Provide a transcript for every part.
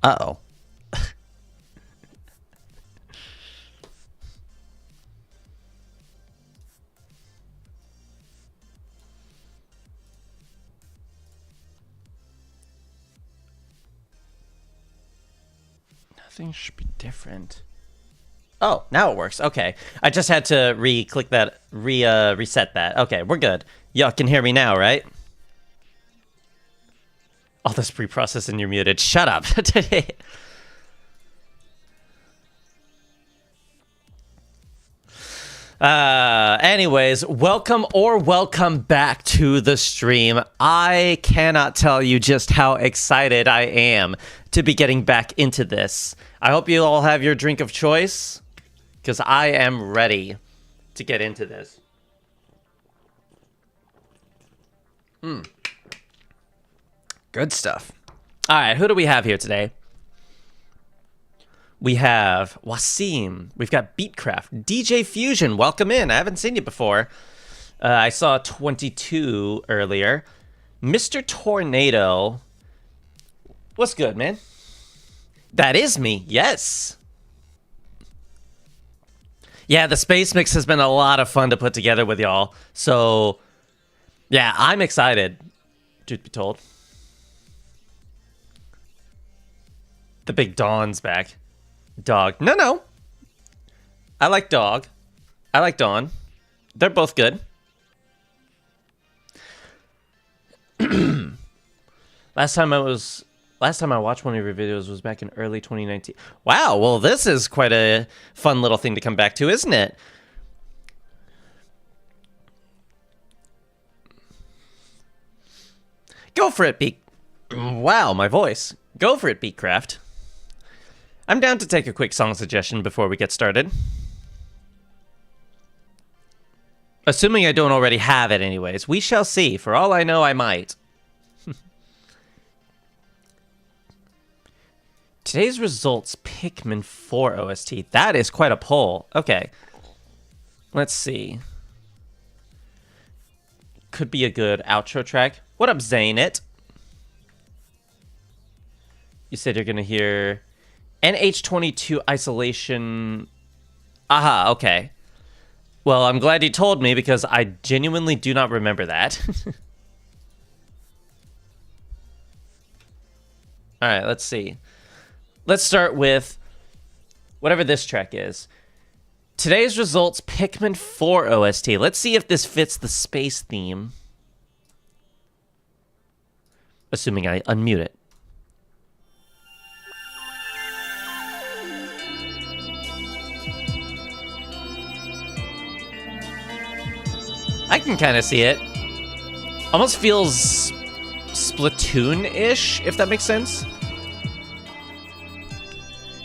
Uh-oh. Nothing should be different. Oh, now it works. Okay. I just had to re-click that, reset that. Okay, we're good. Y'all can hear me now, right? All this pre-processing, you're muted. Shut up. Anyways, welcome back to the stream. I cannot tell you just how excited I am to be getting back into this. I hope you all have your drink of choice, because I am ready to get into this. Good stuff. All right, who do we have here today? We have Wasim. We've got Beatcraft. DJ Fusion, welcome in. I haven't seen you before. I saw 22 earlier. Mr. Tornado. What's good, man? That is me, yes. Yeah, the Space Mix has been a lot of fun to put together with y'all. So, yeah, I'm excited, truth be told. The big Dawn's back. Dog. No. I like Dog. I like Dawn. They're both good. Last time I watched one of your videos was back in early 2019. Wow, well this is quite a fun little thing to come back to, isn't it? Go for it, Beat. Wow, my voice. Go for it, Beatcraft. I'm down to take a quick song suggestion before we get started. Assuming I don't already have it anyways. We shall see. For all I know, I might. Today's results, Pikmin 4 OST. That is quite a poll. Okay. Let's see. Could be a good outro track. What up, Zane It? You said you're going to hear NH22 Isolation. Aha, okay. Well, I'm glad you told me because I genuinely do not remember that. All right, let's see. Let's start with whatever this track is. Today's results, Pikmin 4 OST. Let's see if this fits the space theme. Assuming I unmute it. I can kind of see it. Almost feels Splatoon-ish, if that makes sense.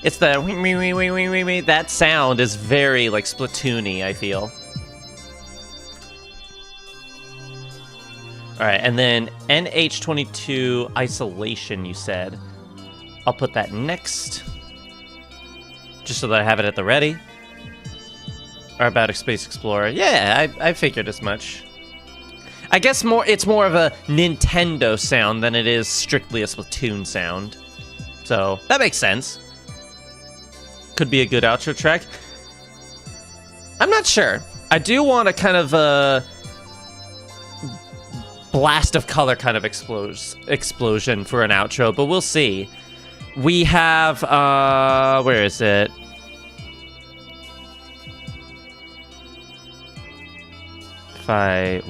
It's the wee. That sound is very like Splatoon-y, I feel. All right, and then NH22 Isolation, you said. I'll put that next, just so that I have it at the ready. Or about a Space Explorer. Yeah, I figured as much. I guess it's more of a Nintendo sound than it is strictly a Splatoon sound. So, that makes sense. Could be a good outro track. I'm not sure. I do want a kind of a blast of color kind of explosion for an outro, but we'll see. We have, where is it? If I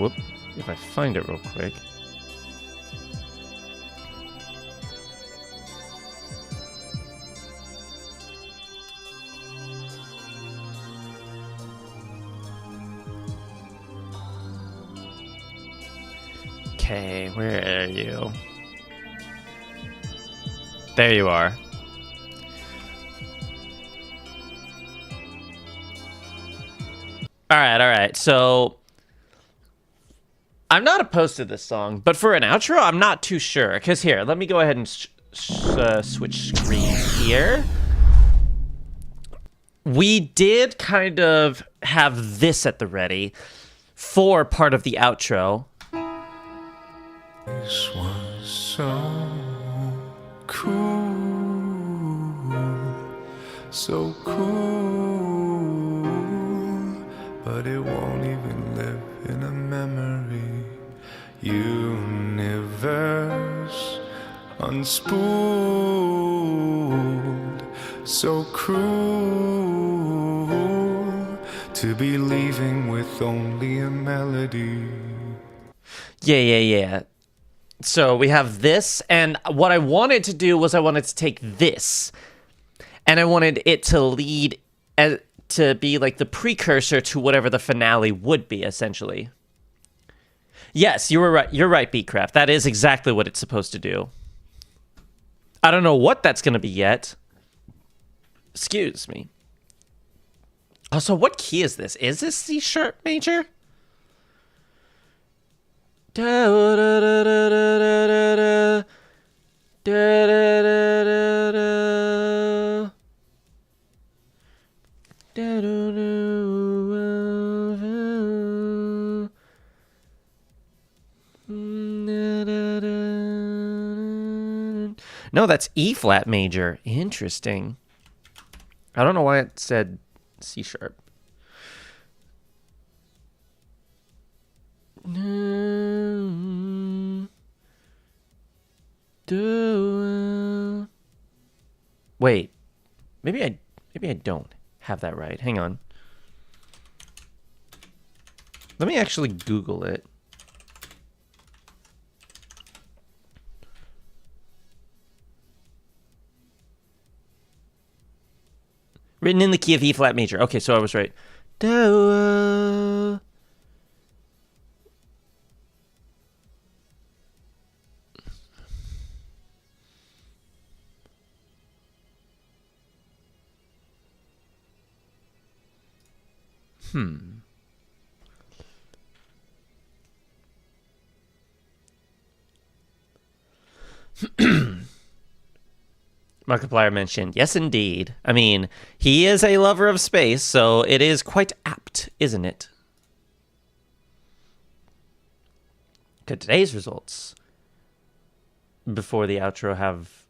find it real quick. Okay, where are you? There you are. All right. So I'm not opposed to this song, but for an outro, I'm not too sure. Because here, let me go ahead and switch screens here. We did kind of have this at the ready for part of the outro. This was so cool. so cool, but it won't even live in a memory. Universe unspooled, so cruel to be leaving with only a melody. Yeah. So we have this, and what I wanted to do was I wanted to take this, and I wanted it to lead to be like the precursor to whatever the finale would be, essentially. Yes, you were right. You're right, Beatcraft. That is exactly what it's supposed to do. I don't know what that's going to be yet. Excuse me. Also, what key is this? Is this C sharp major? No, that's E flat major. Interesting. I don't know why it said C sharp. Wait. Maybe I don't have that right. Hang on. Let me actually Google it. Written in the key of E flat major. Okay, so I was right. Markiplier mentioned, yes, indeed. I mean, he is a lover of space, so it is quite apt, isn't it? Could today's results before the outro have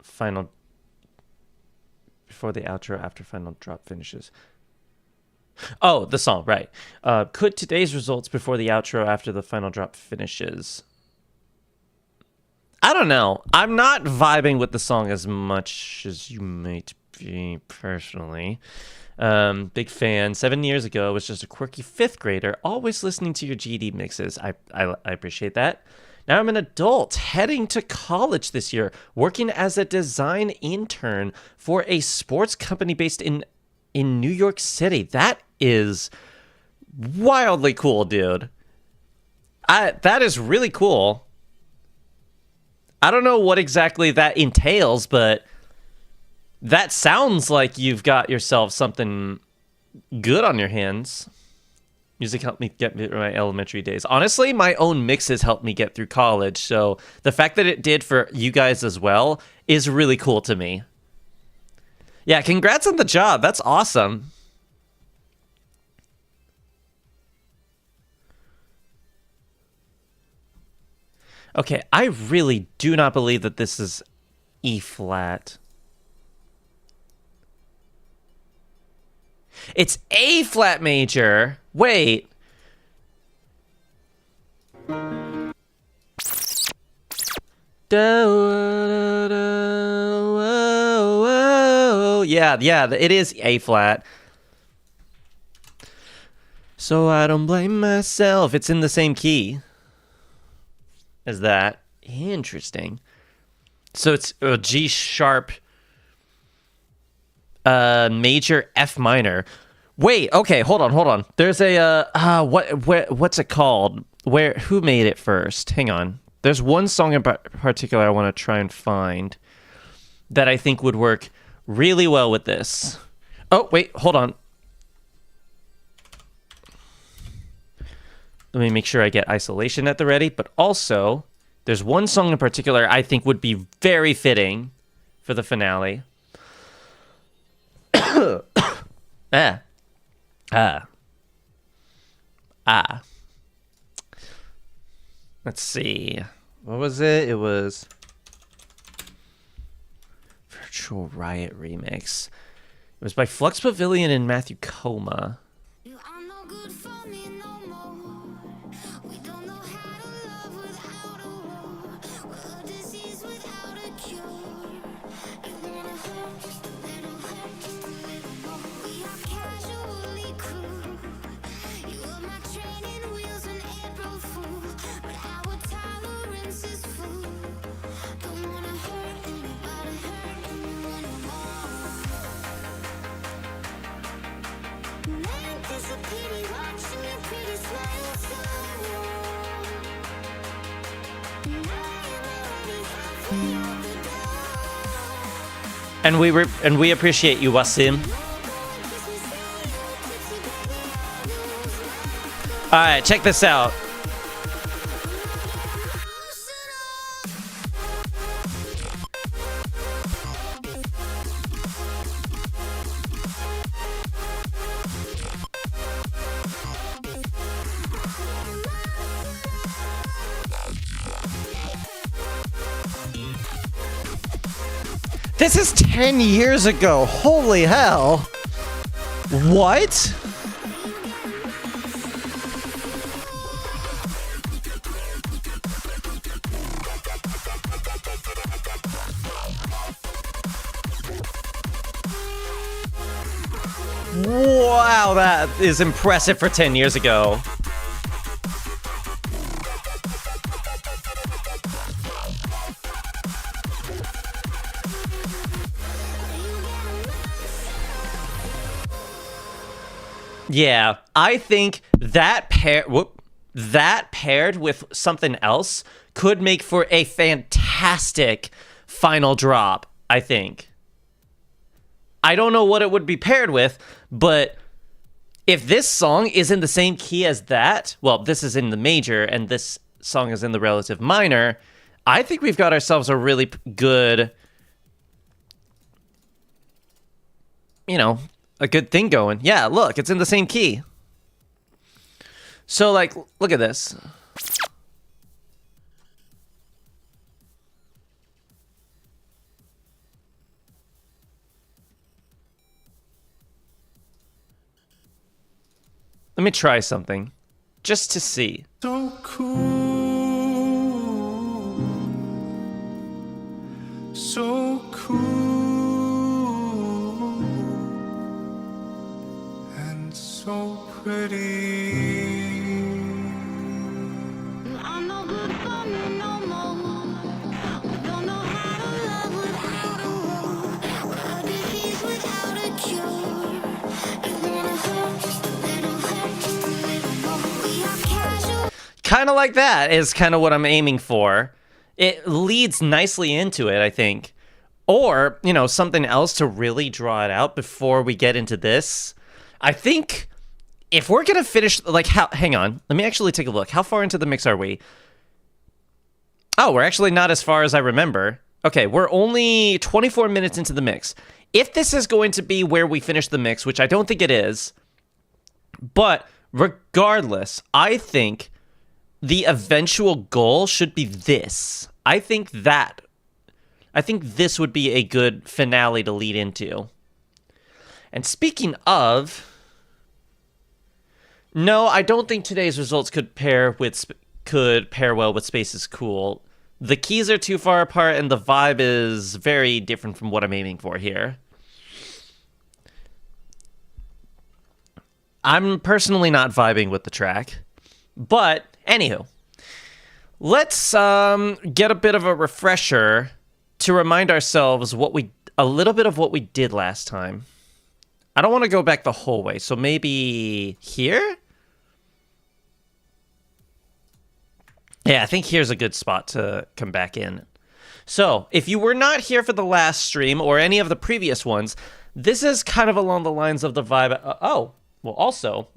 final... Before the outro after final drop finishes. Oh, the song, right. Could today's results before the outro after the final drop finishes... I don't know. I'm not vibing with the song as much as you might be personally. Big fan. 7 years ago, I was just a quirky 5th grader, always listening to your GD mixes. I appreciate that. Now I'm an adult, heading to college this year, working as a design intern for a sports company based in New York City. That is wildly cool, dude. That is really cool. I don't know what exactly that entails, but that sounds like you've got yourself something good on your hands. Music helped me get through my elementary days. Honestly, my own mixes helped me get through college, so the fact that it did for you guys as well is really cool to me. Yeah, congrats on the job. That's awesome. Okay, I really do not believe that this is E flat. It's A flat major. Wait. Yeah, it is A flat. So I don't blame myself. It's in the same key as that. Interesting. So it's a G sharp major F minor. Wait, okay, hold on. There's a what's it called? Who made it first? Hang on. There's one song in particular I want to try and find that I think would work really well with this. Oh, wait, hold on. Let me make sure I get isolation at the ready, but also there's one song in particular I think would be very fitting for the finale. Let's see. What was it? It was Virtual Riot Remix. It was by Flux Pavilion and Matthew Coma. You are no good for me no more. We don't know how to love without a war. We're a disease without a cure. You wanna hurt just a little, hurt just a little more. We are casually cruel. You were my training wheels when April Fool, but our tolerance is full. Don't wanna hurt anybody, hurt anyone anymore. There's a pity watching your pretty smile so and I am already halfway out the door. And we appreciate you, Wasim. All right, check this out. This is 10 years ago. Holy hell. What? Wow, that is impressive for 10 years ago. Yeah, I think that paired with something else could make for a fantastic final drop, I think. I don't know what it would be paired with, but if this song is in the same key as that, well, this is in the major and this song is in the relative minor, I think we've got ourselves a really good, a good thing going. Yeah, look, it's in the same key. So, like, look at this. Let me try something, just to see. So cool, so cool, and so pretty. I'm no good for me no more. We don't know how to love without a war. We're a disease without a cure. You wanna hurt just a little, hurt just a little more. We are casual. Kind of like that is kind of what I'm aiming for. It leads nicely into it, I think. Or, something else to really draw it out before we get into this. I think if we're going to finish, hang on. Let me actually take a look. How far into the mix are we? Oh, we're actually not as far as I remember. Okay, we're only 24 minutes into the mix. If this is going to be where we finish the mix, which I don't think it is, but regardless, I think the eventual goal should be this. I think this would be a good finale to lead into. And speaking of, no, I don't think today's results could pair well with Space is Cool. The keys are too far apart and the vibe is very different from what I'm aiming for here. I'm personally not vibing with the track. But, anywho, let's get a bit of a refresher to remind ourselves a little bit of what we did last time. I don't want to go back the whole way, so maybe here? Yeah, I think here's a good spot to come back in. So, if you were not here for the last stream or any of the previous ones, this is kind of along the lines of the vibe. Also,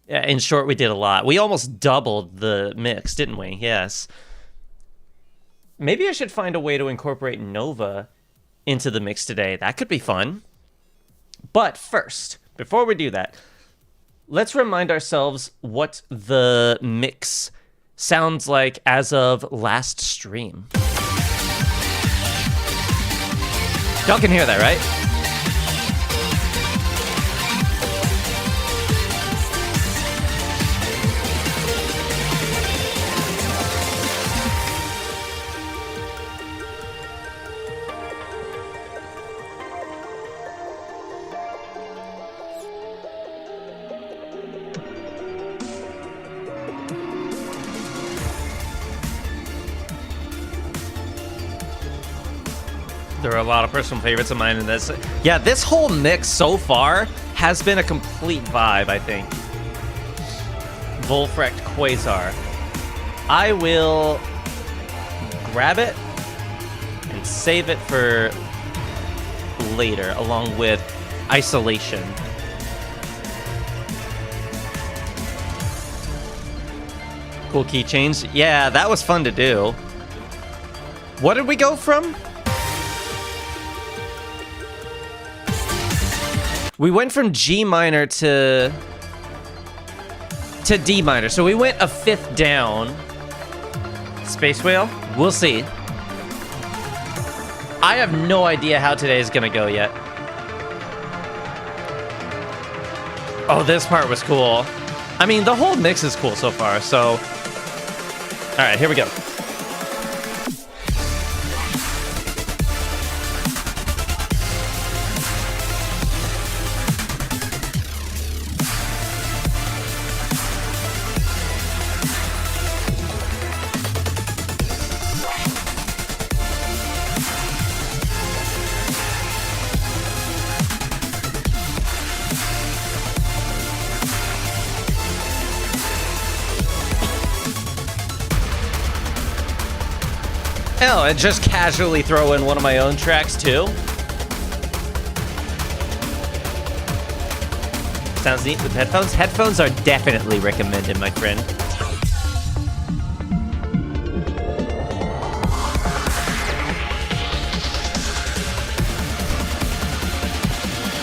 yeah, in short, we did a lot. We almost doubled the mix, didn't we? Yes. Maybe I should find a way to incorporate Nova into the mix today. That could be fun. But first, before we do that, let's remind ourselves what the mix sounds like as of last stream. Y'all can hear that, right? There are a lot of personal favorites of mine in this. Yeah, this whole mix so far has been a complete vibe, I think. Volfrecht Quasar. I will grab it and save it for later, along with Isolation. Cool keychains. Yeah, that was fun to do. What did we go from? We went from G minor to D minor. So we went a fifth down. Space Whale? We'll see. I have no idea how today is gonna go yet. Oh, this part was cool. I mean, the whole mix is cool so far, so... All right, here we go. Oh, and just casually throw in one of my own tracks too. Sounds neat with headphones. Headphones are definitely recommended, my friend.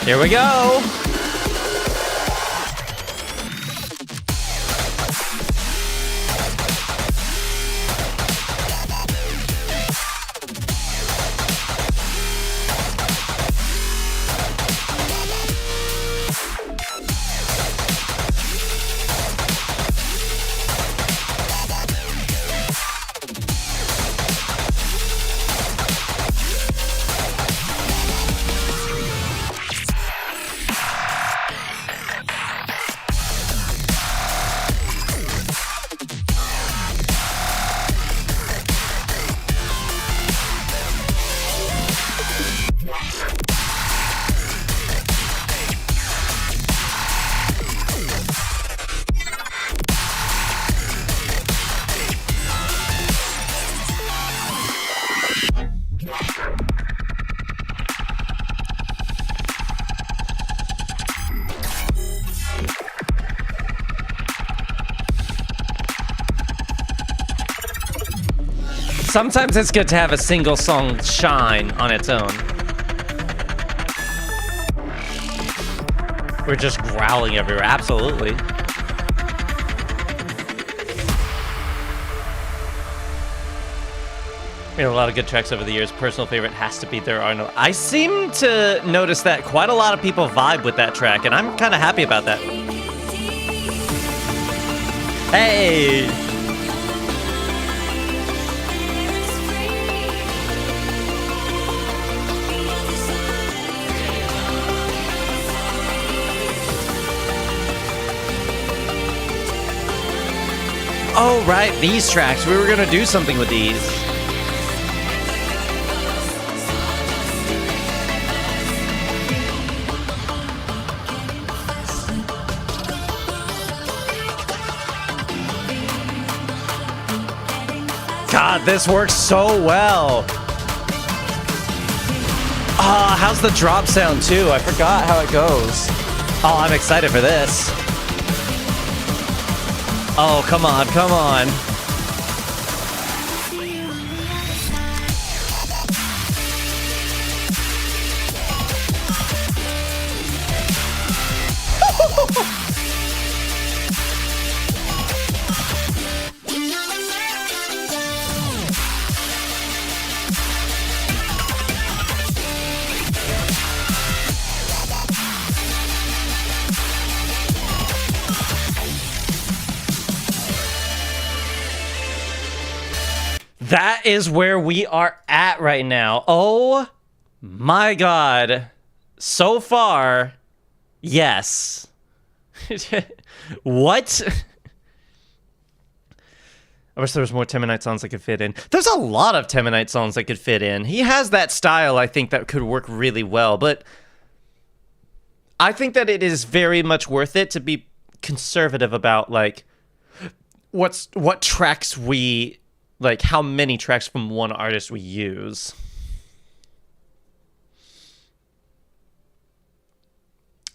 Here we go. Sometimes it's good to have a single song shine on its own. We're just growling everywhere, absolutely. We had a lot of good tracks over the years. Personal favorite has to be There Are No... I seem to notice that quite a lot of people vibe with that track, and I'm kind of happy about that. Hey! Oh, right, these tracks. We were gonna do something with these. God, this works so well. Ah, how's the drop sound too? I forgot how it goes. Oh, I'm excited for this. Oh, come on, come on. That is where we are at right now. Oh my God. So far, yes. What? I wish there was more Temanite songs that could fit in. There's a lot of Temanite songs that could fit in. He has that style, I think, that could work really well. But I think that it is very much worth it to be conservative about, like, what tracks we, like, how many tracks from one artist we use.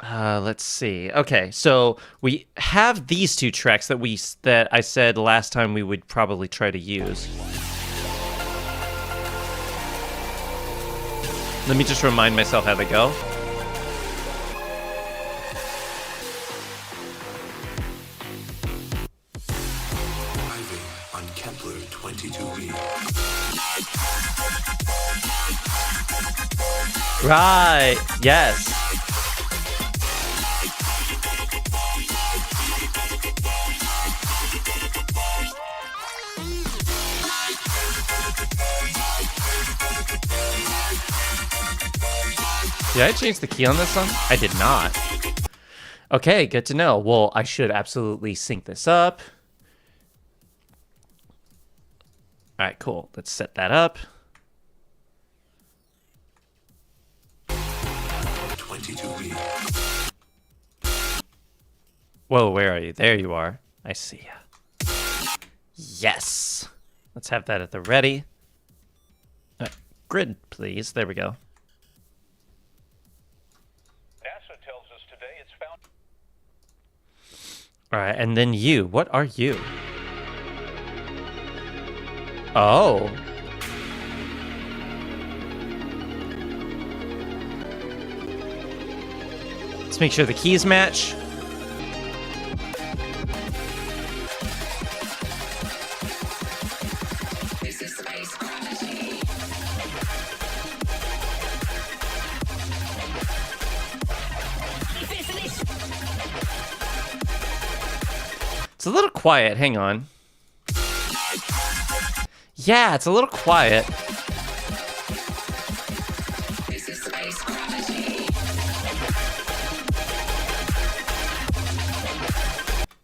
Let's see. Okay, so we have these two tracks that I said last time we would probably try to use. Let me just remind myself how they go. Arriving on Kepler 22b. Right. Yes. Did I change the key on this song? I did not. Okay, good to know. Well, I should absolutely sync this up. All right, cool. Let's set that up. 22b. Whoa, where are you? There you are. I see ya. Yes. Let's have that at the ready. Grid, please. There we go. NASA tells us today it's found. All right, and then you. What are you? Oh. Let's make sure the keys match. It's a little quiet. Hang on. Yeah, it's a little quiet.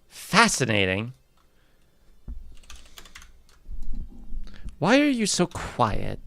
Fascinating. Why are you so quiet?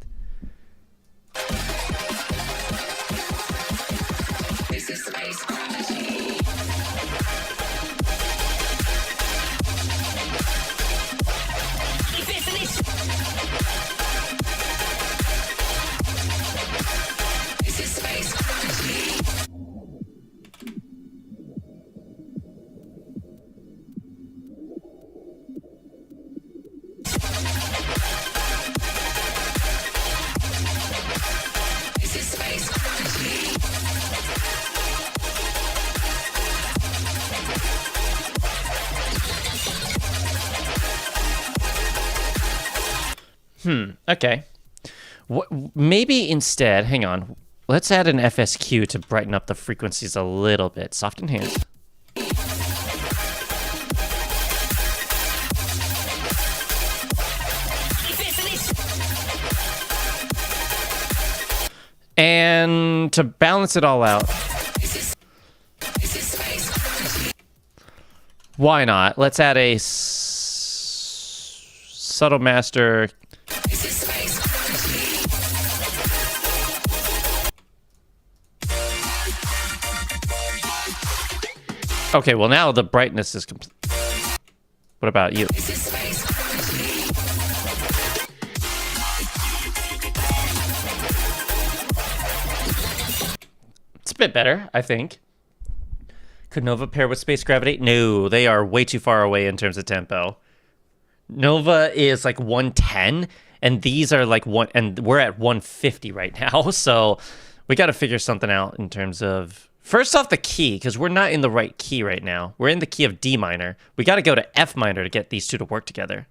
Okay. Maybe instead, hang on. Let's add an FSQ to brighten up the frequencies a little bit. Soften hands. And to balance it all out, why not? Let's add a subtle master. Okay, well now the brightness is complete. What about you? It's a bit better, I think. Could Nova pair with Space Gravity? No, they are way too far away in terms of tempo. Nova is like 110, and these are like one, and we're at 150 right now. So we got to figure something out in terms of, first off, the key, because we're not in the right key right now. We're in the key of D minor. We got to go to F minor to get these two to work together.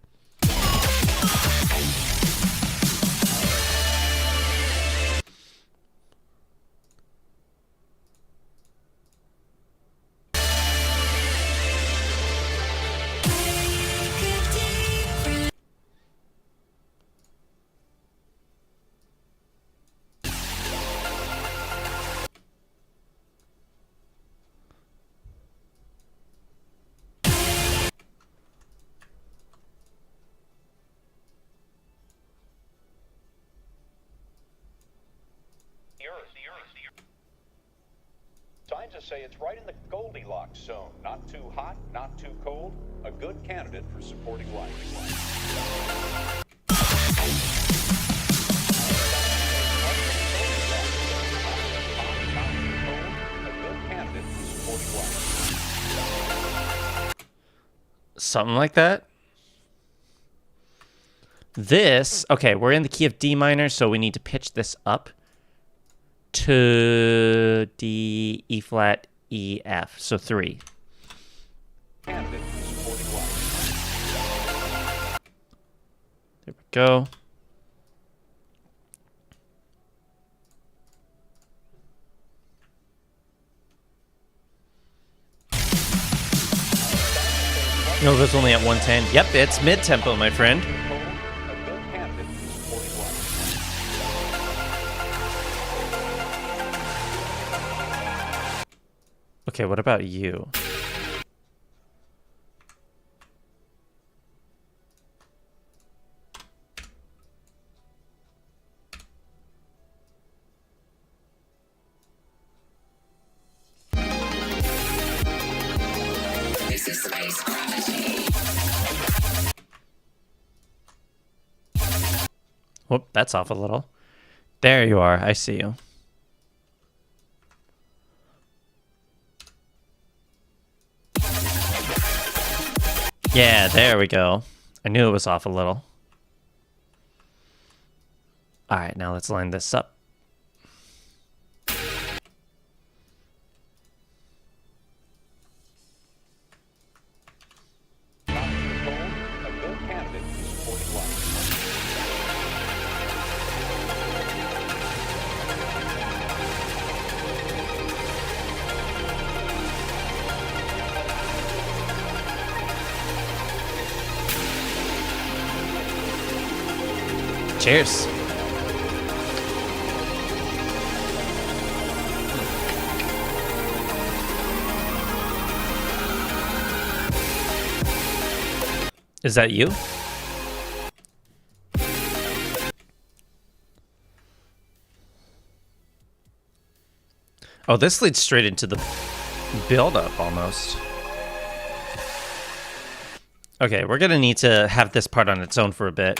say it's right in the Goldilocks zone. Not too hot, not too cold. A good candidate for supporting life. Something like that. This, okay, we're in the key of D minor, so we need to pitch this up to D, E flat, E, F. So 3. There we go. Nova's only at 110. Yep, it's mid-tempo, my friend. Okay, what about you? This is Space Gravity. Whoop, that's off a little. There you are. I see you. Yeah, there we go. I knew it was off a little. All right, now let's line this up. Cheers. Is that you? Oh, this leads straight into the build-up almost. Okay, we're gonna need to have this part on its own for a bit.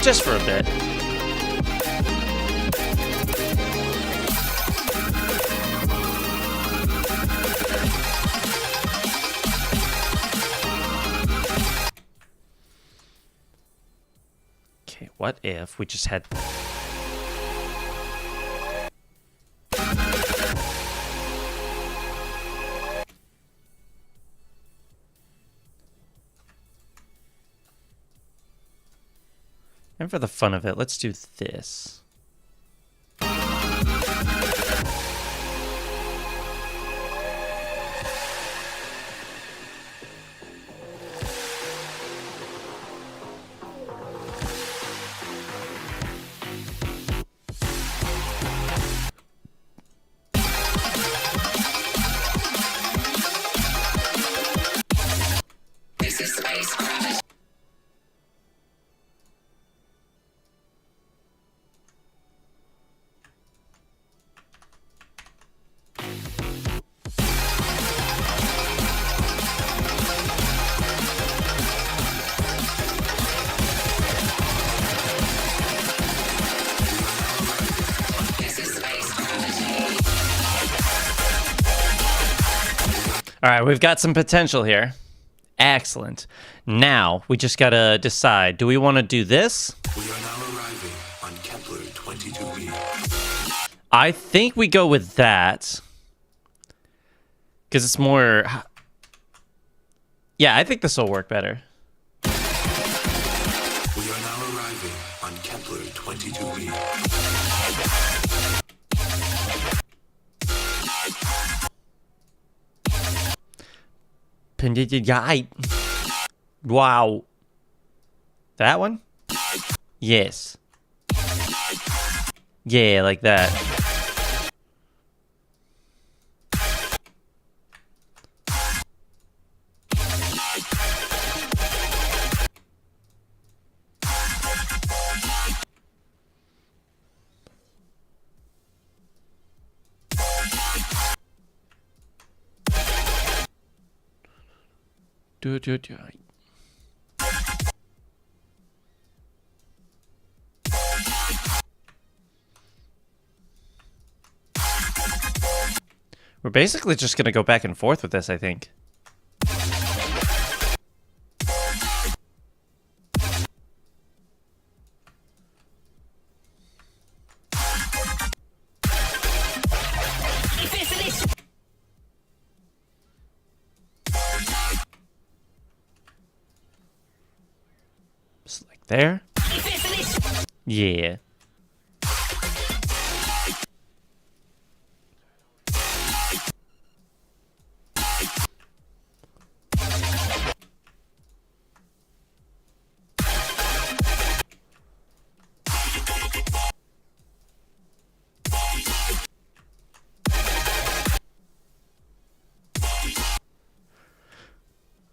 Just for a bit. Okay, what if we just had... And for the fun of it, let's do this. This is Space Gravity. This is Space Gravity. All right, we've got some potential here. Excellent. Now, we just gotta decide. Do we want to do this? We are now arriving on Kepler 22b. I think we go with that. Because it's more... Yeah, I think this will work better. We are now arriving on Kepler 22b. Wow. That one? Yes. Yeah, like that. Do. We're basically just gonna go back and forth with this, I think. Just like there. Yeah.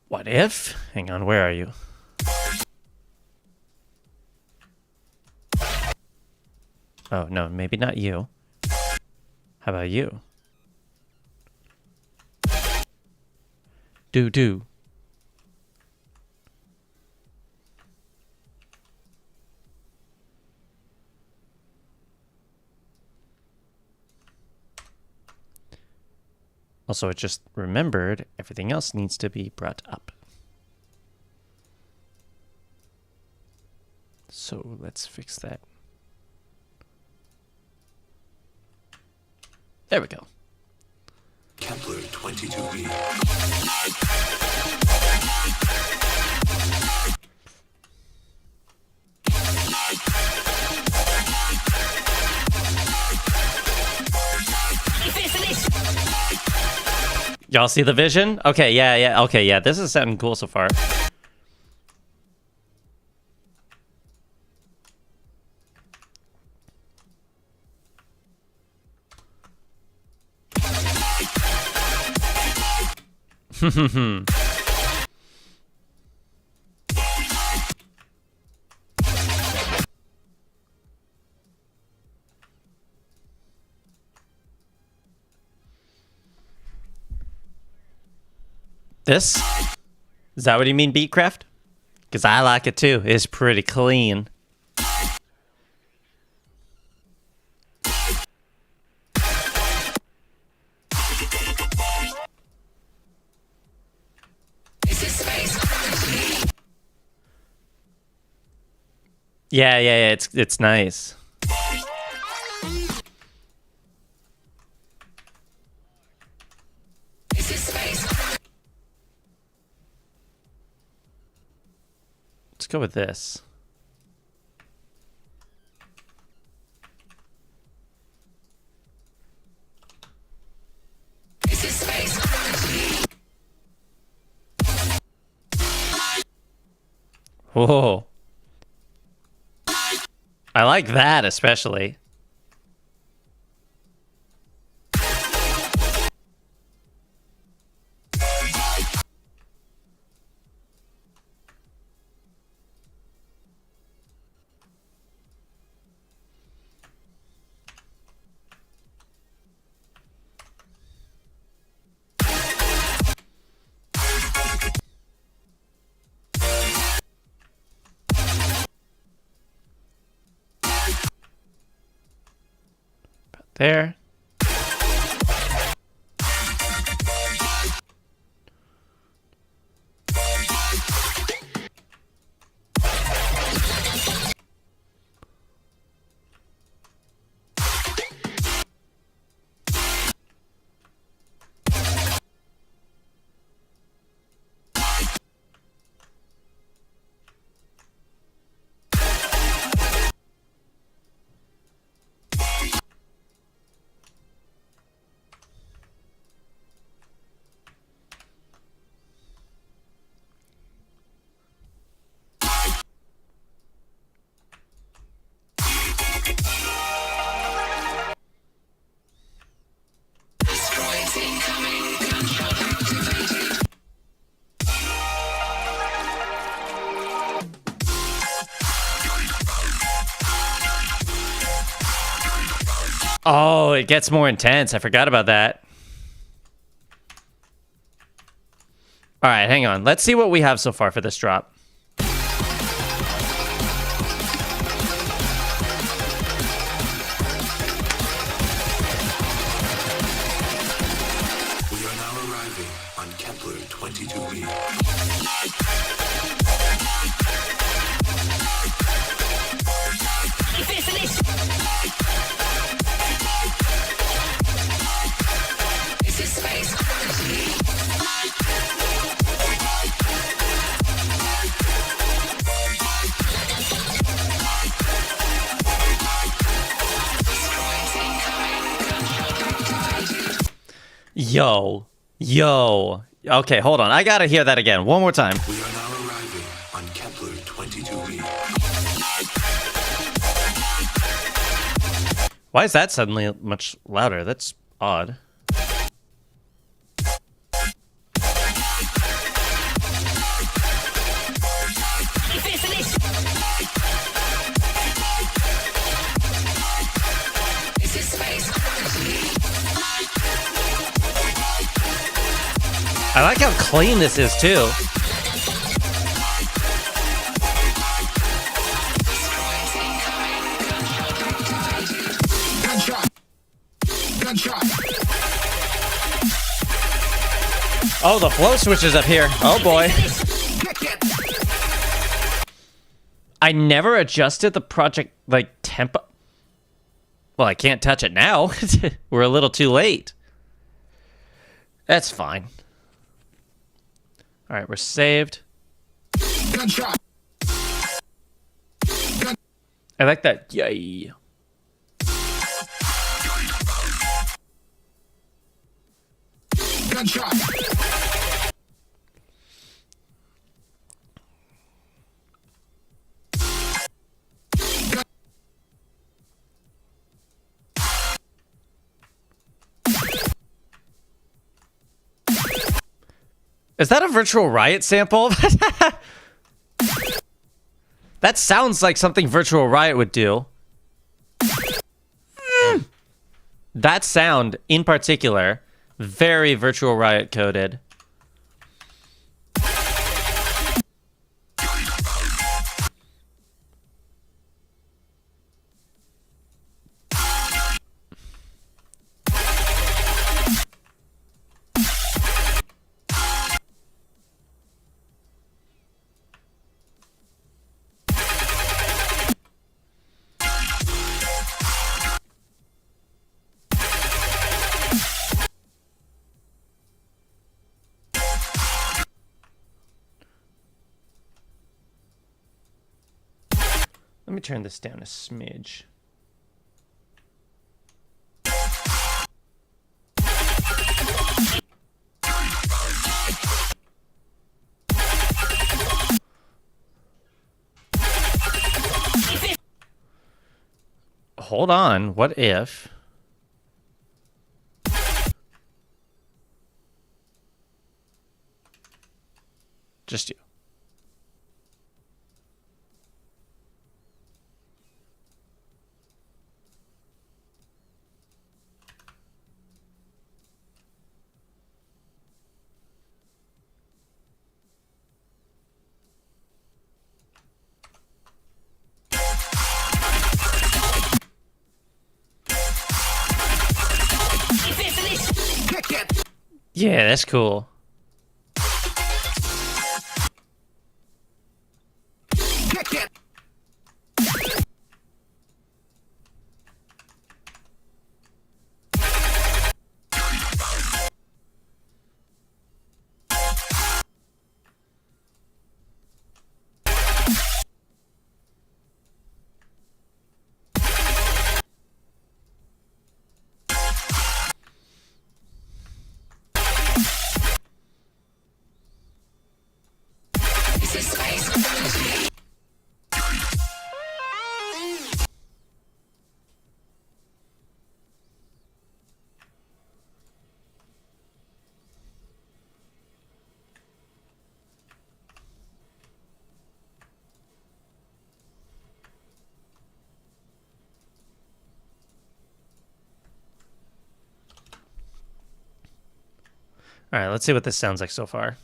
What if? Hang on, where are you? Oh, no, maybe not you. How about you? Do. Also, I just remembered everything else needs to be brought up. So let's fix that. There we go. Kepler 22b. Y'all see the vision? Okay, yeah. Okay, yeah, this is sounding cool so far. This? Is that what you mean, Beatcraft? Because I like it too. It's pretty clean. This is space gravity. Yeah, it's nice. This is space gravity. Let's go with this. This is space gravity. Whoa. I like that especially. There. Asteroids incoming. Gunshot activated. Oh, it gets more intense. I forgot about that. All right, hang on. Let's see what we have so far for this drop. We are now arriving on Kepler 22b. This is Space Oddity. Asteroids incoming. Control activated. Yo. Okay, hold on. I gotta hear that again. One more time. We are now arriving on Kepler 22b. Why is that suddenly much louder? That's odd. This is Space Oddity. I like how clean this is, too. Asteroids incoming. Control activated. Oh, the flow switch is up here. Oh, boy. I never adjusted the project, like, tempo. Well, I can't touch it now. We're a little too late. That's fine. All right, we're saved. I like that. Yay. Is that a Virtual Riot sample? That sounds like something Virtual Riot would do. That sound, in particular, very Virtual Riot coded. Let me turn this down a smidge. Hold on, what if... Just you. Yeah, that's cool. This is Space Oddity. All right, let's see what this sounds like so far.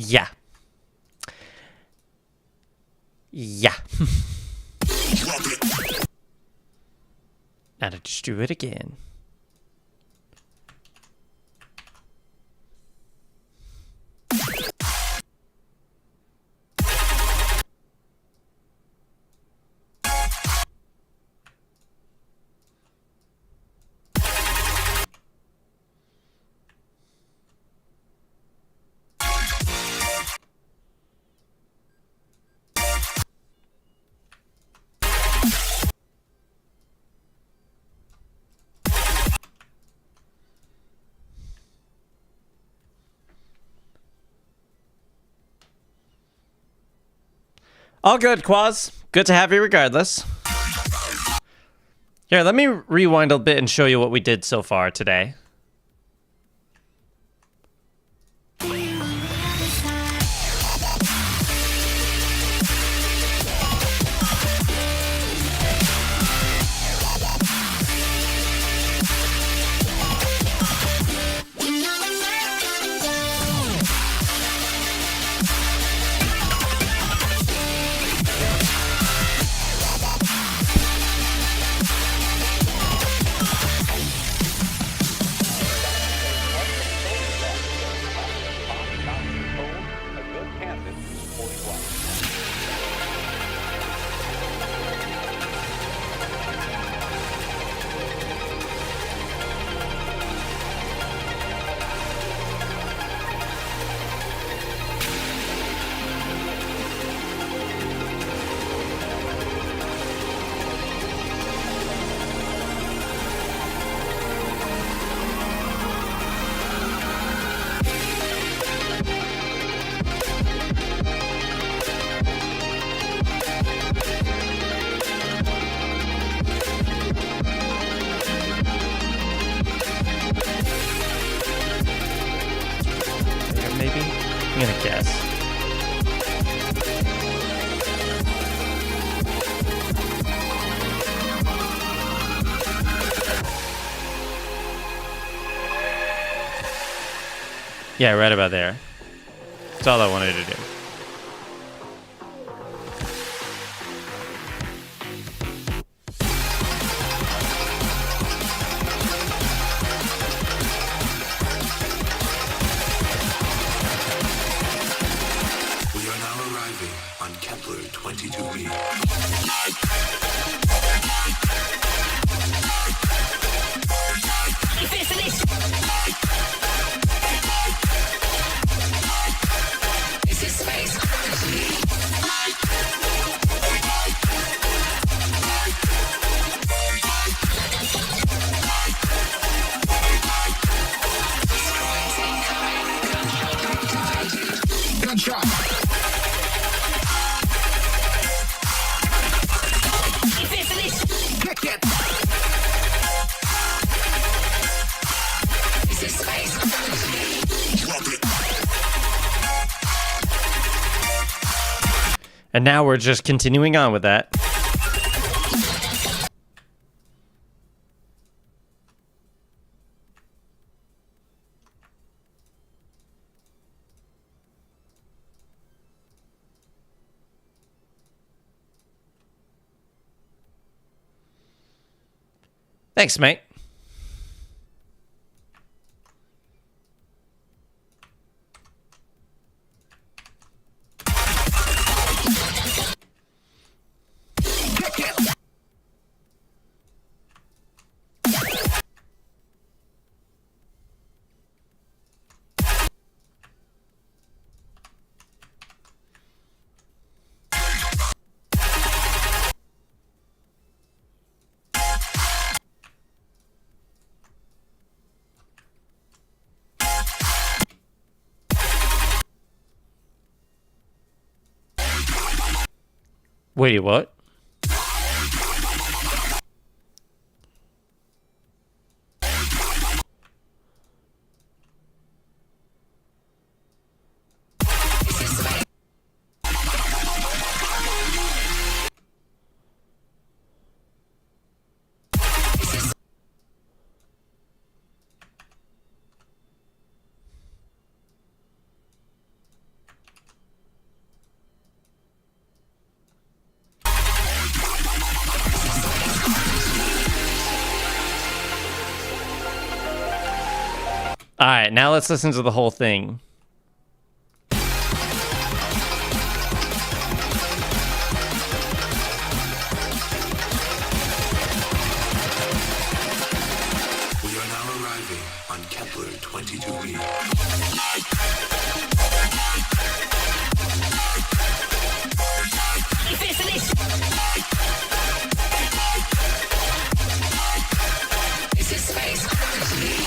Yeah. Yeah. Now to just do it again. All good, Quaz. Good to have you regardless. Here, let me rewind a bit and show you what we did so far today. A good candidate for supporting life. Maybe? I'm gonna guess. Yeah, right about there. That's all I wanted to do. We are now arriving on Kepler 22b. This is Space Oddity. Gunshot. Kick it. This is Space Oddity. Drop it. And now we're just continuing on with that. Thanks, mate. Kick it. Wait, what? All right, now let's listen to the whole thing. We are now arriving on Kepler 22b. This is space oddity.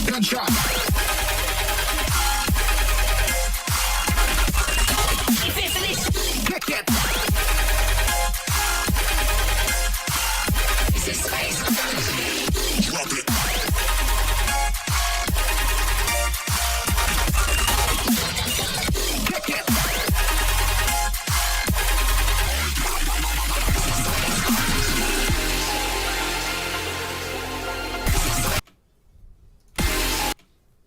Gunshot. Kick it. This is space oddity. Drop it. Kick it.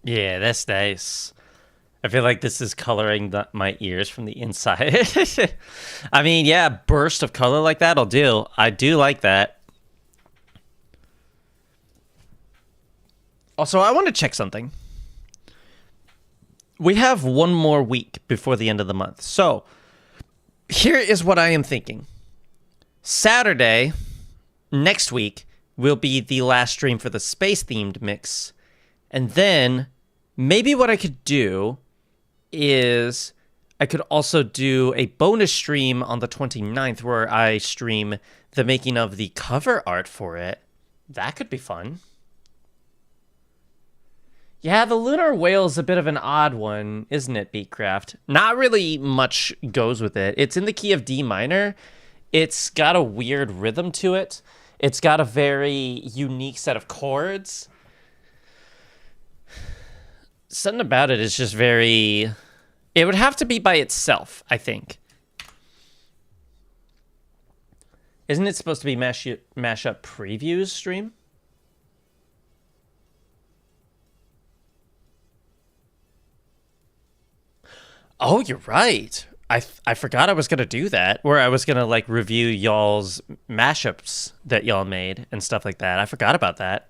Yeah, that's nice. I feel like this is coloring my ears from the inside. I mean, yeah, burst of color like that'll do. I do like that. Also, I want to check something. We have one more week before the end of the month. So, here is what I am thinking. Saturday, next week, will be the last stream for the space-themed mix. And then, maybe what I could do is I could also do a bonus stream on the 29th where I stream the making of the cover art for it. That could be fun. Yeah, the lunar whale is a bit of an odd one, isn't it, Beatcraft? Not really much goes with it. It's in the key of D minor. It's got a weird rhythm to it. It's got a very unique set of chords. Something about it is just very... It would have to be by itself, I think. Isn't it supposed to be mashup previews stream? Oh, you're right. I forgot I was going to do that, where I was going to like review y'all's mashups that y'all made and stuff like that. I forgot about that.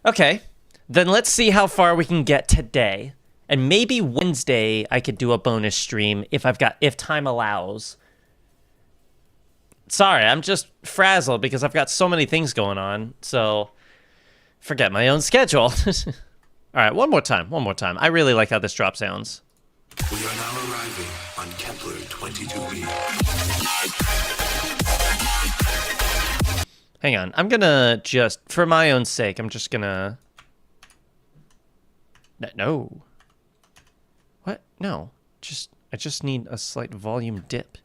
Okay. Then let's see how far we can get today. And maybe Wednesday I could do a bonus stream if time allows. Sorry, I'm just frazzled because I've got so many things going on. So forget my own schedule. All right, one more time. I really like how this drop sounds. We are now arriving on Kepler 22b. Hang on. I'm gonna just, for my own sake, I'm just gonna... No. What? No. I just need a slight volume dip.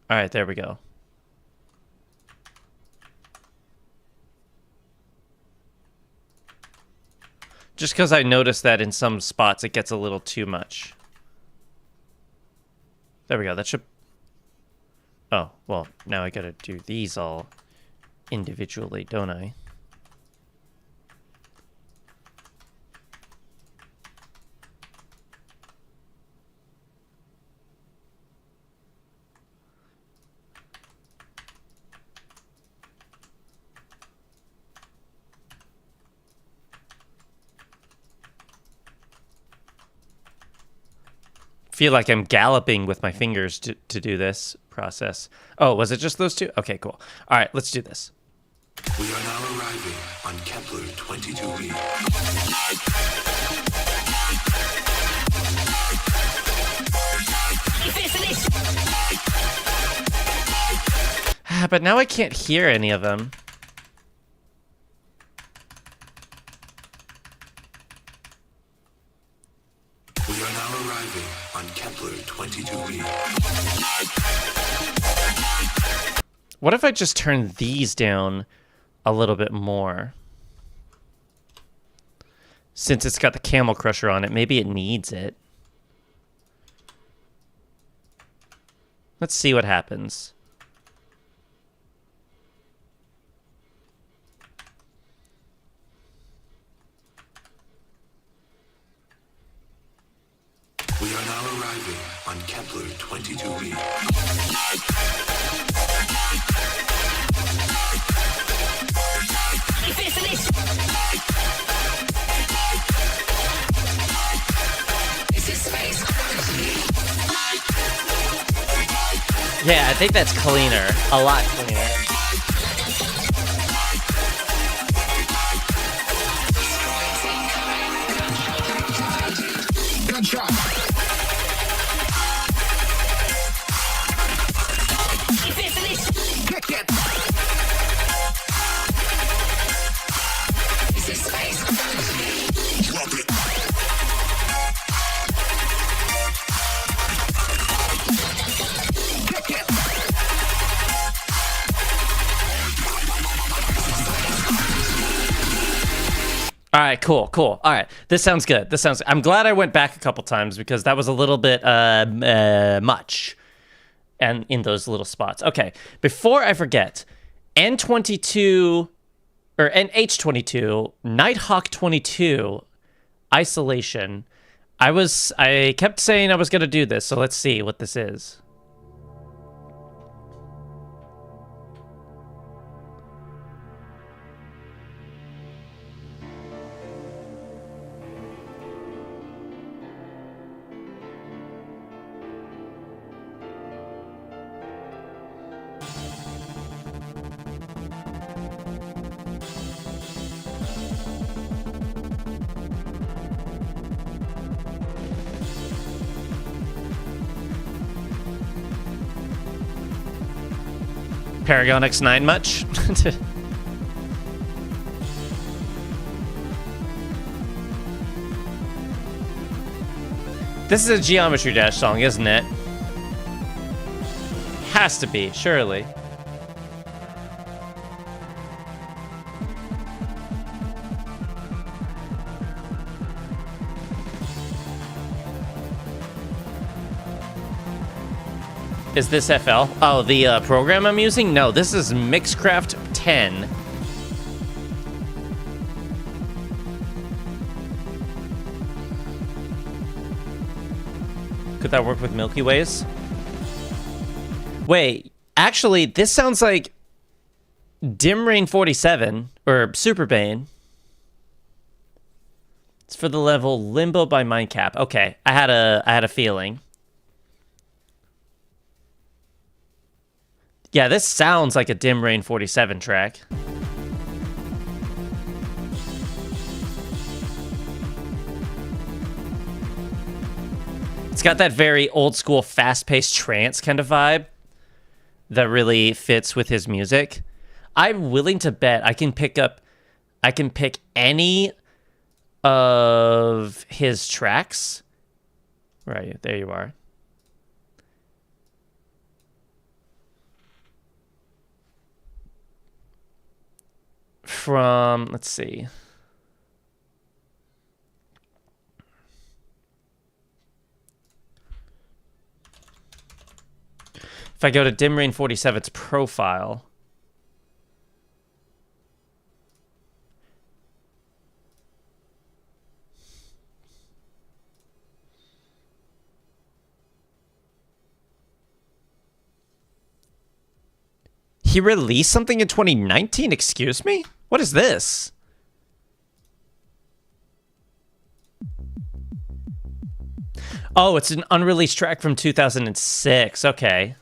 All right, there we go. Just because I noticed that in some spots it gets a little too much. There we go. That should... Oh, well, now I gotta do these all individually, don't I? Feel like I'm galloping with my fingers to do this process. Oh, was it just those two? Okay, cool. All right, let's do this. We are now arriving on Kepler 22b. But now I can't hear any of them. We are now arriving on Kepler 22b. What if I just turn these down a little bit more? Since it's got the Camel Crusher on it, maybe it needs it. Let's see what happens. Arriving on Kepler 22b. This is Space Oddity. Yeah, I think that's cleaner. A lot cleaner. Gunshot. Kick it. This is Space Oddity. Drop it. Kick it. All right, cool. All right, this sounds good. I'm glad I went back a couple times because that was a little bit much, and in those little spots. Okay, before I forget, N22 or NH22, Nighthawk 22, Isolation. I kept saying I was gonna do this, so let's see what this is. Paragon X9 much? This is a Geometry Dash song, isn't it? Has to be, surely. Is this FL? Oh, the program I'm using? No, this is Mixcraft 10. Could that work with Milky Ways? Wait, actually, this sounds like Dim Rain 47 or Super Bane. It's for the level Limbo by Mindcap. Okay, I had a feeling. Yeah, this sounds like a Dim Rain 47 track. It's got that very old school fast-paced trance kind of vibe that really fits with his music. I'm willing to bet I can pick any of his tracks. Where are you? There you are. From, let's see. If I go to Dim Rain 47's profile, he released something in 2019? Excuse me? What is this? Oh, it's an unreleased track from 2006. Okay.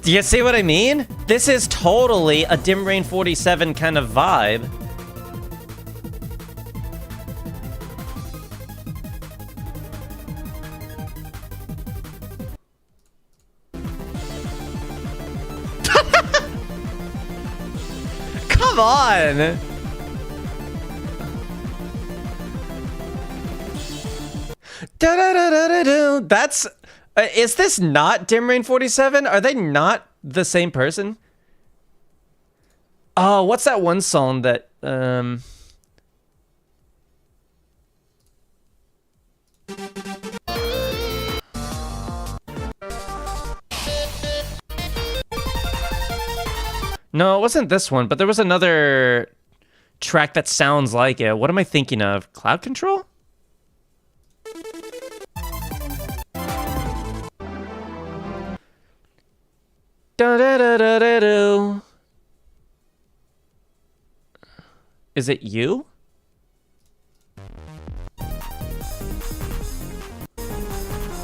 Do you see what I mean? This is totally a Dim Rain 47 kind of vibe. Come on! Da-da-da-da-da-do. That's... is this not Dim Rain 47? Are they not the same person? Oh, what's that one song that... No, it wasn't this one, but there was another track that sounds like it. What am I thinking of? Cloud Control? Da-da-da-da-da-do. Is it you?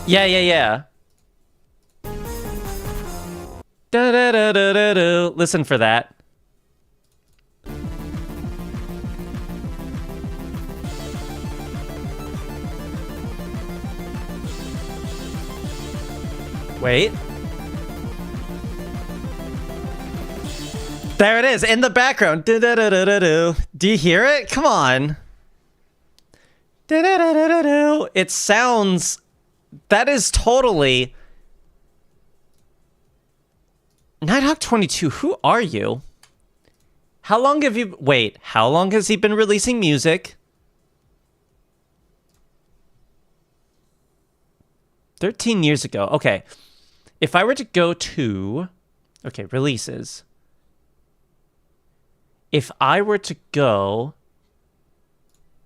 Yeah. Da-da-da-da-da-do. Listen for that. Wait. There it is, in the background. Do you hear it? Come on. It sounds... That is totally... Nighthawk 22, who are you? How long have you... Wait, how long has he been releasing music? 13 years ago. Okay. If I were to go to... Okay, releases. If I were to go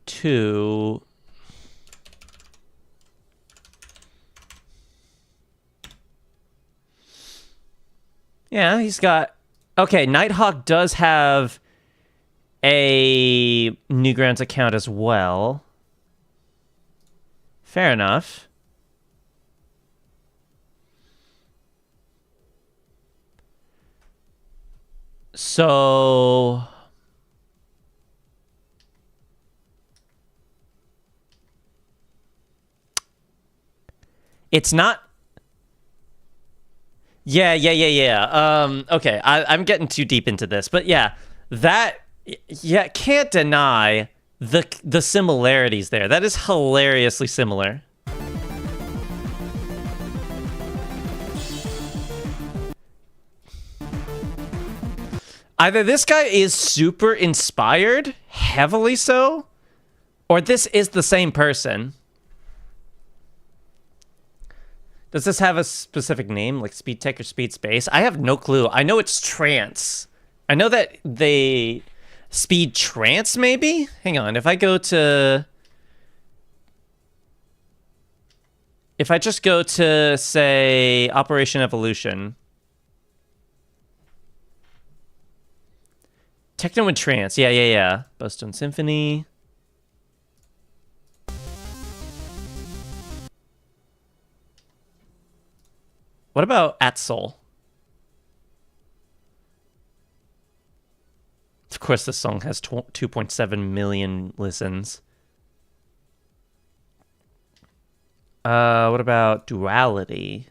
to... Yeah, he's got... Okay, Nighthawk does have a Newgrounds account as well. Fair enough. So... It's not... Yeah. Okay, I'm getting too deep into this, but yeah, that... Yeah, can't deny the similarities there. That is hilariously similar. Either this guy is super inspired, heavily so, or this is the same person. Does this have a specific name, like Speed Tech or Speed Space? I have no clue. I know it's trance. I know that they... Speed Trance, maybe? Hang on, if I go to... If I just go to, say, Operation Evolution... Techno and Trance, yeah. Bowstone Symphony... What about Atsol? Of course, this song has 2.7 million listens. What about Duality?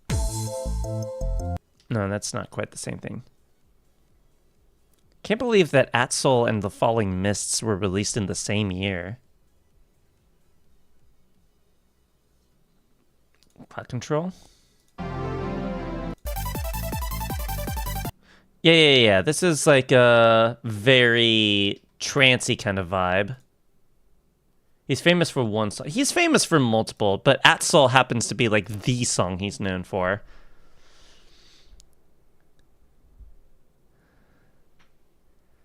No, that's not quite the same thing. Can't believe that Atsol and The Falling Mists were released in the same year. Cloud Control? Yeah. This is like a very trancey kind of vibe. He's famous for one song. He's famous for multiple, but Atsol happens to be like the song he's known for.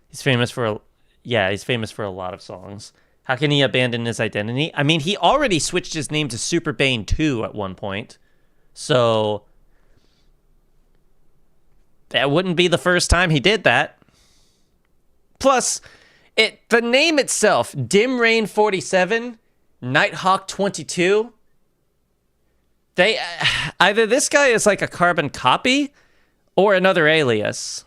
He's famous for a lot of songs. How can he abandon his identity? I mean, he already switched his name to Super Bane 2 at one point. So that wouldn't be the first time he did that. Plus, the name itself, Dim Rain 47, Nighthawk 22, they either this guy is like a carbon copy or another alias.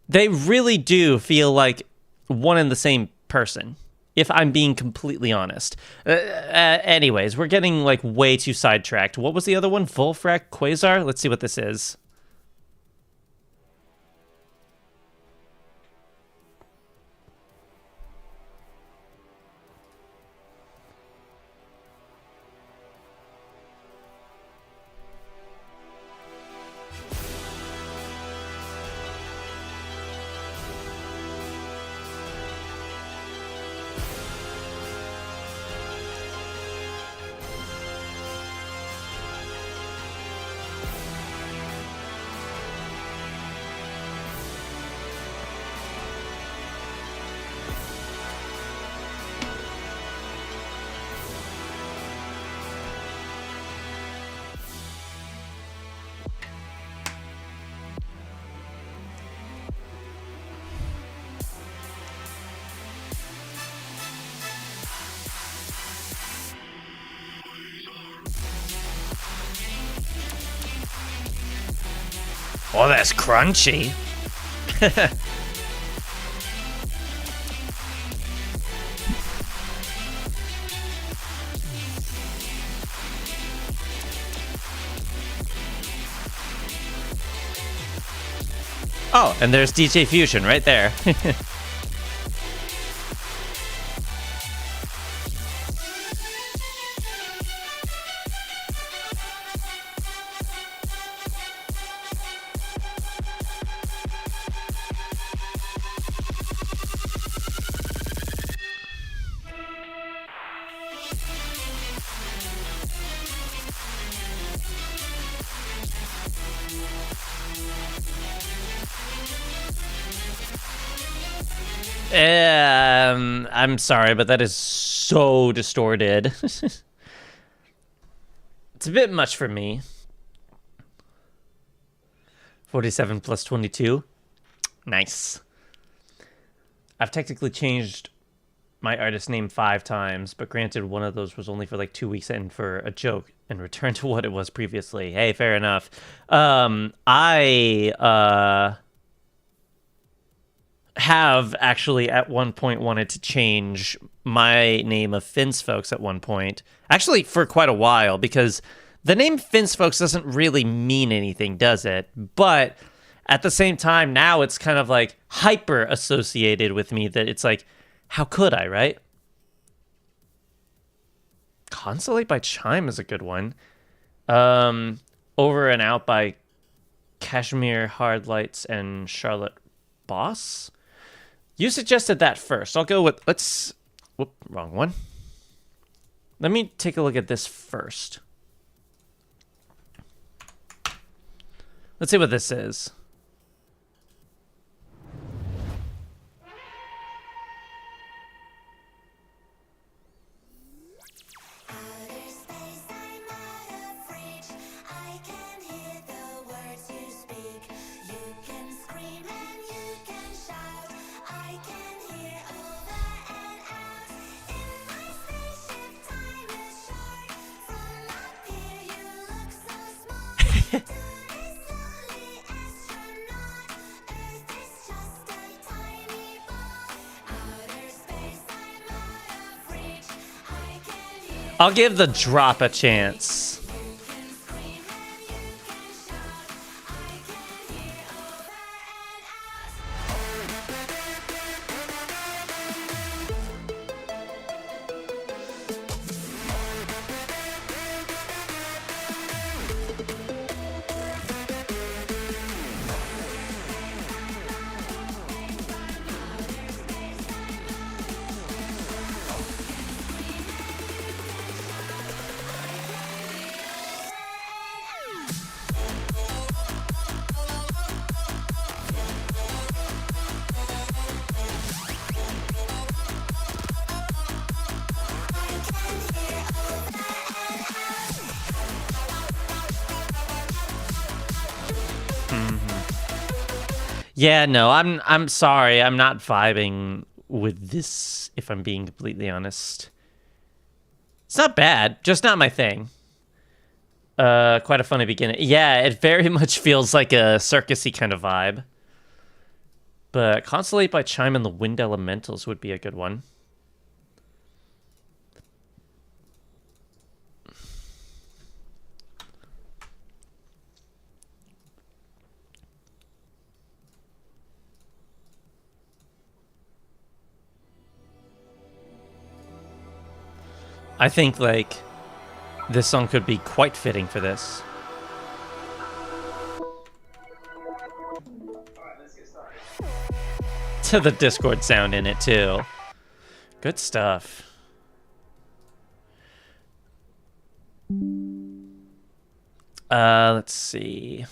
They really do feel like one and the same person, if I'm being completely honest. Anyways, we're getting like way too sidetracked. What was the other one? Volfrak Quasar? Let's see what this is. Oh, that's crunchy. Oh, and there's DJ Fusion right there. I'm sorry, but that is so distorted. It's a bit much for me. 47 plus 22. Nice. I've technically changed my artist name 5 times, but granted, one of those was only for like 2 weeks and for a joke and returned to what it was previously. Hey, fair enough. I have actually at one point wanted to change my name of Finnsfolks at one point. Actually, for quite a while, because the name Finnsfolks doesn't really mean anything, does it? But at the same time, now it's kind of like hyper associated with me that it's like, how could I, right? Consolate by Chime is a good one. Over and Out by Kashmir Hard Lights and Charlotte Boss. You suggested that first. I'll go with, whoop, wrong one. Let me take a look at this first. Let's see what this is. Outer space, I'm out of reach. I can hear the words you speak. You can scream and you can shout. I can hear over and out. In my spaceship, time is short. From up here, you look so small. To this lonely astronaut, Earth is just a tiny ball. Outer space, I'm out of reach. I can hear. I'll give the drop a chance. Yeah, no, I'm sorry. I'm not vibing with this, if I'm being completely honest. It's not bad, just not my thing. Quite a funny beginning. Yeah, it very much feels like a circusy kind of vibe. But Consolate by Chime and the Wind Elementals would be a good one. I think, like, this song could be quite fitting for this. To the Discord sound in it, too. Good stuff. Let's see.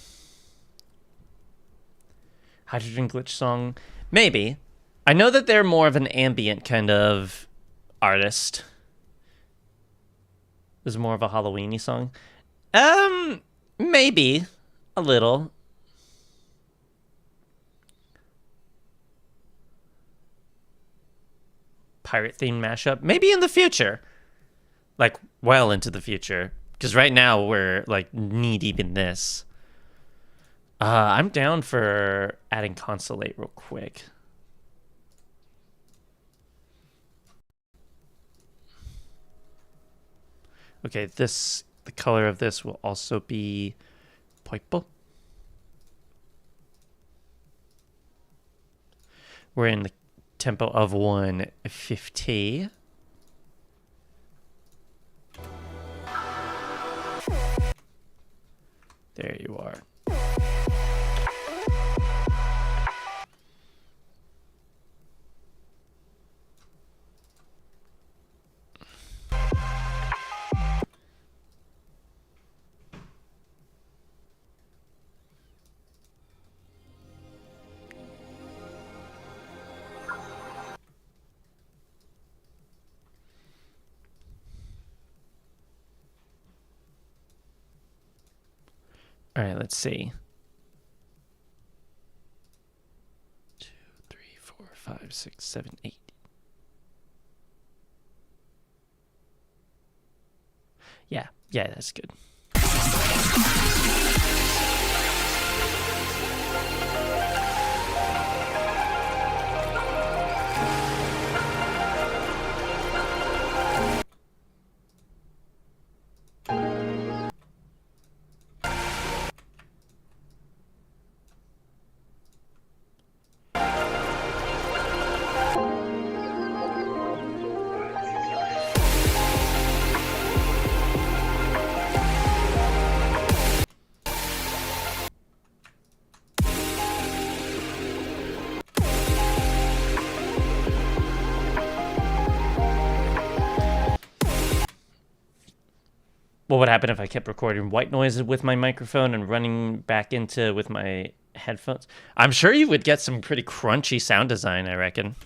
Hydrogen Glitch song? Maybe. I know that they're more of an ambient kind of artist. This is more of a Halloween-y song. Maybe. A little. Pirate-themed mashup? Maybe in the future. Like, well into the future. Because right now, we're, like, knee-deep in this. I'm down for adding Constellate real quick. Okay, the color of this will also be purple. We're in the tempo of 150. There you are. All right, let's see. 2, 3, 4, 5, 6, 7, 8. Yeah, that's good. What would happen if I kept recording white noises with my microphone and running back into with my headphones? I'm sure you would get some pretty crunchy sound design, I reckon.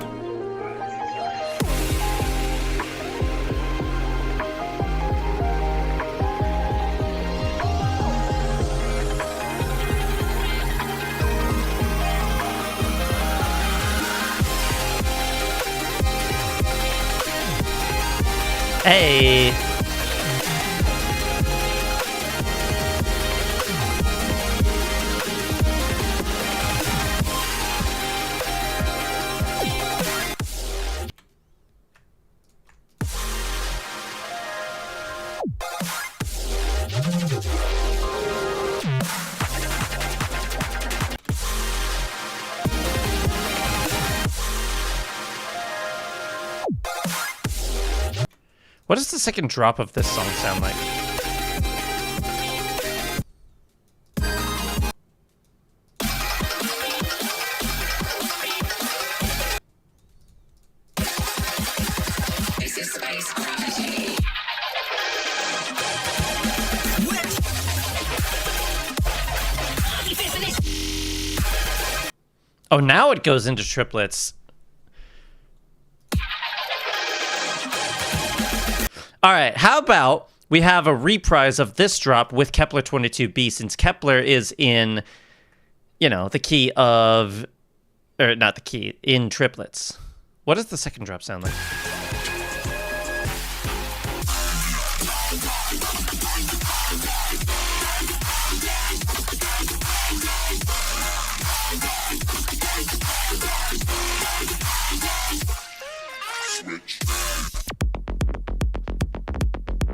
Hey! What does the second drop of this song sound like? This is Space Gravity. Oh, now it goes into triplets. All right, how about we have a reprise of this drop with Kepler 22B, since Kepler is in, you know, the key of, or not the key, in triplets. What does the second drop sound like?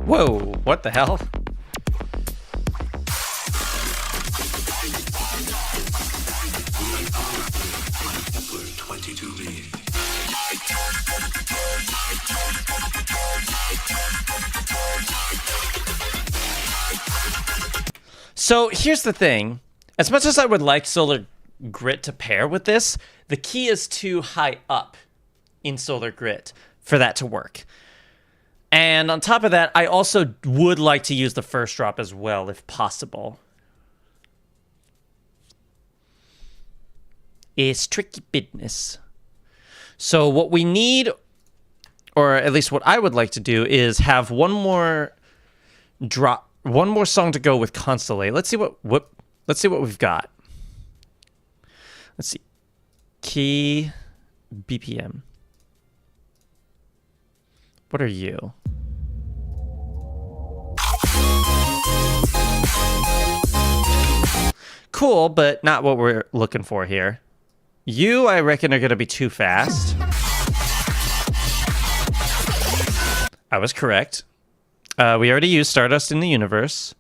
Whoa, what the hell? Kepler 22B. So here's the thing. As much as I would like Solar Grit to pair with this, the key is too high up in Solar Grit for that to work. And on top of that, I also would like to use the first drop as well, if possible. It's tricky business. So what we need, or at least what I would like to do, is have one more song to go with Constellate. Let's see what we've got. Let's see. Key BPM. What are you? cool, but not what we're looking for here. You, I reckon, are going to be too fast. I was correct. We already used Stardust in the Universe.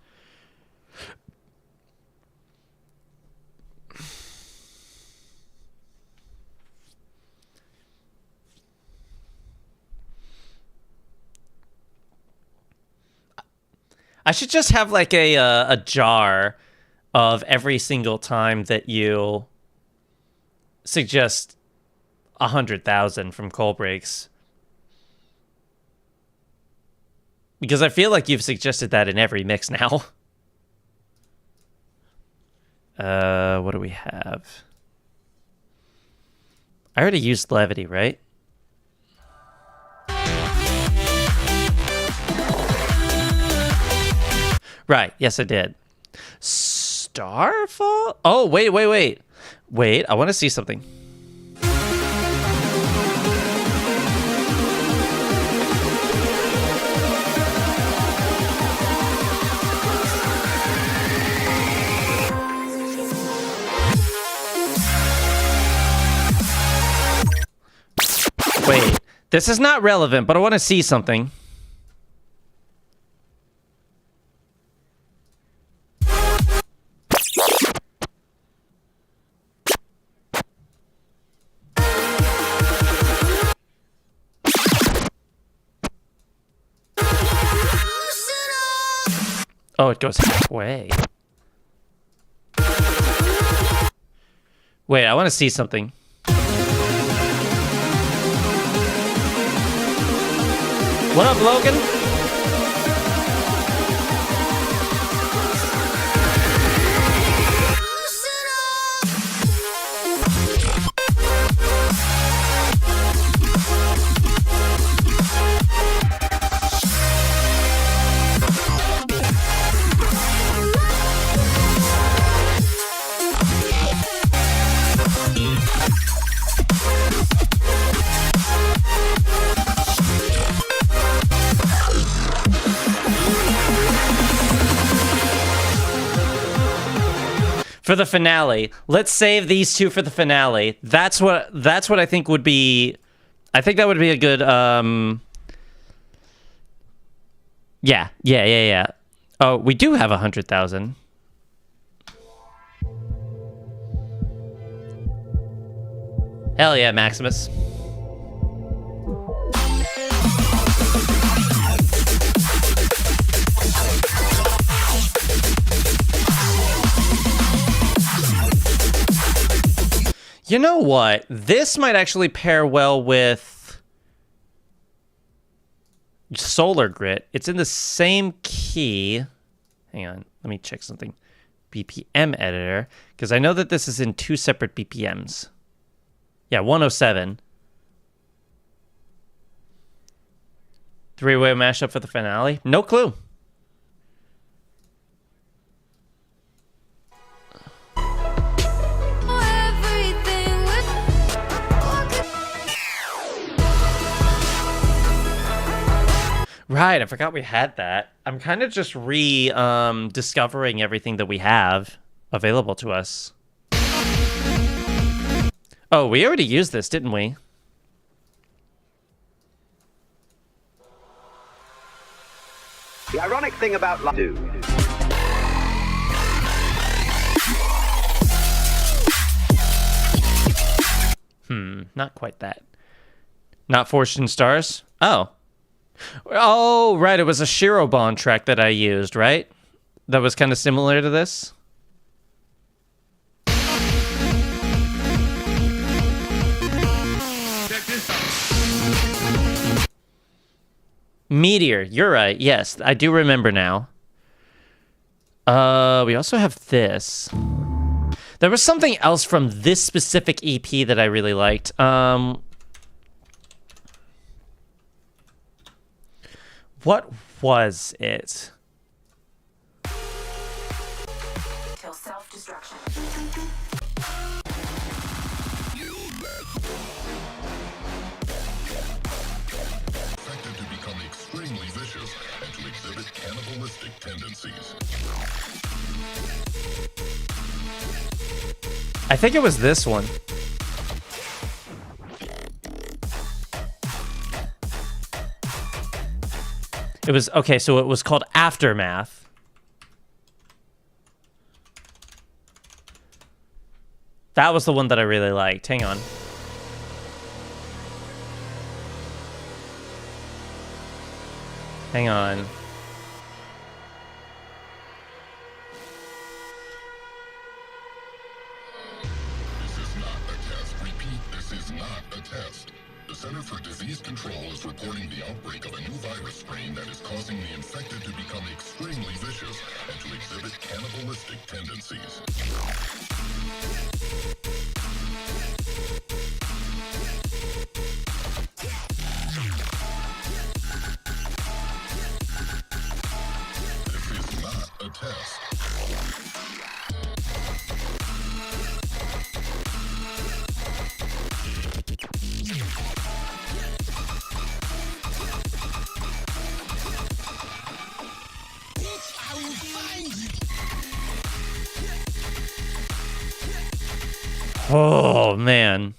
I should just have like a jar of every single time that you suggest 100,000 from Cold Breaks. Because I feel like you've suggested that in every mix now. What do we have? I already used Levity, right? Right, yes I did. Starfall? Oh, wait. Wait, I want to see something. Wait, this is not relevant, but I want to see something. Oh, it goes halfway. Wait, I want to see something. What up, Logan? For the finale, let's save these two for the finale. That's what I think would be. I think that would be a good. Yeah. Oh, we do have 100,000. Hell yeah, Maximus. You know what? This might actually pair well with Solar Grit. It's in the same key. Hang on, let me check something. BPM editor, because I know that this is in two separate BPMs. Yeah, 107. Three-way mashup for the finale? No clue. Right, I forgot we had that. I'm kind of just discovering everything that we have available to us. Oh, we already used this, didn't we? The ironic thing about life Not quite that. Not Fortune Stars? Oh, right, it was a Shirobon track that I used, right? That was kind of similar to this? Meteor, you're right. Yes, I do remember now. We also have this. There was something else from this specific EP that I really liked. What was it? Till self-destruction. Expected to become extremely vicious and to exhibit cannibalistic tendencies. I think it was this one. It was, okay, so it was called Aftermath. That was the one that I really liked. Hang on. Hang on. This is not a test. Repeat, this is not a test. The Center for Disease Control is reporting the outbreak of a new virus strain that is causing the infected to become extremely vicious and to exhibit cannibalistic tendencies. This is not a test. Oh, man.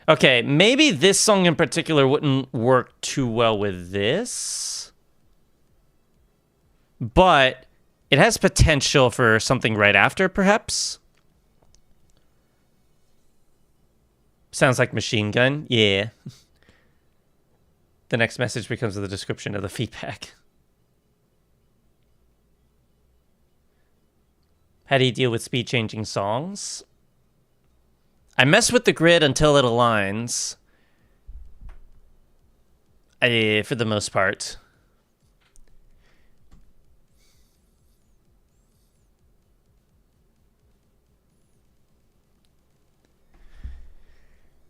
Okay, maybe this song in particular wouldn't work too well with this. But it has potential for something right after, perhaps. Sounds like Machine Gun. Yeah. The next message becomes the description of the feedback. How do you deal with speed-changing songs? I mess with the grid until it aligns. For the most part.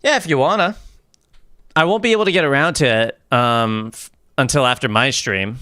Yeah, if you wanna. I won't be able to get around to it until after my stream.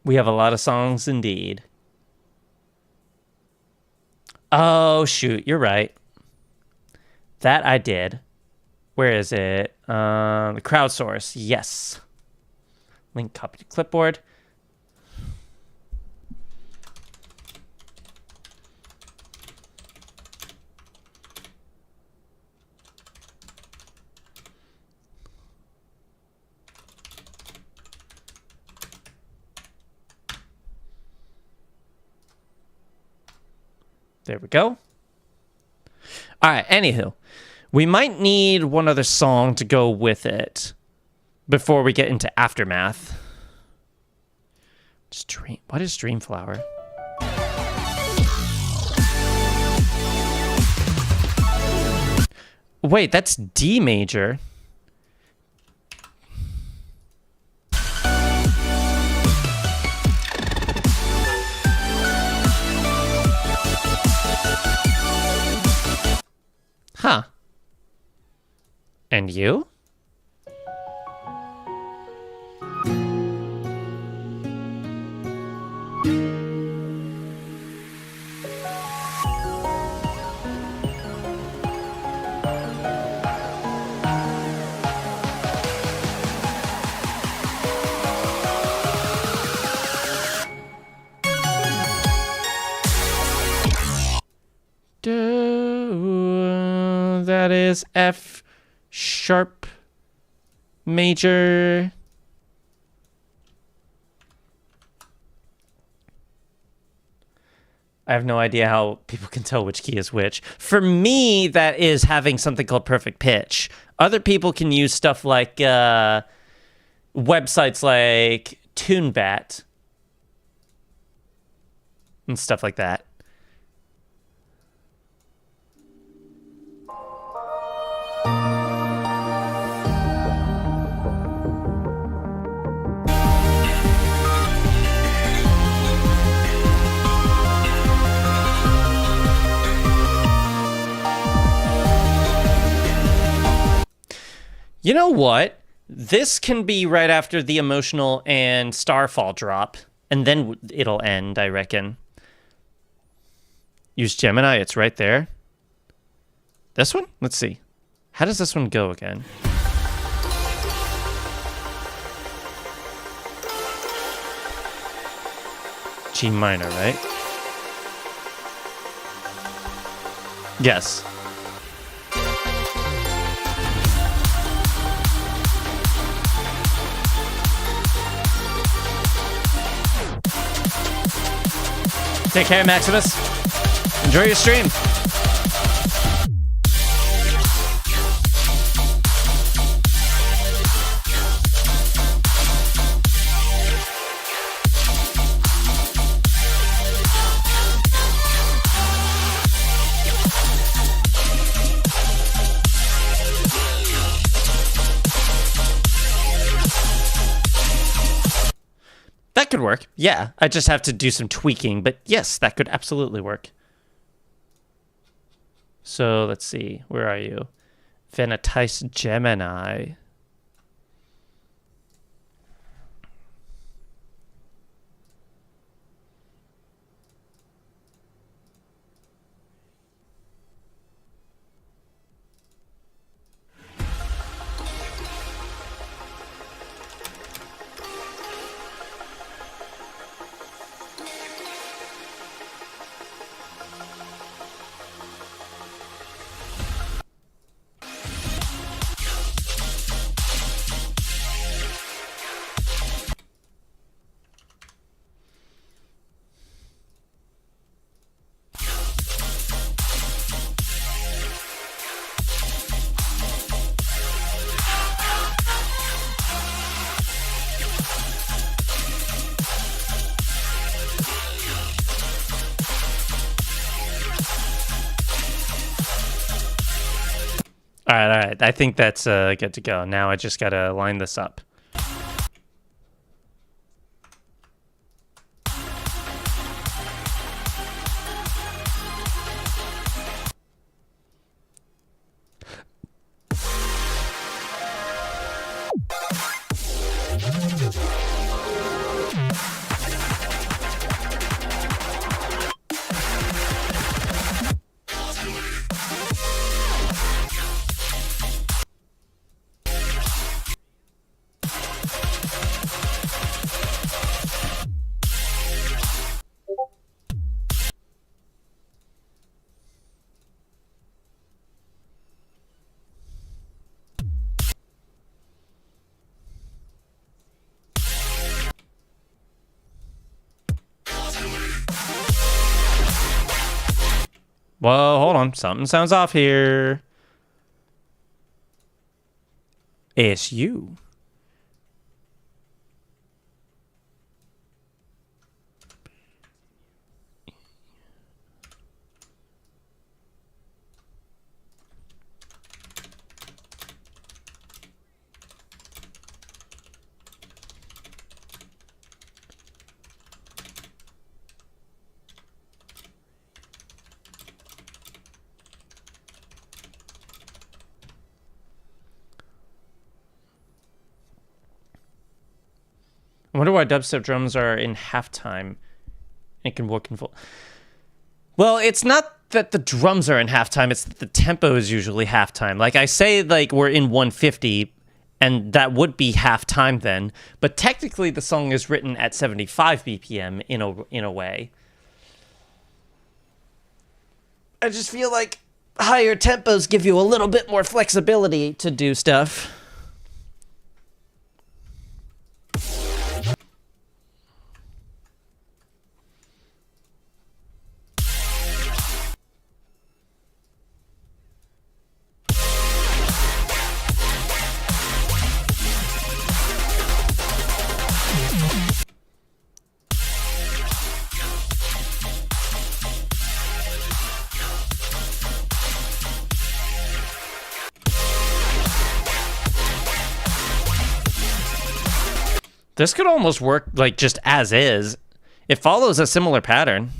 We have a lot of songs indeed. Oh, shoot. You're right. That I did. Where is it? The crowdsource. Yes. Link copy to clipboard. There we go. All right, anywho. We might need one other song to go with it before we get into Aftermath. Stream. What is Dreamflower? Wait, that's D major. Huh. And you? That is F sharp major. I have no idea how people can tell which key is which. For me, that is having something called perfect pitch. Other people can use stuff like websites like TuneBat and stuff like that. You know what? This can be right after the emotional and Starfall drop, and then it'll end, I reckon. Use Gemini, it's right there. This one? Let's see. How does this one go again? G minor, right? Yes. Take care, Maximus. Enjoy your stream. That could work. Yeah, I just have to do some tweaking, but yes, that could absolutely work. So let's see. Where are you? Venetice Gemini. All right. I think that's good to go. Now I just got to line this up. Whoa, hold on. Something sounds off here. ASU. I wonder why dubstep drums are in halftime. It can work in full. Well, it's not that the drums are in halftime, it's that the tempo is usually halftime. Like I say, like we're in 150, and that would be halftime then. But technically, the song is written at 75 BPM in a way. I just feel like higher tempos give you a little bit more flexibility to do stuff. This could almost work like just as is. It follows a similar pattern.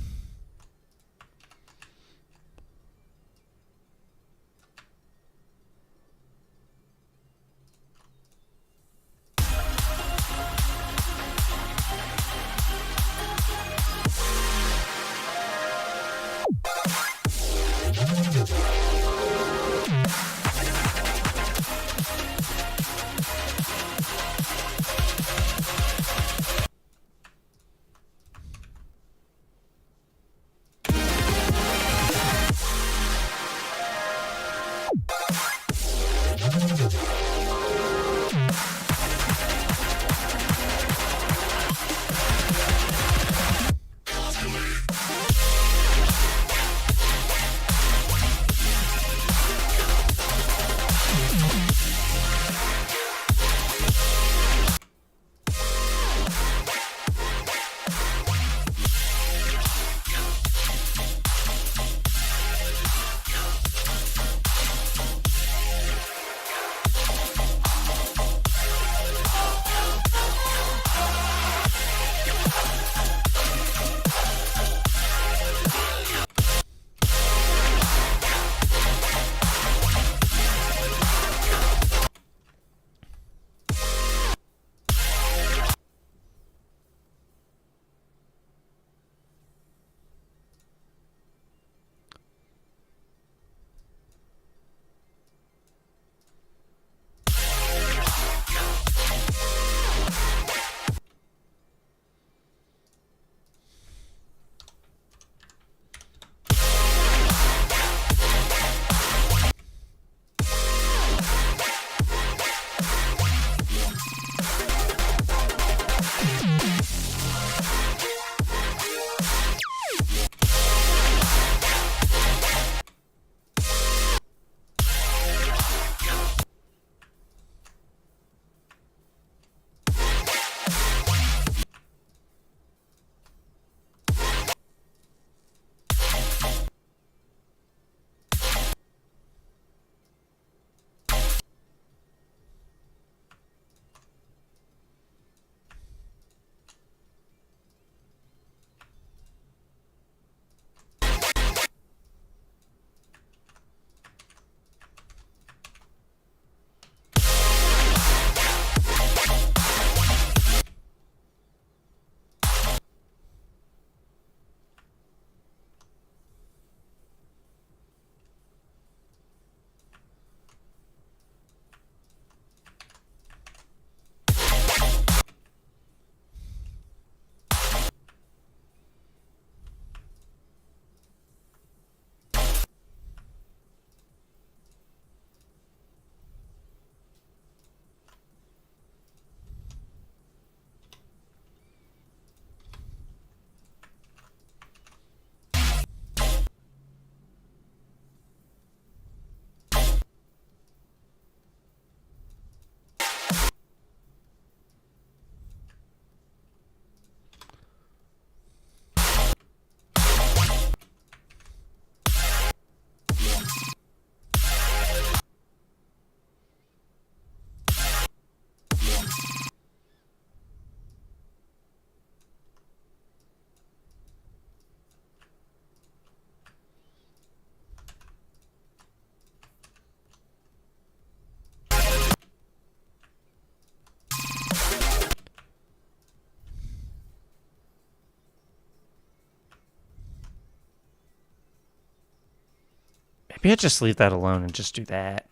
Maybe I just leave that alone and just do that.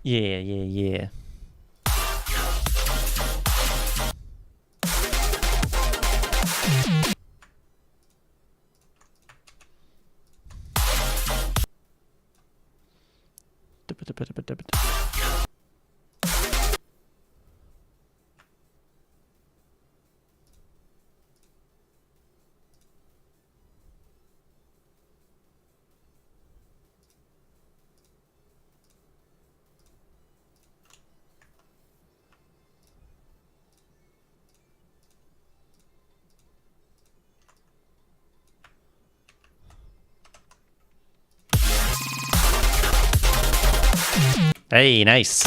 Yeah, yeah, yeah. Hey, nice.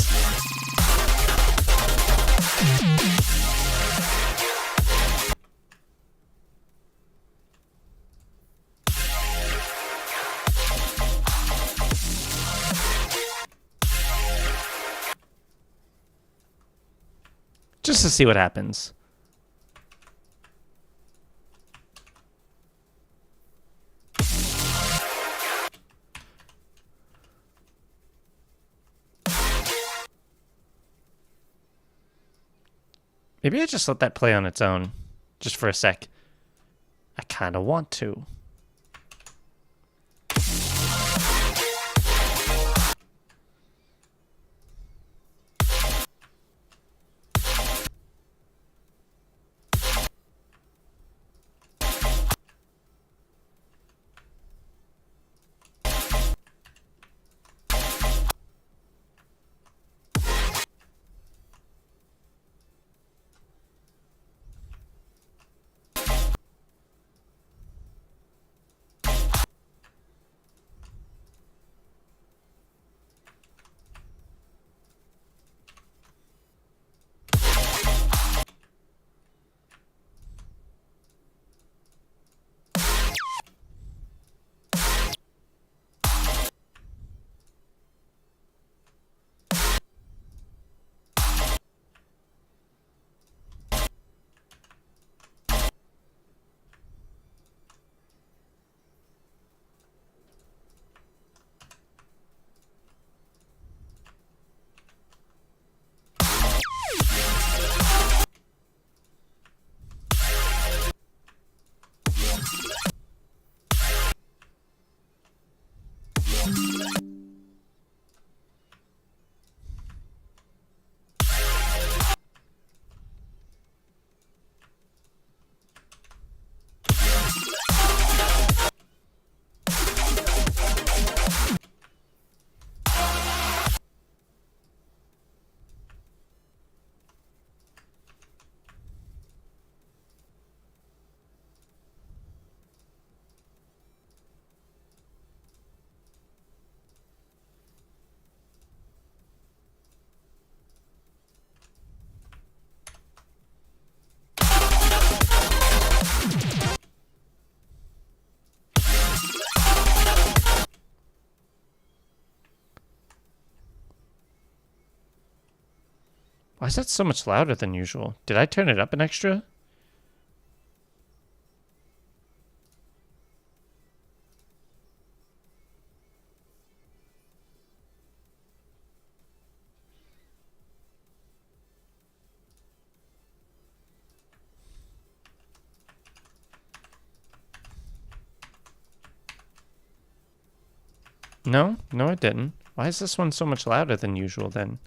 Just to see what happens. Maybe I just let that play on its own, just for a sec. I kind of want to. Why is that so much louder than usual? Did I turn it up an extra? No, no, it didn't. Why is this one so much louder than usual then?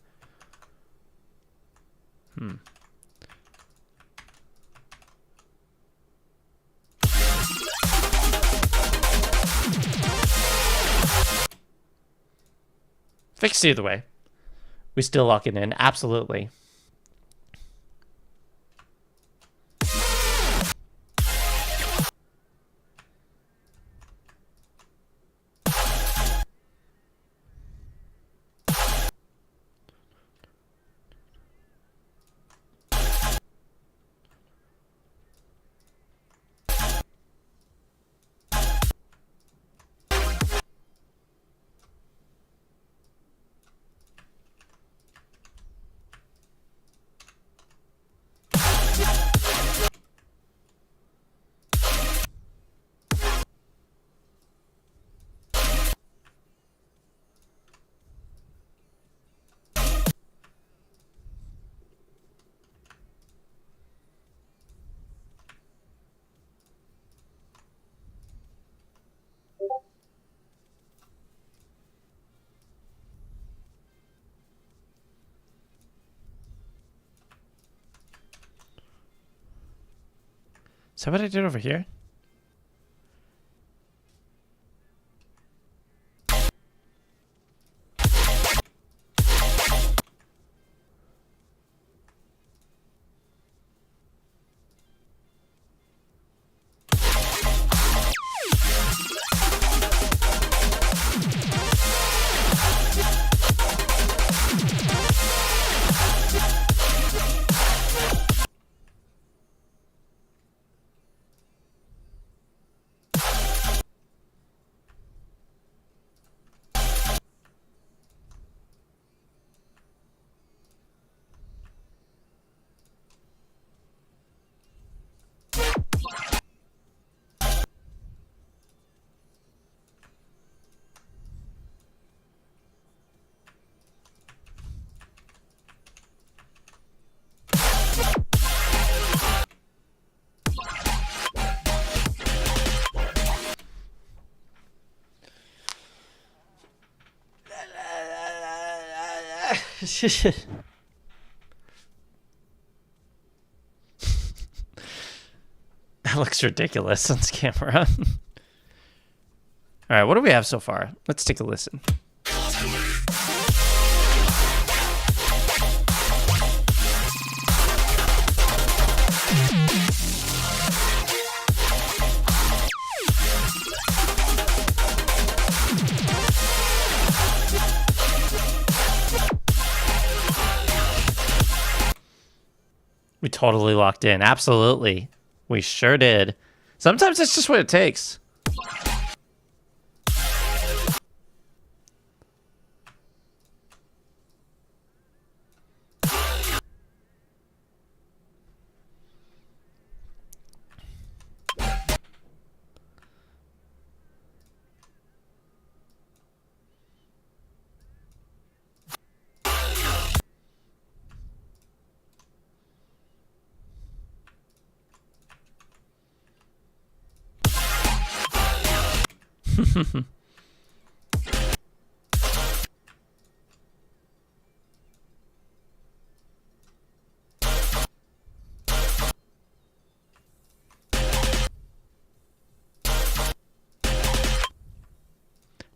Fixed either way. We still lock it in, absolutely. Is that what I did over here? That looks ridiculous on this camera. All right, what do we have so far? Let's take a listen. We totally locked in. Absolutely. We sure did. Sometimes that's just what it takes.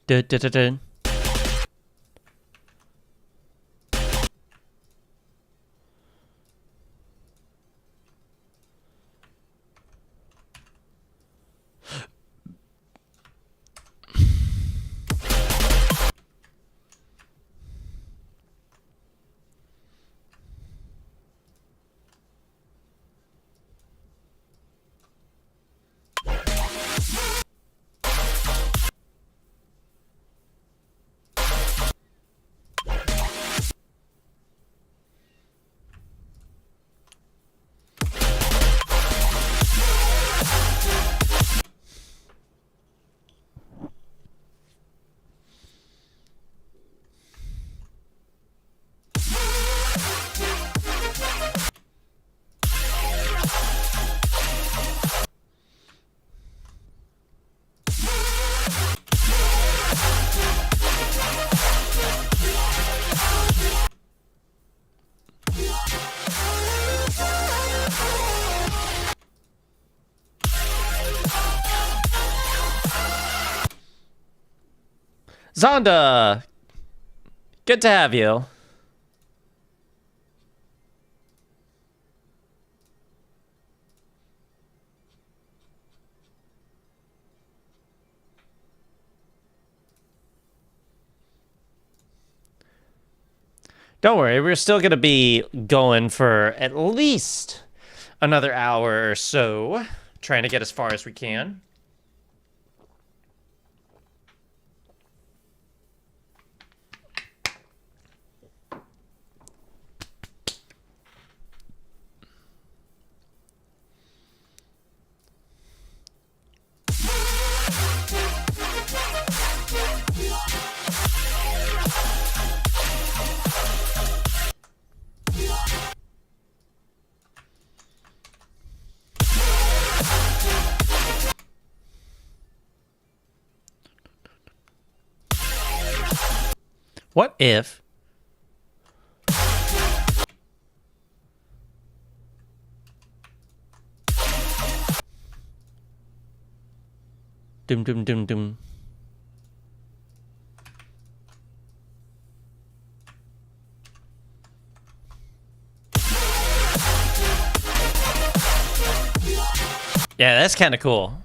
Dun, dun, dun, dun. Zonda! Good to have you. Don't worry, we're still going to be going for at least another hour or so, trying to get as far as we can. What if... Dum dum dum dum. Yeah, that's kind of cool.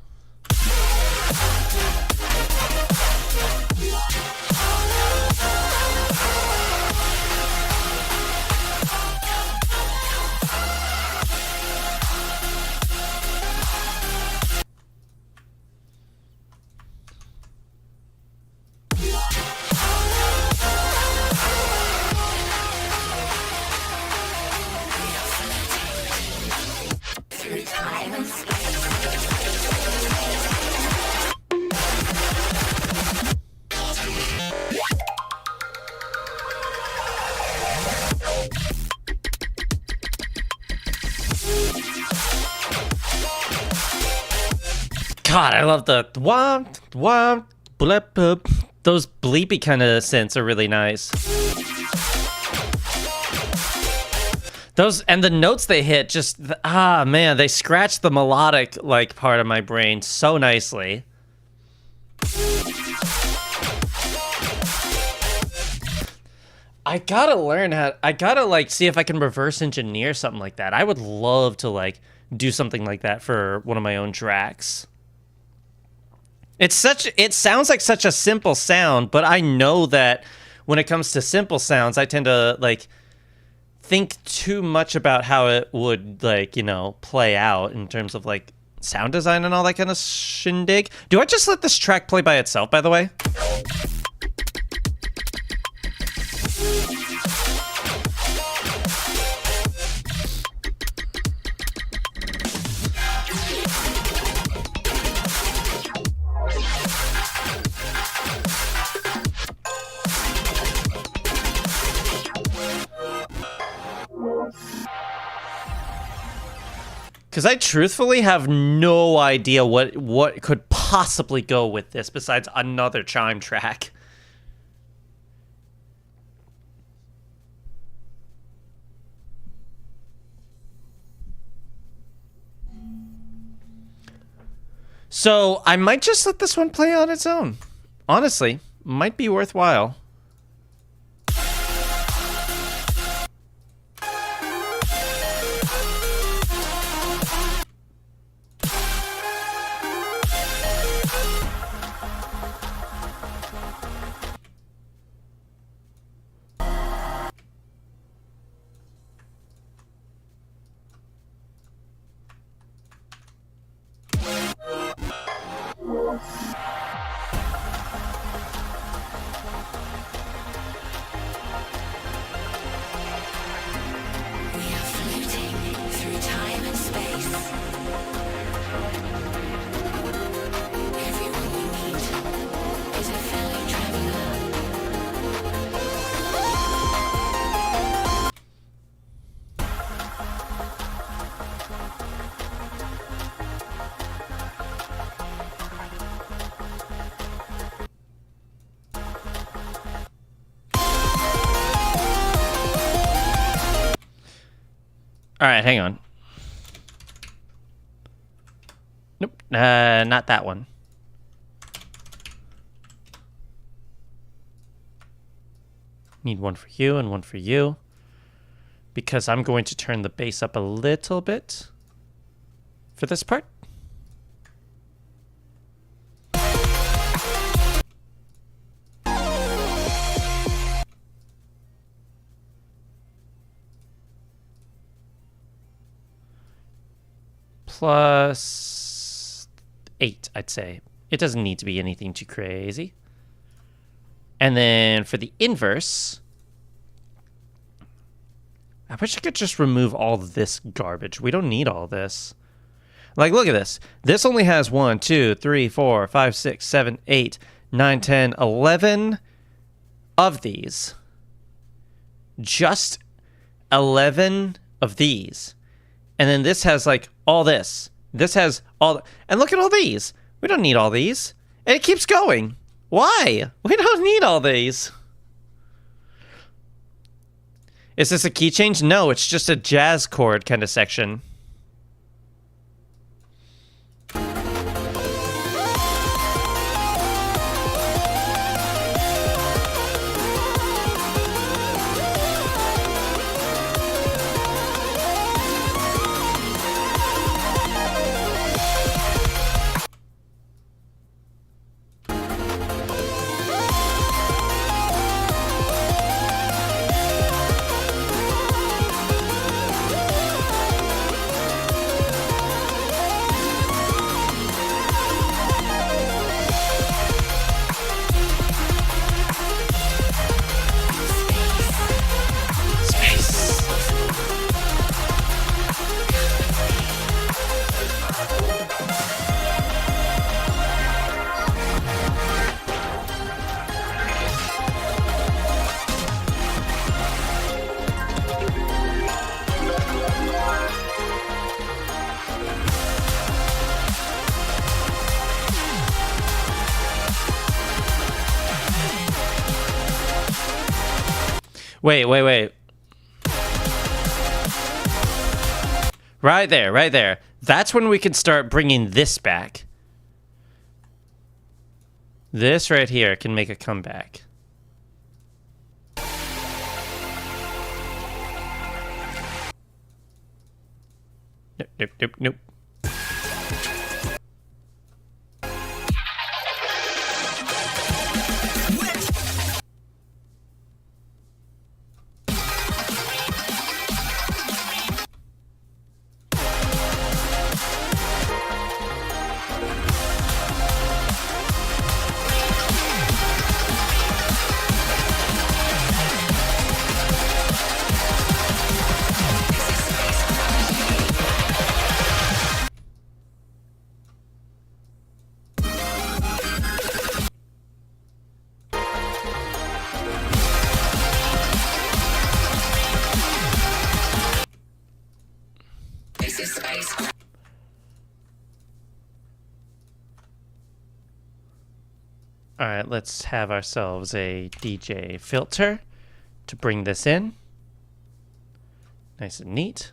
God, I love the womp, womp, blip, boop. Those bleepy kind of synths are really nice. Those and the notes they hit just man, they scratch the melodic like part of my brain so nicely. I gotta learn how. I gotta like see if I can reverse engineer something like that. I would love to like do something like that for one of my own tracks. It sounds like such a simple sound, but I know that when it comes to simple sounds, I tend to like think too much about how it would like, you know, play out in terms of like sound design and all that kind of shindig. Do I just let this track play by itself, by the way? Because I truthfully have no idea what could possibly go with this besides another chime track. So I might just let this one play on its own. Honestly, might be worthwhile. All right, hang on. Nope, not that one. Need one for you and one for you. Because I'm going to turn the bass up a little bit for this part. Plus 8, I'd say. It doesn't need to be anything too crazy. And then for the inverse, I wish I could just remove all this garbage. We don't need all this. Like, look at this. This only has 1, 2, 3, 4, 5, 6, 7, 8, 9, 10, 11 of these. Just 11 of these. And then this has like all this. This has all, and look at all these. We don't need all these. And it keeps going. Why? We don't need all these. Is this a key change? No, it's just a jazz chord kind of section. Wait. Right there, right there. That's when we can start bringing this back. This right here can make a comeback. Nope, nope, nope, nope. All right, let's have ourselves a DJ filter to bring this in. Nice and neat.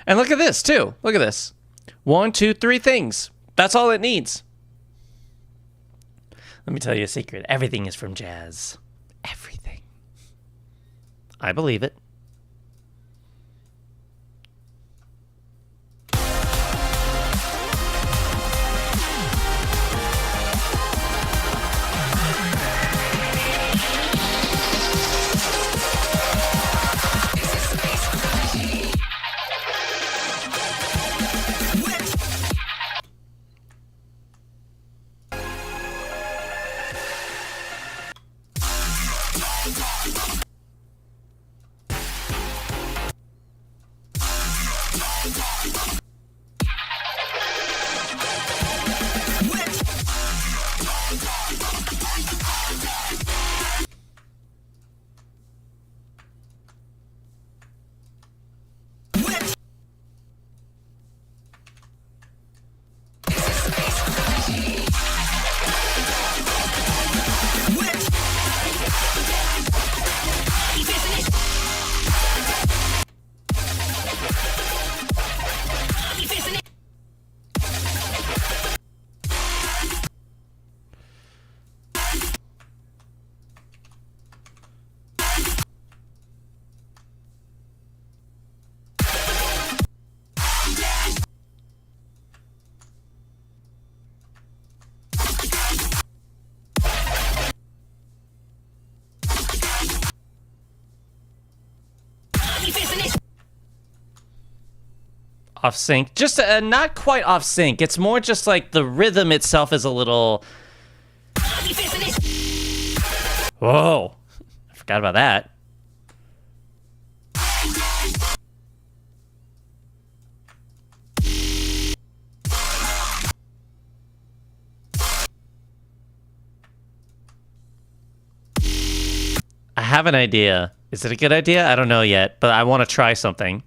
And look at this, too. Look at this. 1, 2, 3 things. That's all it needs. Let me tell you a secret. Everything is from jazz. Everything. I believe it. Off sync. Just not quite off sync. It's more just like the rhythm itself is a little... Whoa. I forgot about that. I have an idea. Is it a good idea? I don't know yet, but I want to try something.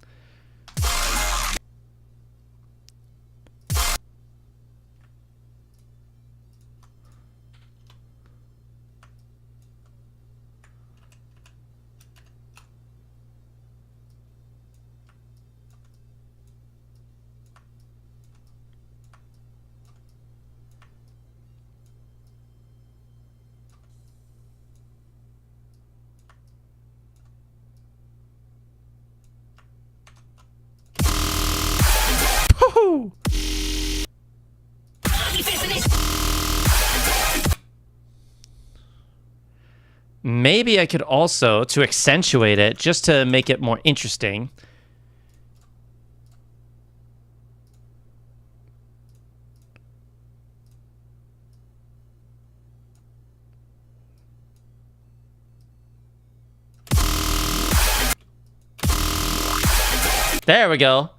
Maybe I could also, to accentuate it, just to make it more interesting, There we go.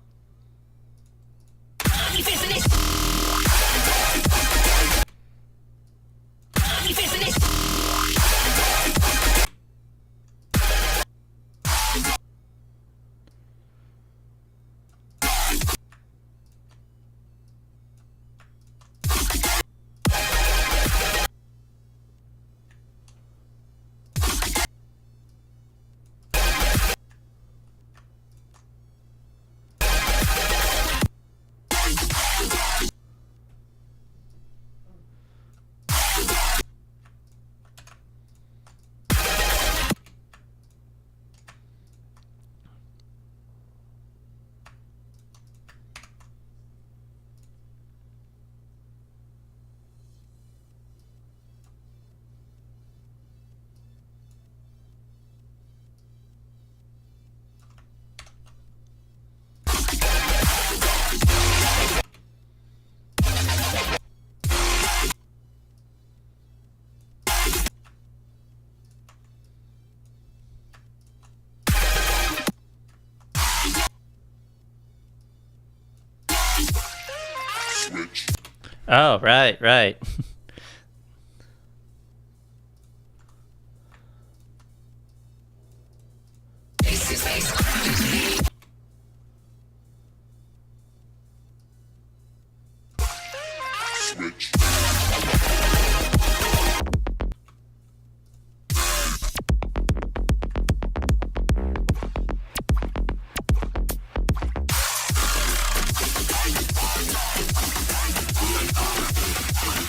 Oh, right, right.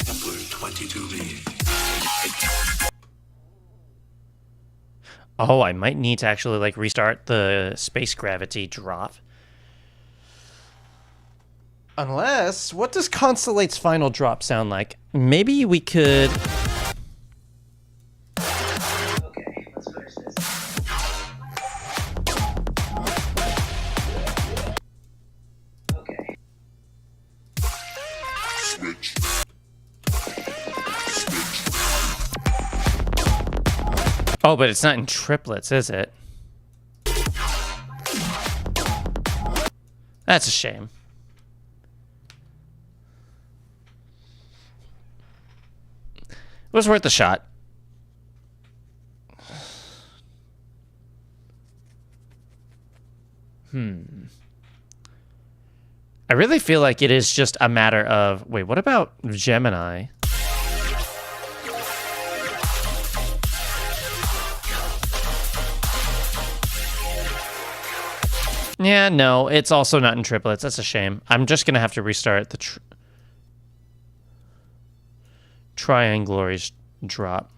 Kepler 22b. Oh, I might need to actually like restart the space gravity drop. Unless, what does Constellate's final drop sound like? Maybe we could... Okay, let's finish this. Okay. Oh, but it's not in triplets, is it? That's a shame. It was worth a shot. I really feel like it is just a matter of... Wait, what about Gemini? Yeah, no, it's also not in triplets. That's a shame. I'm just going to have to restart the Trianglory's drop.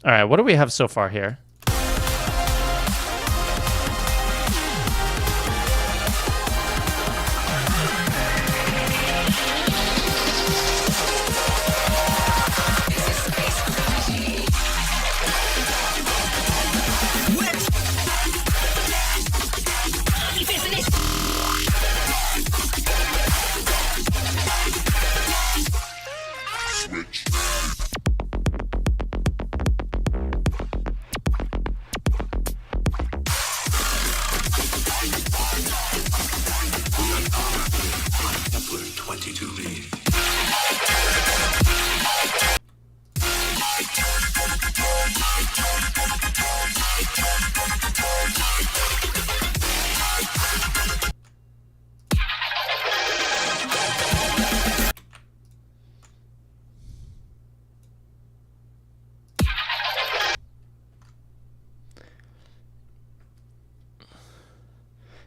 All right, what do we have so far here? Kepler 22b.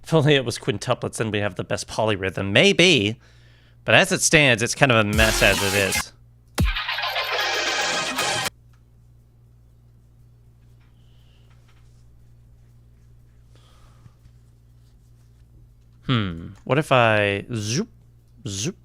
If only it was quintuplets, then we have the best polyrhythm. Maybe. But as it stands, it's kind of a mess as it is. What if I zoop, zoop?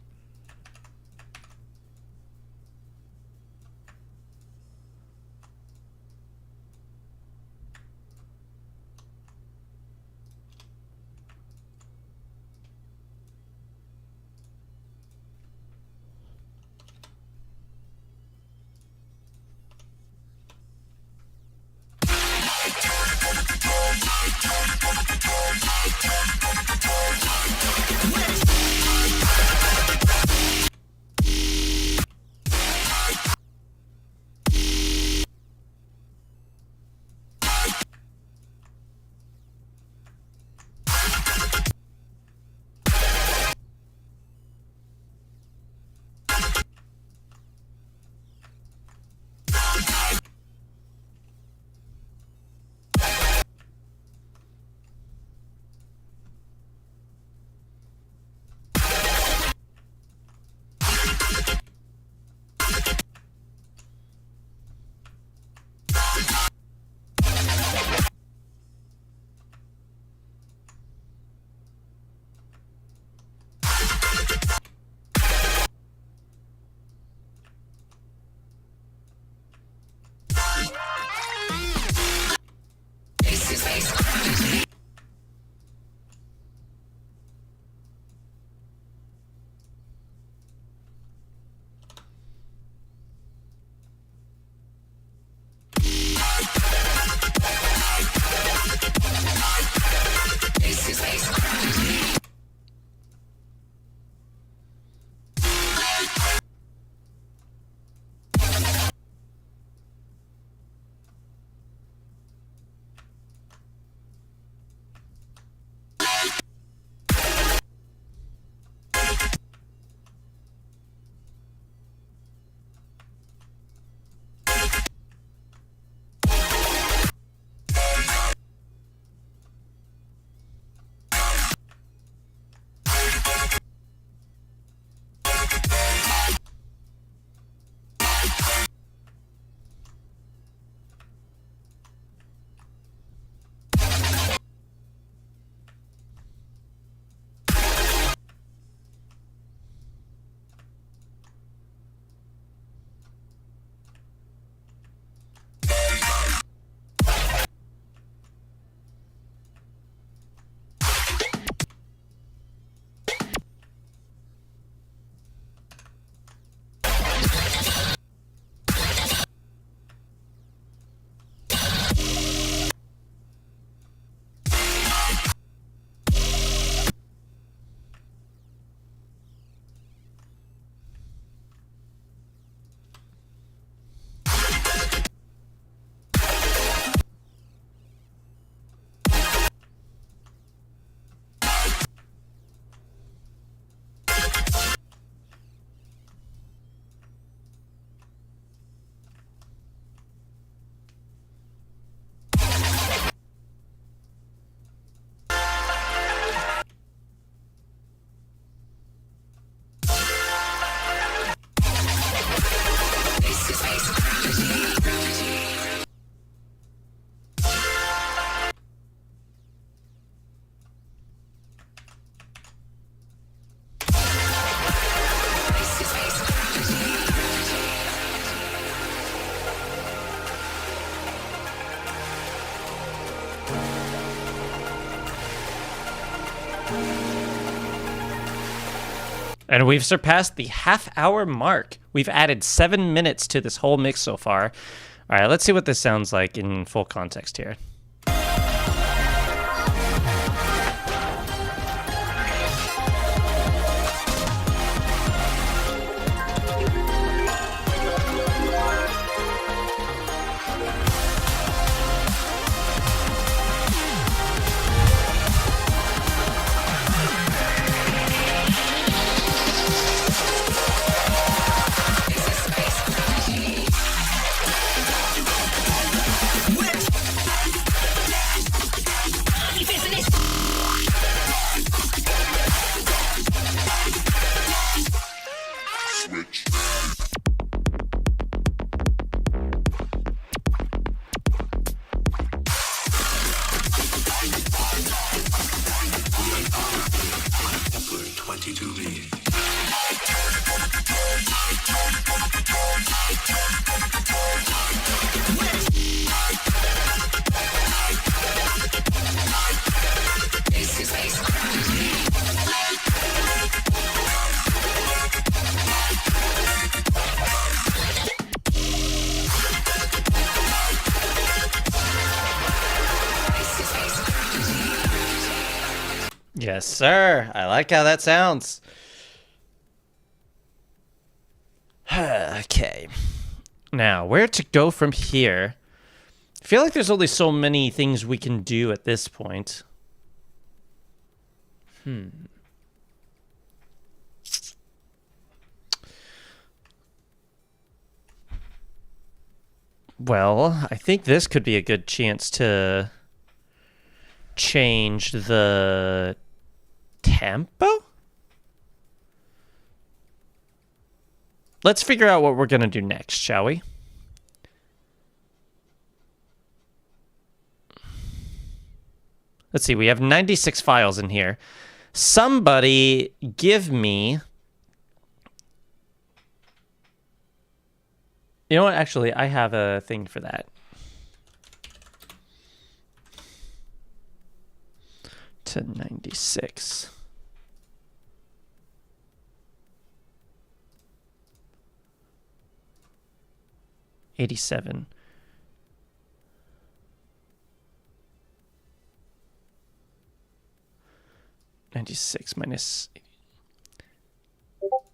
And we've surpassed the half-hour mark. We've added 7 minutes to this whole mix so far. All right, let's see what this sounds like in full context here. Yes, sir. I like how that sounds. Okay. Now, where to go from here? I feel like there's only so many things we can do at this point. Well, I think this could be a good chance to change the tempo? Let's figure out what we're going to do next, shall we? Let's see, we have 96 files in here. Somebody give me... You know what? Actually, I have a thing for that. To 96. $87. $96 minus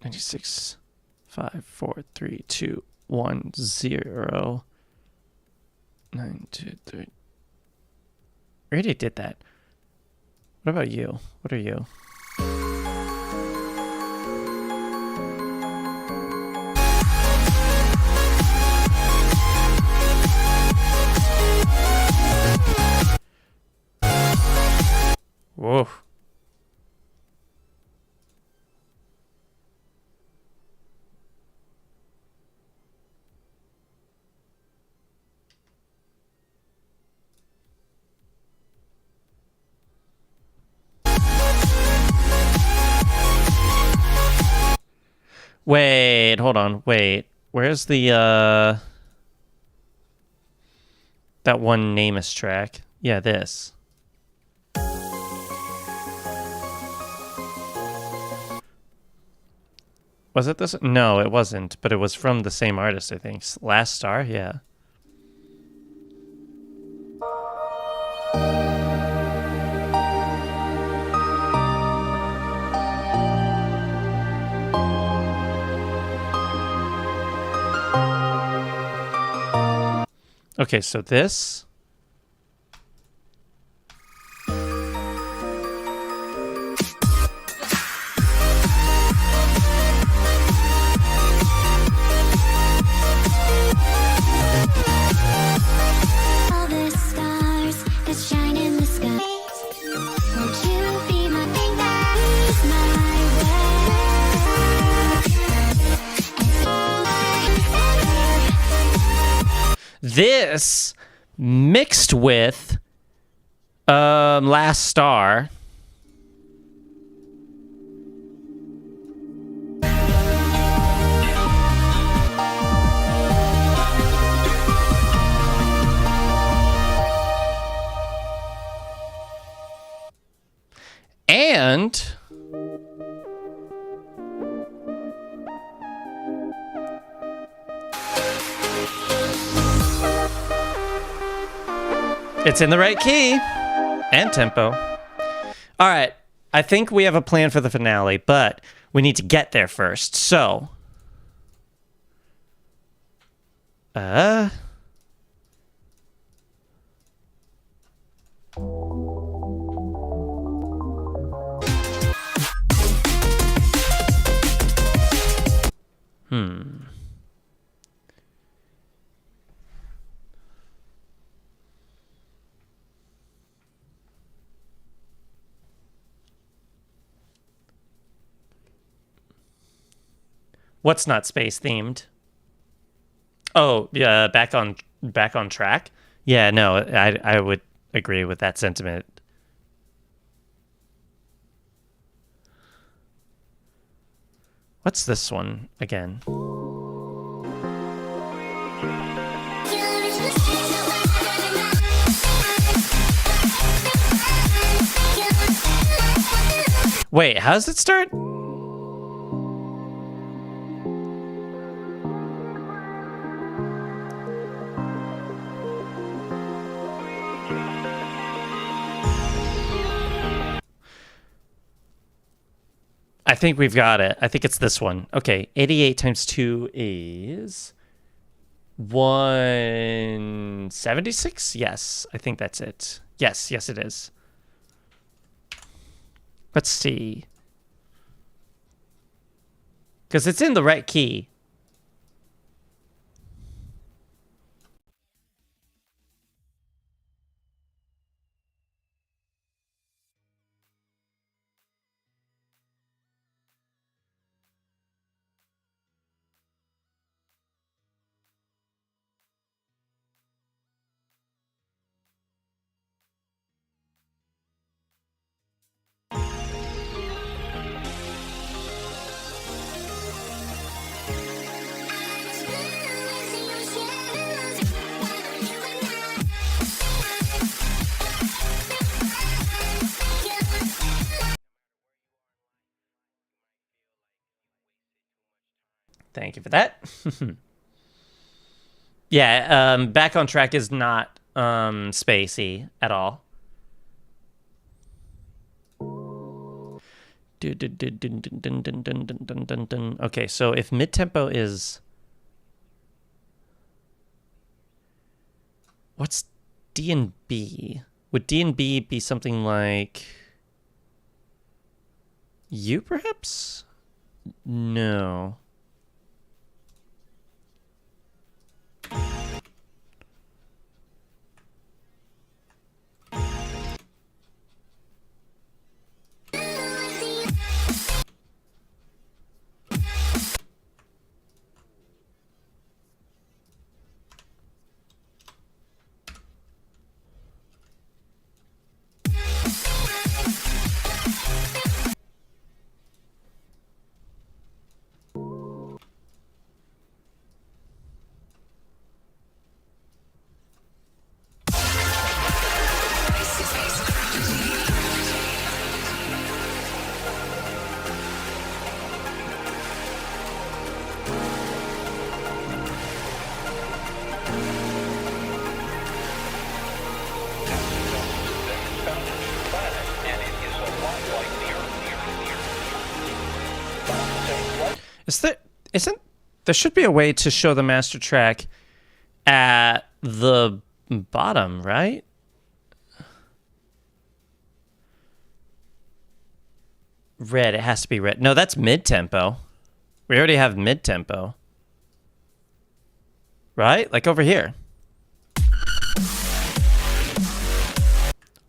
96. 5, 4, 3, 2, 1, 0. 9, 2, 3. I already did that. What about you? What are you? Whoa. Wait, hold on. Wait. Where's the that one Namus track? Yeah, this. Was it this? No, it wasn't, but it was from the same artist, I think. Last Star? Yeah. Okay, so this. All the stars that shine in the sky. Won't you be my thing that's my way? This mixed with Last Star. And it's in the right key and tempo. All right. I think we have a plan for the finale, but we need to get there first. So, what's not space themed? Oh, yeah, back on track. Yeah, no, I would agree with that sentiment. What's this one again? Wait, how does it start? think we've got it. I think it's this one. Okay, 88 times 2 is 176? Yes, I think that's it. Yes, it is. Let's see. Because it's in the right key. Thank you for that. Yeah, Back on Track is not spacey at all. Okay, so if mid-tempo is... What's D and B? Would D and B be something like... U, perhaps? No. There should be a way to show the master track at the bottom, right? Red, it has to be red. No, that's mid-tempo. We already have mid-tempo. Right? Like over here.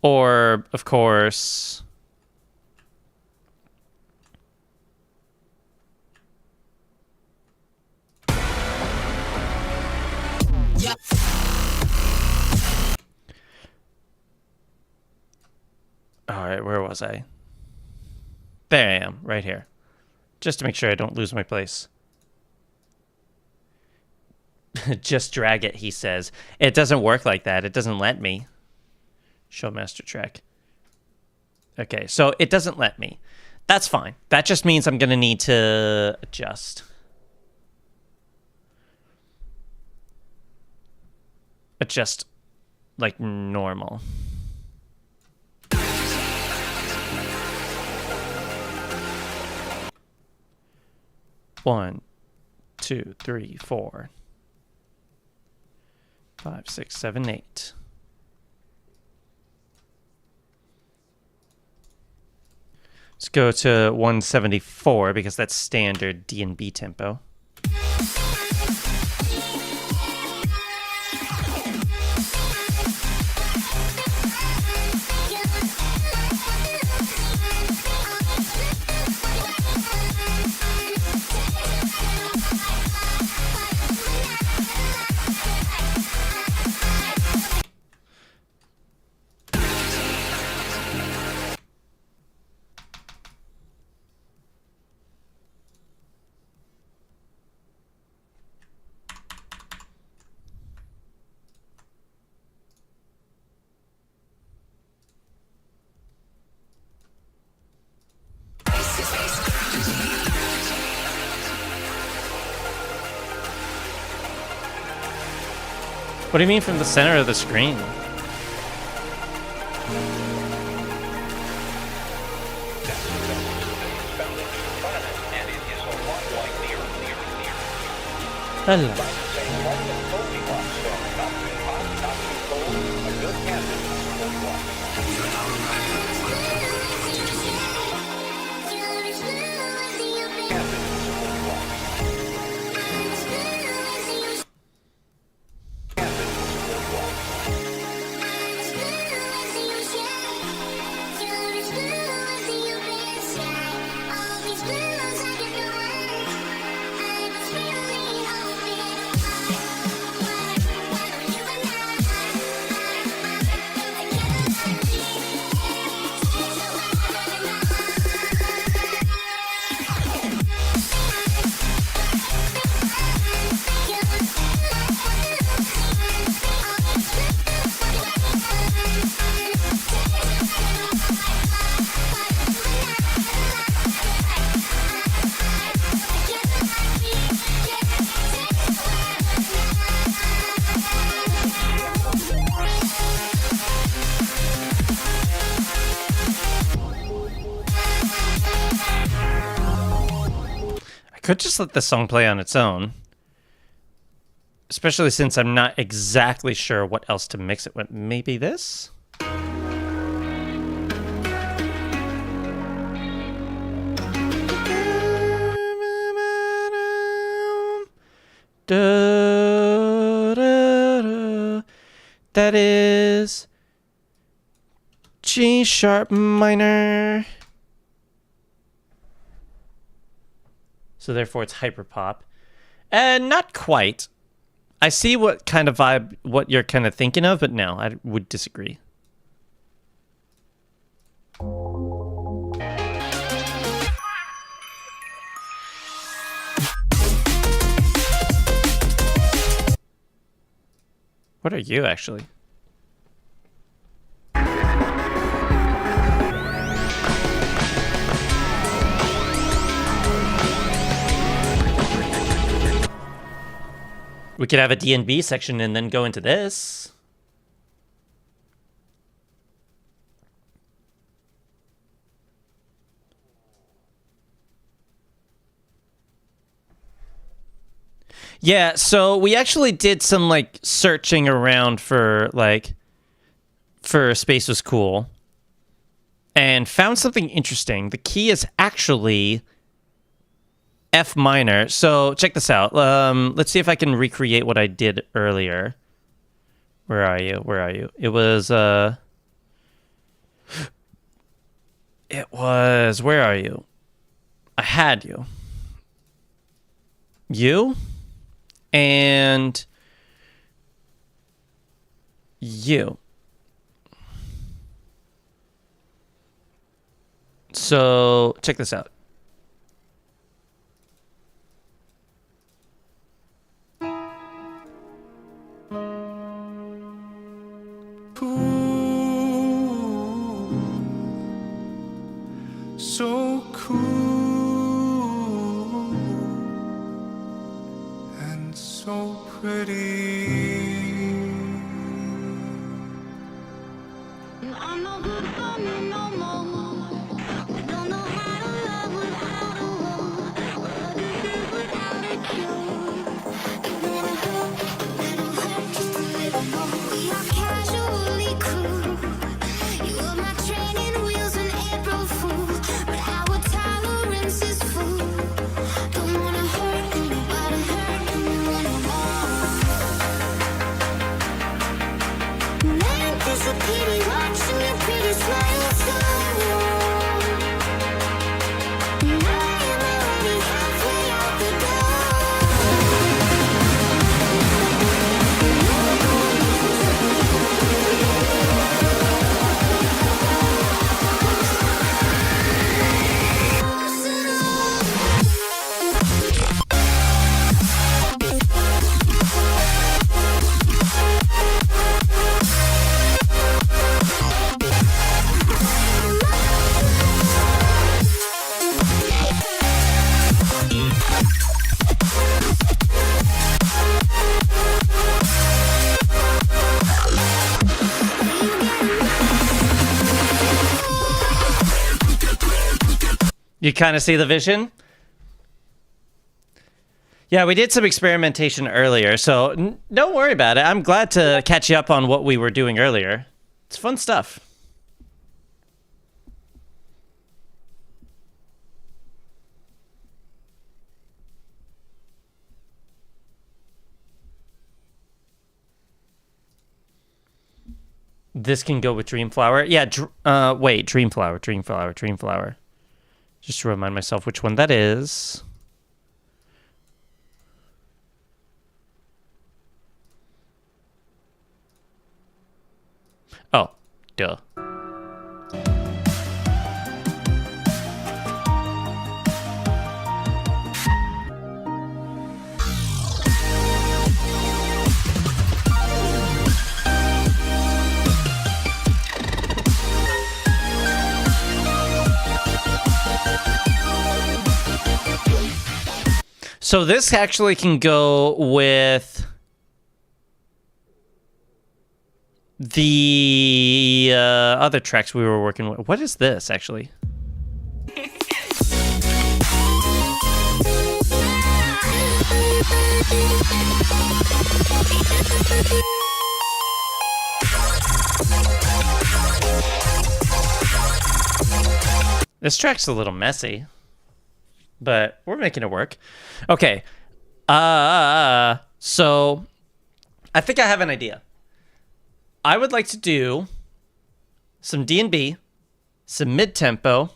Or, of course... All right, where was I? There I am, right here. Just to make sure I don't lose my place. Just drag it, he says. It doesn't work like that. It doesn't let me. Show master track. Okay, so it doesn't let me. That's fine. That just means I'm going to need to adjust. Adjust like normal. One, 2, 3, 4, 5, 6, 7, 8. Let's go to 174 because that's standard D and B tempo. What do you mean from the center of the screen? Hello. Goldilocks zone. Not too hot, not too cold. A good candidate for supporting life. Could just let the song play on its own. Especially since I'm not exactly sure what else to mix it with. Maybe this? That is G sharp minor. So therefore it's hyperpop. And not quite. I see what kind of vibe, what you're kind of thinking of, but no, I would disagree. What are you, actually? We could have a D&B section and then go into this. Yeah, so we actually did some like searching around for Space Was Cool and found something interesting. The key is actually F minor. So check this out. Let's see if I can recreate what I did earlier. Where are you? Where are you? It was where are you? I had you. You and you. So check this out. So cool and so pretty. I'm no good for me no more. We don't know how to love without a war. What it is without a cure. You wanna hurt, let 'em hurt just a little more. We are casually cool. You were my training wheels in April Fool, but our tolerance is full. Don't wanna hurt anybody, hurt anyone anymore. Life is a pity, watching your pretty smile so warm. Now I'm already halfway out the You kind of see the vision? Yeah, we did some experimentation earlier, so don't worry about it. I'm glad to catch you up on what we were doing earlier. It's fun stuff. This can go with Dreamflower. Yeah, wait, Dreamflower. Just to remind myself which one that is. Oh, duh. So this actually can go with the other tracks we were working with. What is this, actually? This track's a little messy, but we're making it work. Okay. So I think I have an idea. I would like to do some D&B, some mid-tempo,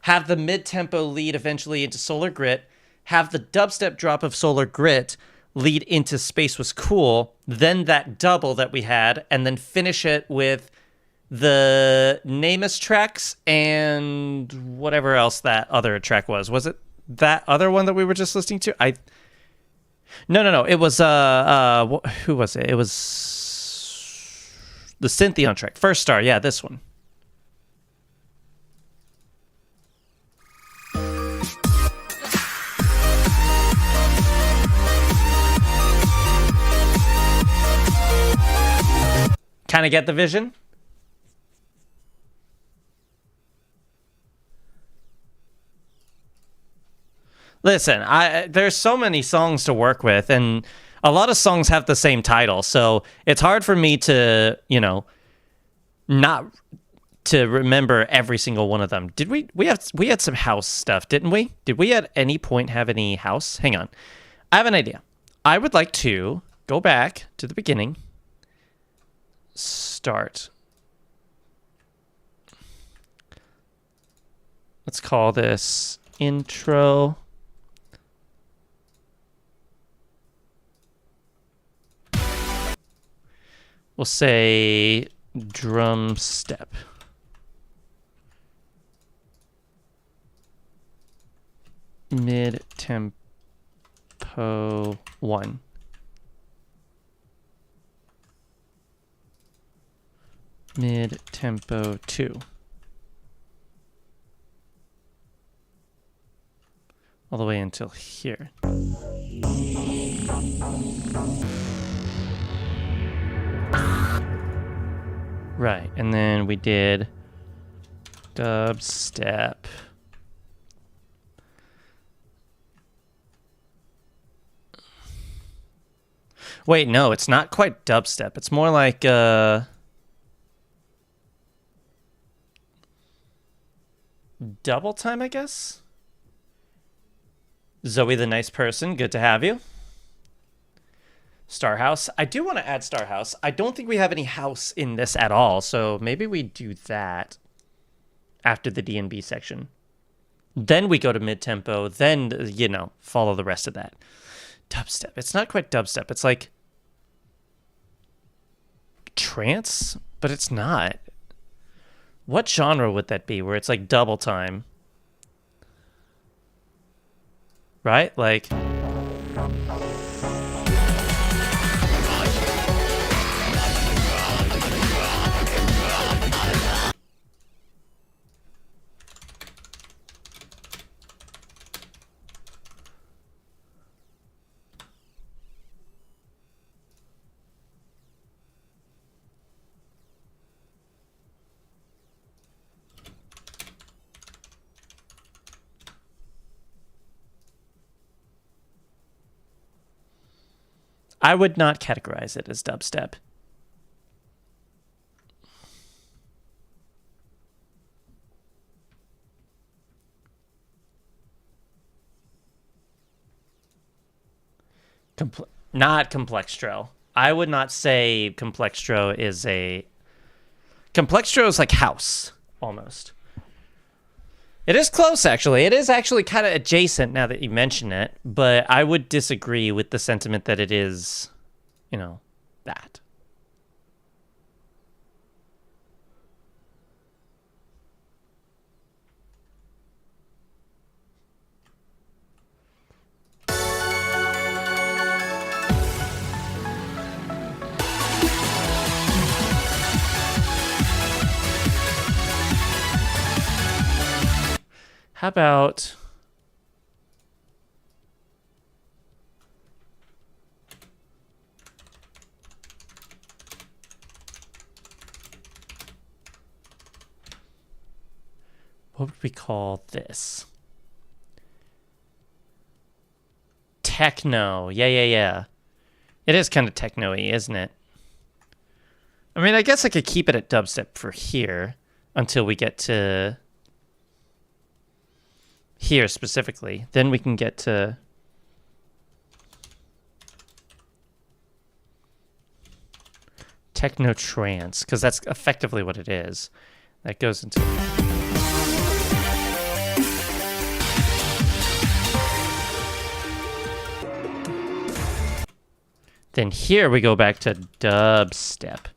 have the mid-tempo lead eventually into Solar Grit, have the dubstep drop of Solar Grit lead into Space Was Cool, then that double that we had, and then finish it with the Namus tracks and whatever else that other track was. Was it that other one that we were just listening to? No. It was who was it? It was the Syntheon track. First Star. Yeah, this one. Kind of get the vision? Listen, there's so many songs to work with, and a lot of songs have the same title, so it's hard for me to, not to remember every single one of them. Did we had some house stuff, didn't we? Did we at any point have any house? Hang on. I have an idea. I would like to go back to the beginning. Start. Let's call this intro. We'll say drum step. Mid tempo 1. Mid tempo 2. All the way until here. Right, and then we did dubstep. Wait, no, it's not quite dubstep. It's more like double time, I guess. Zoe the Nice Person, good to have you. Starhouse. I do want to add Starhouse. I don't think we have any house in this at all, so maybe we do that after the D&B section. Then we go to mid-tempo, then, follow the rest of that. Dubstep. It's not quite dubstep. It's like trance, but it's not. What genre would that be where it's like double time? Right? Like... I would not categorize it as dubstep. Not complextro. I would not say complextro is a... Complextro is like house, almost. It is close, actually. It is actually kind of adjacent now that you mention it, but I would disagree with the sentiment that it is, you know, that. How about... What would we call this? Techno. Yeah. It is kind of techno-y, isn't it? I mean, I guess I could keep it at dubstep for here until we get to... here specifically. Then we can get to... techno trance, because that's effectively what it is. That goes into... Then here we go back to dubstep.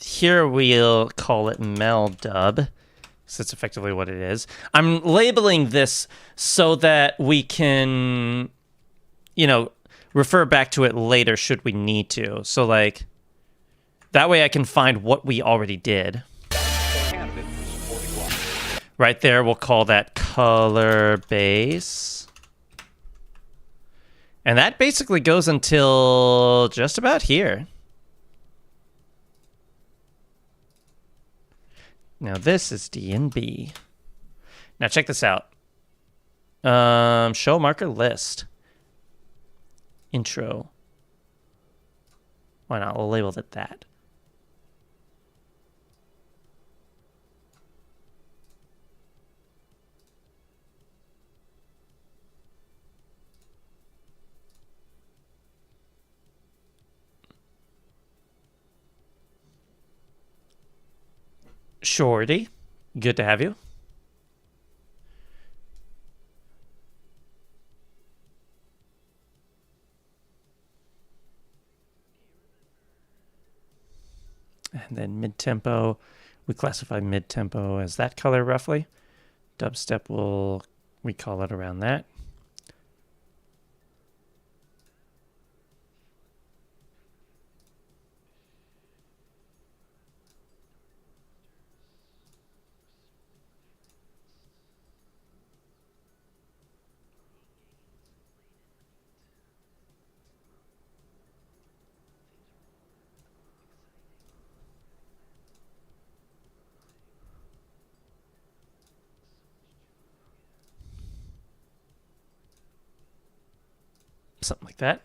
Here we'll call it mel dub, because that's effectively what it is. I'm labeling this so that we can, you know, refer back to it later should we need to. So, like, that way I can find what we already did. Right there, we'll call that color base. And that basically goes until just about here. Now this is D and B. Now check this out. Show marker list. Intro. Why not? We'll label it that. Shorty, good to have you. And then mid-tempo, we classify mid-tempo as that color roughly. Dubstep we call it around that. Something like that.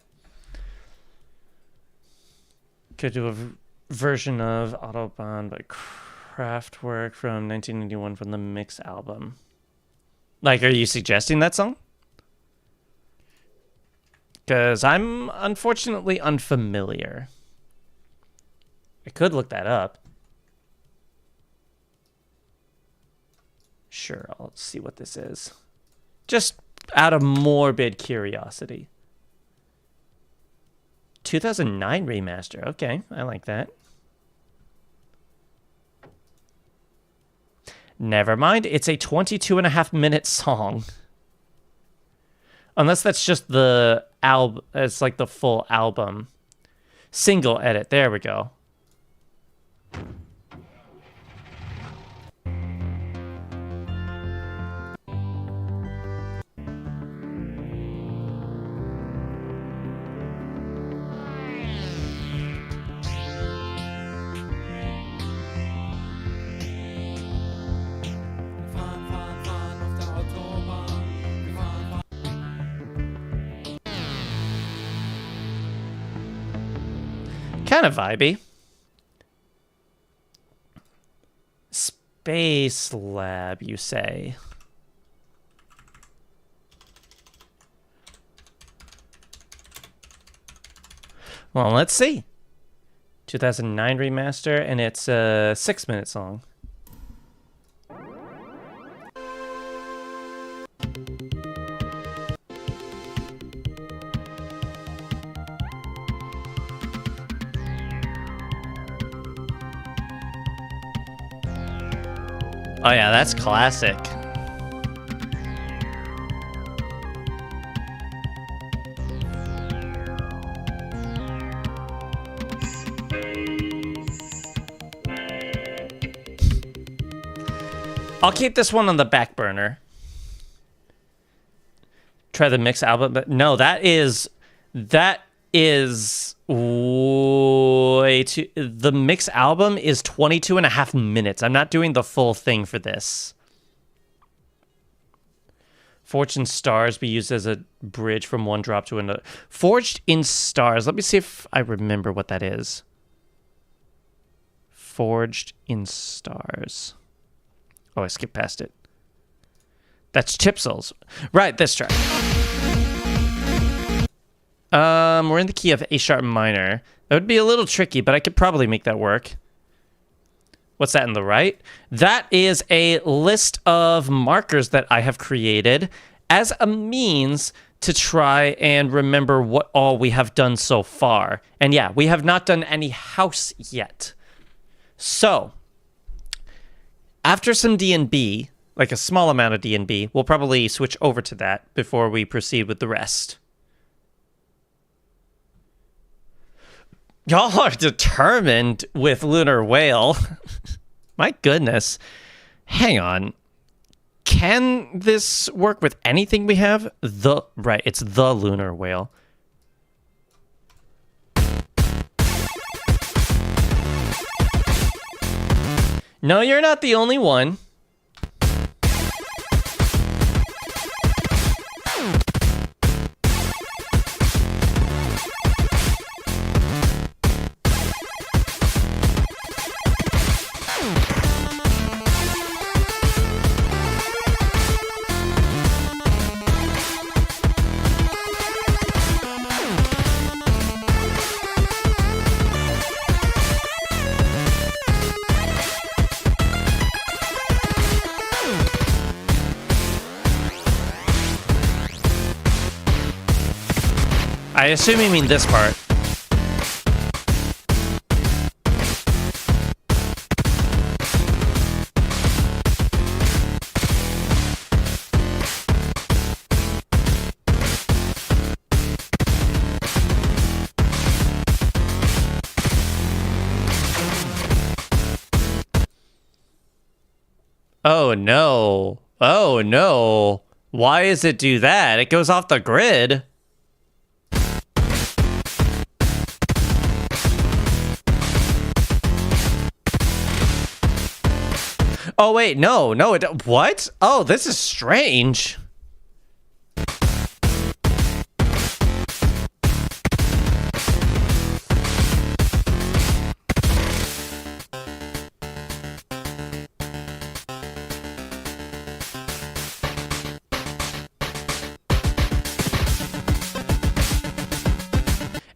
Could do a version of Autobahn by Kraftwerk from 1991 from the Mix album. Like, are you suggesting that song? Because I'm unfortunately unfamiliar. I could look that up. Sure, I'll see what this is. Just out of morbid curiosity. 2009 remaster. Okay, I like that. Never mind, it's a 22.5-minute song. Unless that's just the album, it's like the full album. Single edit, there we go. Kind of vibey. Space Lab, you say? Well, let's see. 2009 remaster, and it's 6 minutes long. Oh yeah, that's classic. I'll keep this one on the back burner. Try the mix album, but no, that is way too. The mix album is 22.5 minutes. I'm not doing the full thing for this. Forged in Stars be used as a bridge from one drop to another. Forged in Stars. Let me see if I remember what that is. Forged in Stars. Oh, I skipped past it. That's Chipsels. Right, this track. We're in the key of A sharp minor. That would be a little tricky, but I could probably make that work. What's that in the right? That is a list of markers that I have created as a means to try and remember what all we have done so far. And yeah, we have not done any house yet. So, after some D&B, like a small amount of D&B, we'll probably switch over to that before we proceed with the rest. Y'all are determined with Lunar Whale. My goodness. Hang on. Can this work with anything we have? Right, it's the Lunar Whale. No, you're not the only one. I assume you mean this part. Oh no. Oh no. Why does it do that? It goes off the grid. Oh, wait, no, what? Oh, this is strange.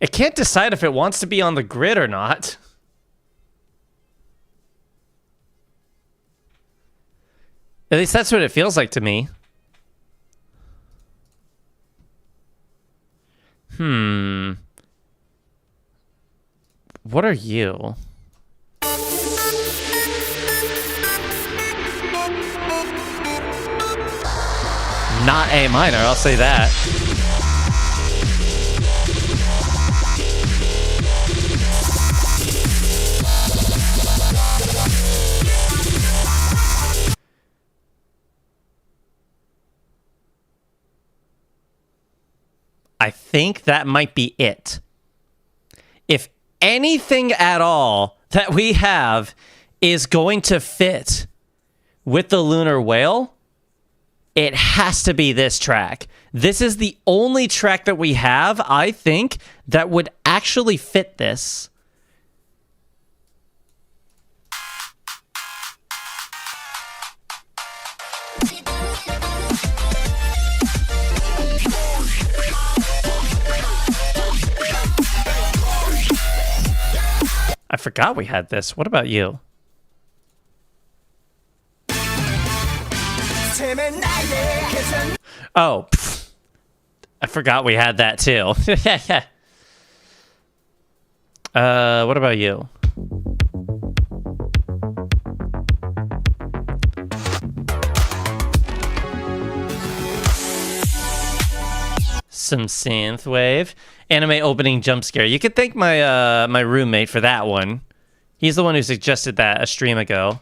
It can't decide if it wants to be on the grid or not. At least that's what it feels like to me. What are you? Not A minor, I'll say that. I think that might be it. If anything at all that we have is going to fit with the Lunar Whale, it has to be this track. This is the only track that we have, I think, that would actually fit this. forgot we had this. What about you? Oh, pff, I forgot we had that too. What about you? Some synthwave. Anime opening jump scare. You could thank my my roommate for that one. He's the one who suggested that a stream ago.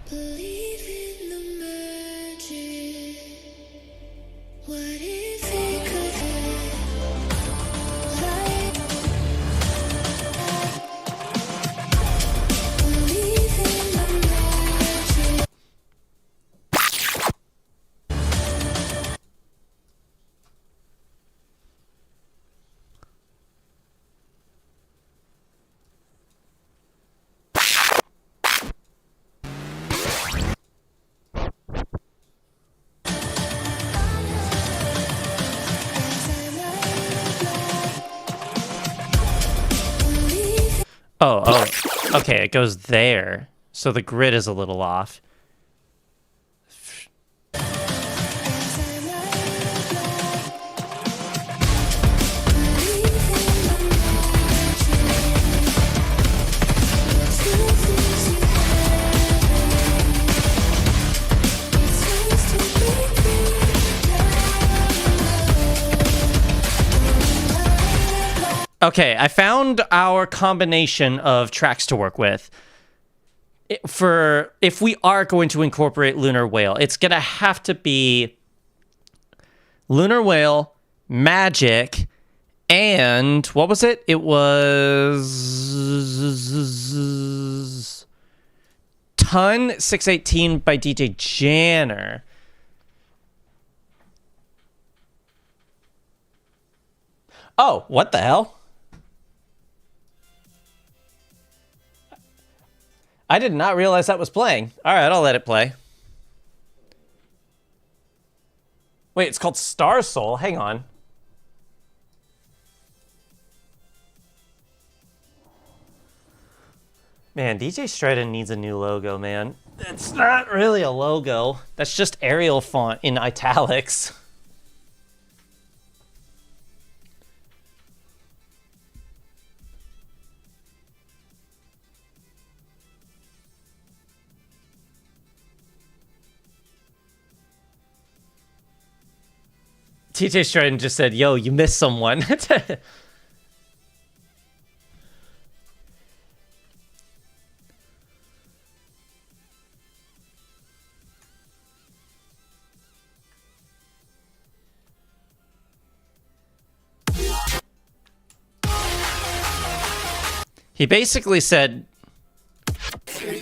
Believe in the magic. What if it could have believe in the magic. Oh, okay, it goes there. So the grid is a little off. Okay, I found our combination of tracks to work with. For if we are going to incorporate Lunar Whale, it's gonna have to be Lunar Whale, Magic, and what was it? It was Ton 618 by DJ Janner. Oh, what the hell? I did not realize that was playing. All right, I'll let it play. Wait, it's called Star Soul. Hang on. Man, DJ Stridon needs a new logo, man. It's not really a logo. That's just Arial font in italics. TJ Stratton just said, yo, you missed someone. He basically said, through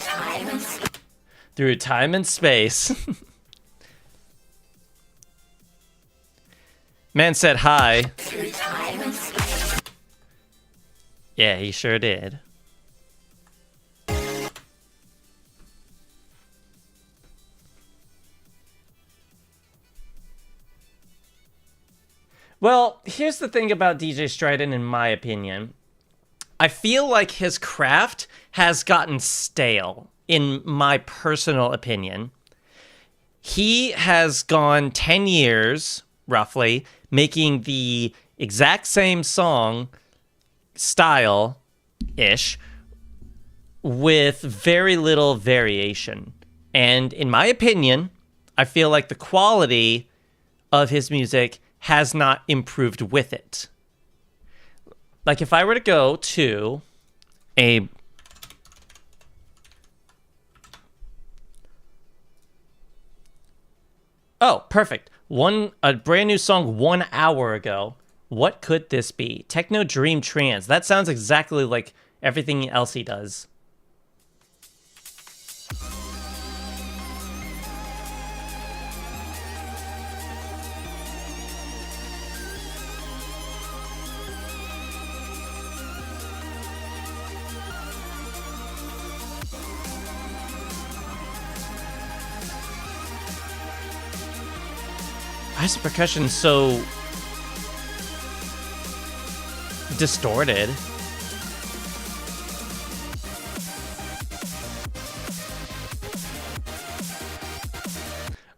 time and space. Man said hi. Yeah, he sure did. Well, here's the thing about DJ Stridon, in my opinion. I feel like his craft has gotten stale, in my personal opinion. He has gone 10 years, roughly, making the exact same song style-ish with very little variation. And in my opinion, I feel like the quality of his music has not improved with it. Like if I were to go to a oh, perfect. A brand new song 1 hour ago. What could this be? Techno Dream Trance. That sounds exactly like everything else he does. Why is the percussion so distorted.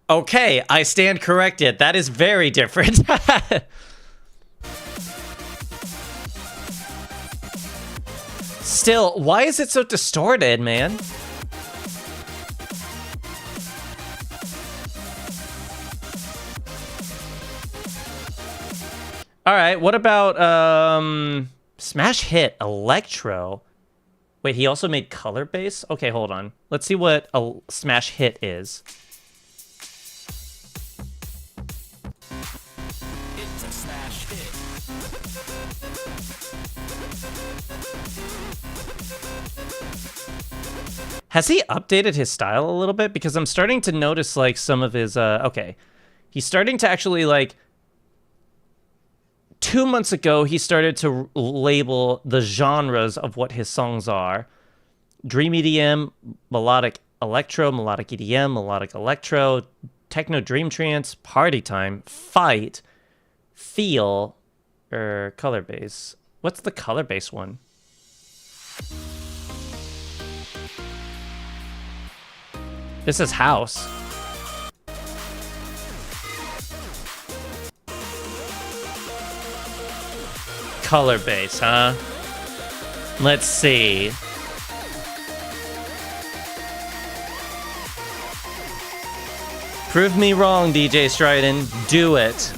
Okay, I stand corrected. That is very different. Still, why is it so distorted, man? All right, what about Smash Hit Electro? Wait, he also made color bass? Okay, hold on. Let's see what a Smash Hit is. It's a smash hit. Has he updated his style a little bit? Because I'm starting to notice like some of his okay. He's starting to actually like 2 months ago he started to label the genres of what his songs are. Dream EDM, melodic electro, melodic EDM, melodic electro, techno dream trance, party time, fight, feel, or color bass. What's the color bass one? This is house. Color bass, huh? Let's see. Prove me wrong, DJ Stryden. Do it.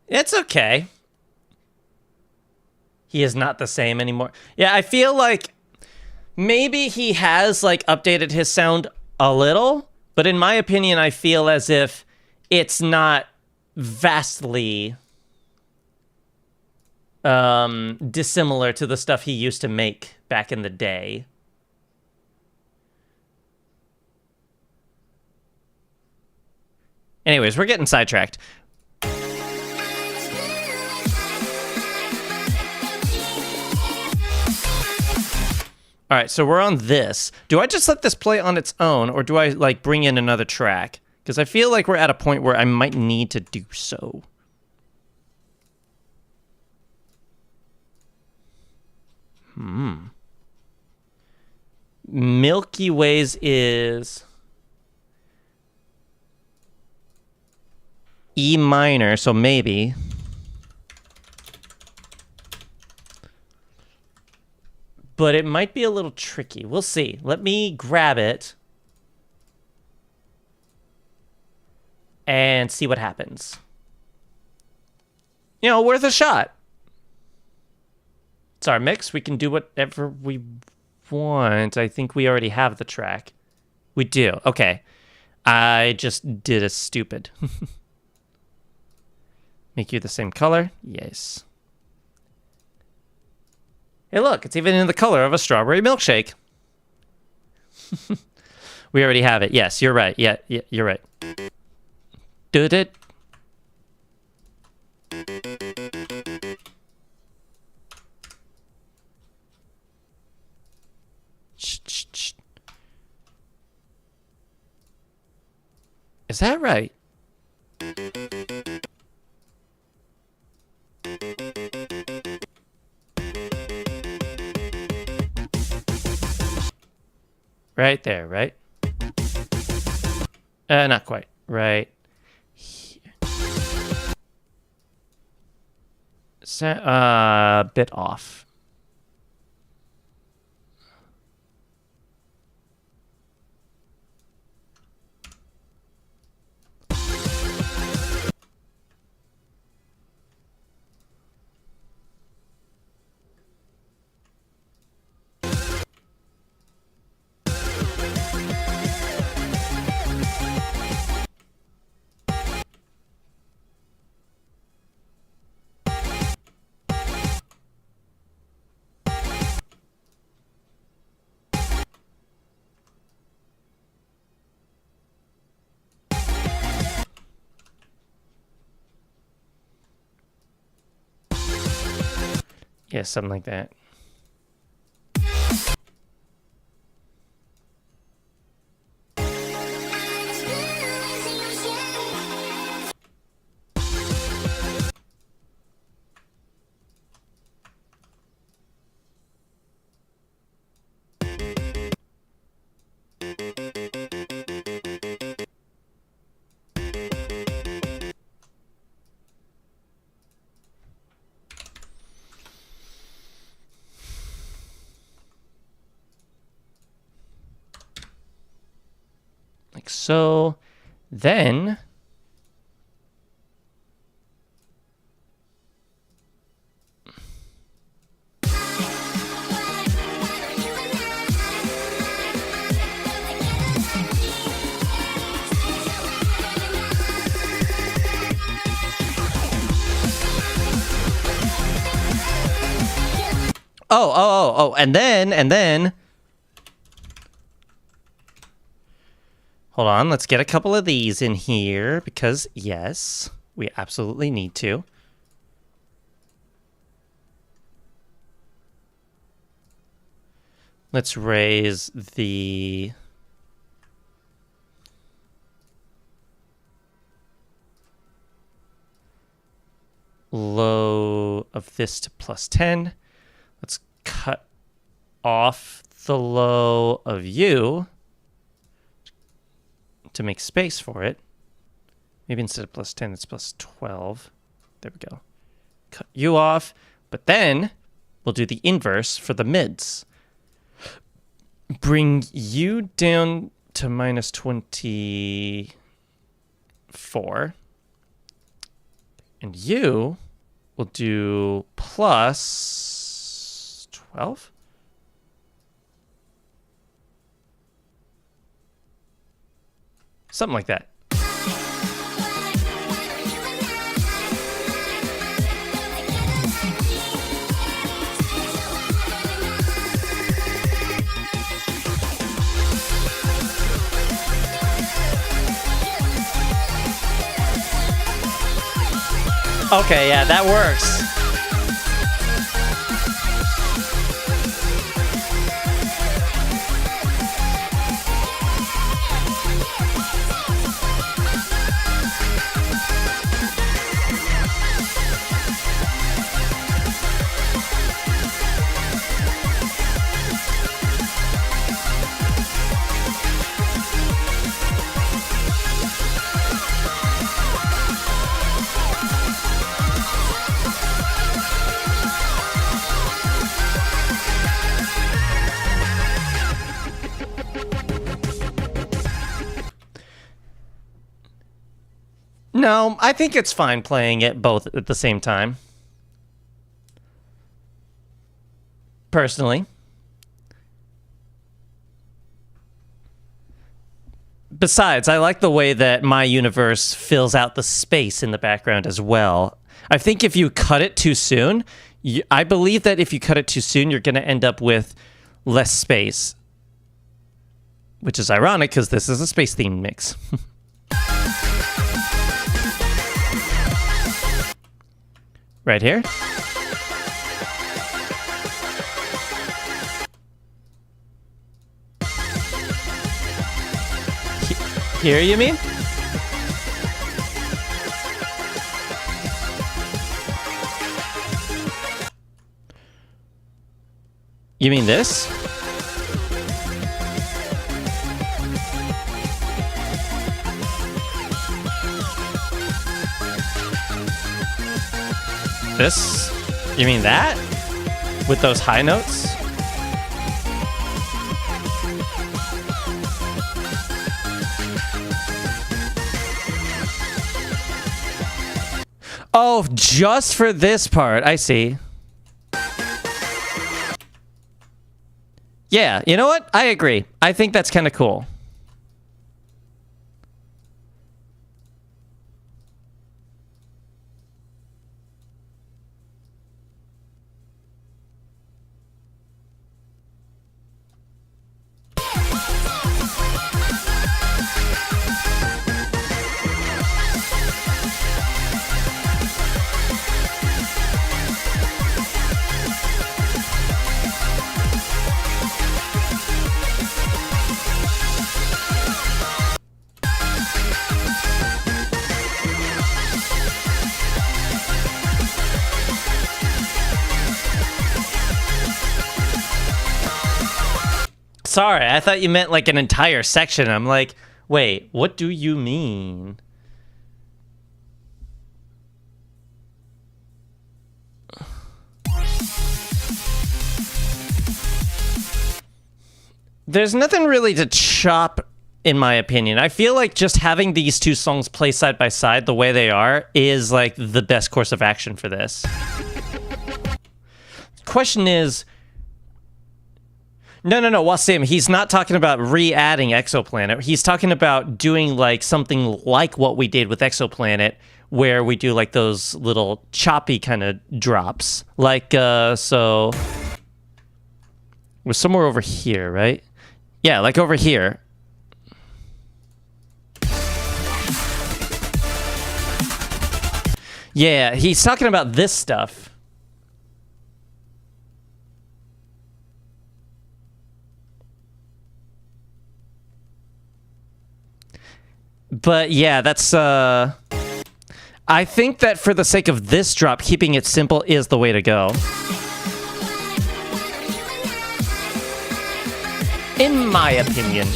It's okay. He is not the same anymore. Yeah, I feel like maybe he has like updated his sound a little, but in my opinion, I feel as if it's not vastly dissimilar to the stuff he used to make back in the day. Anyways, we're getting sidetracked. All right, so we're on this. Do I just let this play on its own, or do I like bring in another track? Because I feel like we're at a point where I might need to do so. Milky Ways is E minor, so maybe. But it might be a little tricky. We'll see. Let me grab it and see what happens. You know, worth a shot. It's our mix. We can do whatever we want. I think we already have the track. We do. Okay. I just did a stupid. Make you the same color? Yes. Hey, look, it's even in the color of a strawberry milkshake. We already have it. Yes, you're right. Yeah, you're right. Did it? Shh. Is that right? Right there, right? Not quite. Right here. Bit off. Yeah, something like that. Like so. Then and then hold on, let's get a couple of these in here because yes, we absolutely need to. Let's raise the low of this to +10. Let's cut off the low of you to make space for it. Maybe instead of +10, it's +12. There we go. Cut you off, but then we'll do the inverse for the mids. Bring you down to -24. And you will do +12. Something like that. Okay, yeah, that works. No, I think it's fine playing it both at the same time. Personally. Besides, I like the way that my universe fills out the space in the background as well. I think if you cut it too soon, I believe that if you cut it too soon, you're going to end up with less space. Which is ironic because this is a space-themed mix. Right here. Here, you mean? You mean this? This? You mean that? With those high notes? Oh, just for this part. I see. Yeah, you know what? I agree. I think that's kind of cool. sorry. I thought you meant like an entire section. I'm like, wait, what do you mean? There's nothing really to chop, in my opinion. I feel like just having these two songs play side by side the way they are is like the best course of action for this. Question is, no, Wasim, he's not talking about re-adding Exoplanet. He's talking about doing like something like what we did with Exoplanet, where we do like those little choppy kind of drops. Like, so we're somewhere over here, right? Yeah, like over here. Yeah, he's talking about this stuff. But yeah, that's I think that for the sake of this drop, keeping it simple is the way to go. In my opinion.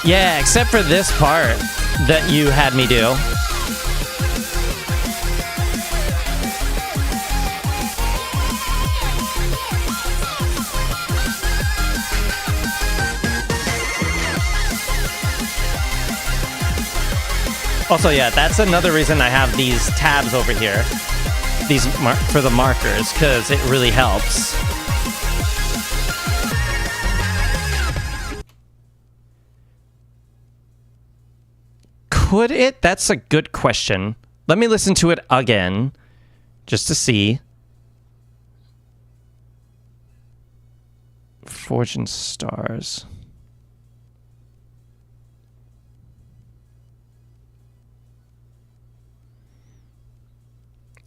Yeah, except for this part that you had me do. Also, yeah, that's another reason I have these tabs over here. These for the markers, because it really helps. Could it? That's a good question. Let me listen to it again, just to see. Fortune Stars.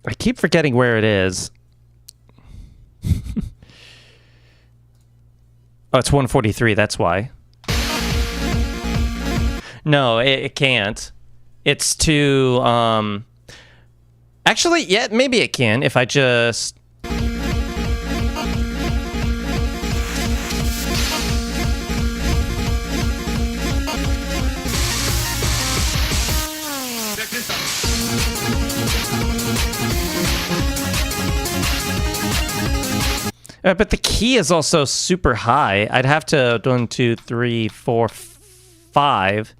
I keep forgetting where it is. Oh, it's 143, that's why. No, it can't. It's too, actually, yeah, maybe it can if I just... But the key is also super high. I'd have to 1, 2, 3, 4, 5.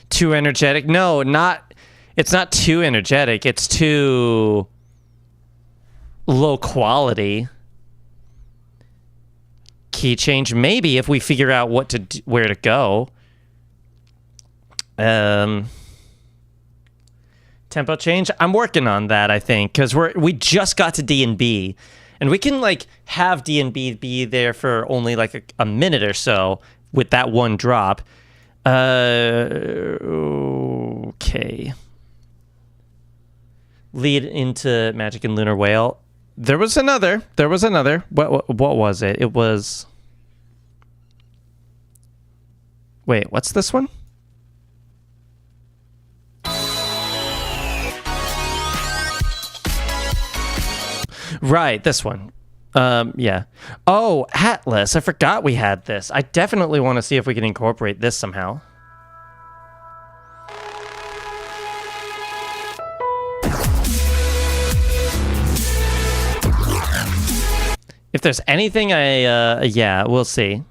Too energetic? No, not. It's not too energetic. It's too low quality. Key change, maybe, if we figure out what to where to go. Tempo change. I'm working on that. I think because we just got to D and B, and we can like have D and B be there for only like a minute or so with that one drop. Okay. Lead into Magic and Lunar Whale. There was another. What was it? It was... Wait, what's this one? Right, this one. Yeah. Oh, Atlas. I forgot we had this. I definitely want to see if we can incorporate this somehow. If there's anything yeah, we'll see.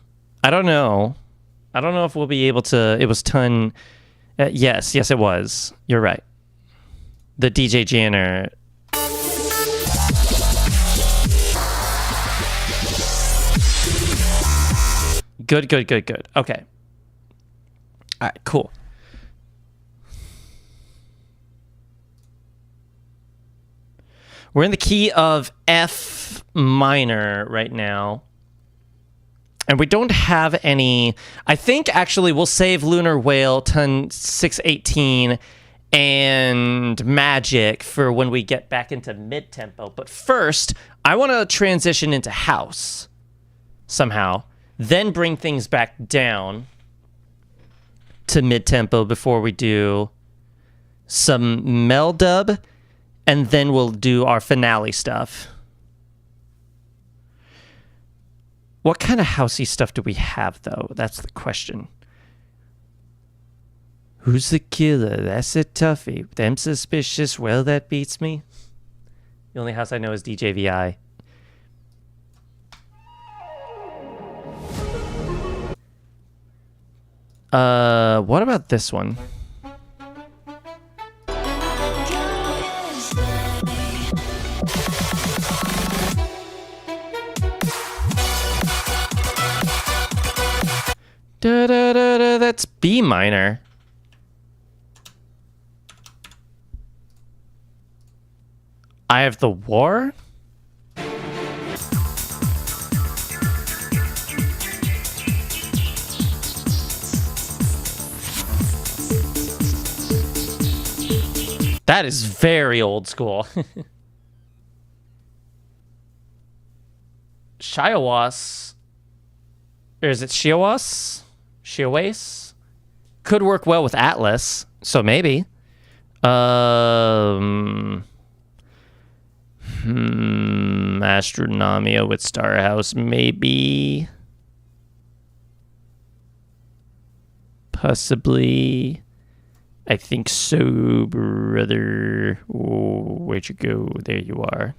I don't know. I don't know if we'll be able to... It was ton... yes, it was. You're right. The DJ Janner... Good. Okay. All right, cool. We're in the key of F minor right now. And we don't have any... I think, actually, we'll save Lunar Whale, Ton 618, and Magic for when we get back into mid-tempo. But first, I want to transition into House somehow, then bring things back down to mid-tempo before we do some Mel Dub, and then we'll do our finale stuff. What kind of housey stuff do we have, though? That's the question. Who's the killer? That's a toughie. Them suspicious? Well, that beats me. The only house I know is DJVI. What about this one? Da, da, da, da, that's B minor. I Have the War? That is very old school. Shiawas. Or is it Shiawas? Shiawas? Could work well with Atlas, so maybe. Astronomia with Starhouse, maybe. Possibly. I think so, brother. Oh, where'd you go? There you are.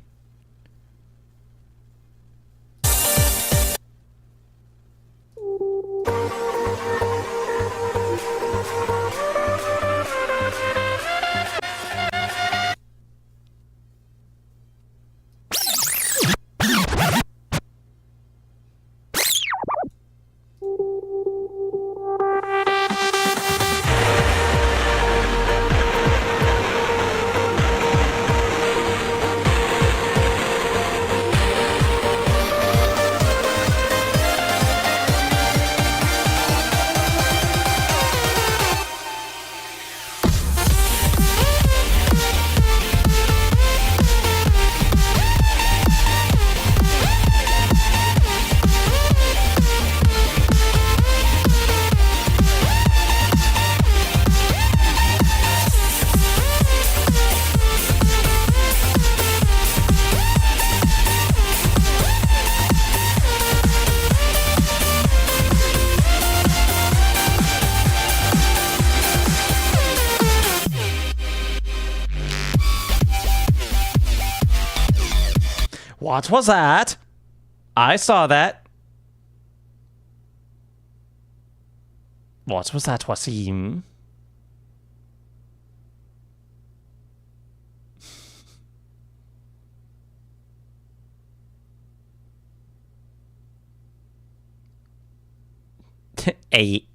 What was that? I saw that. What was that, Wasim? Eight.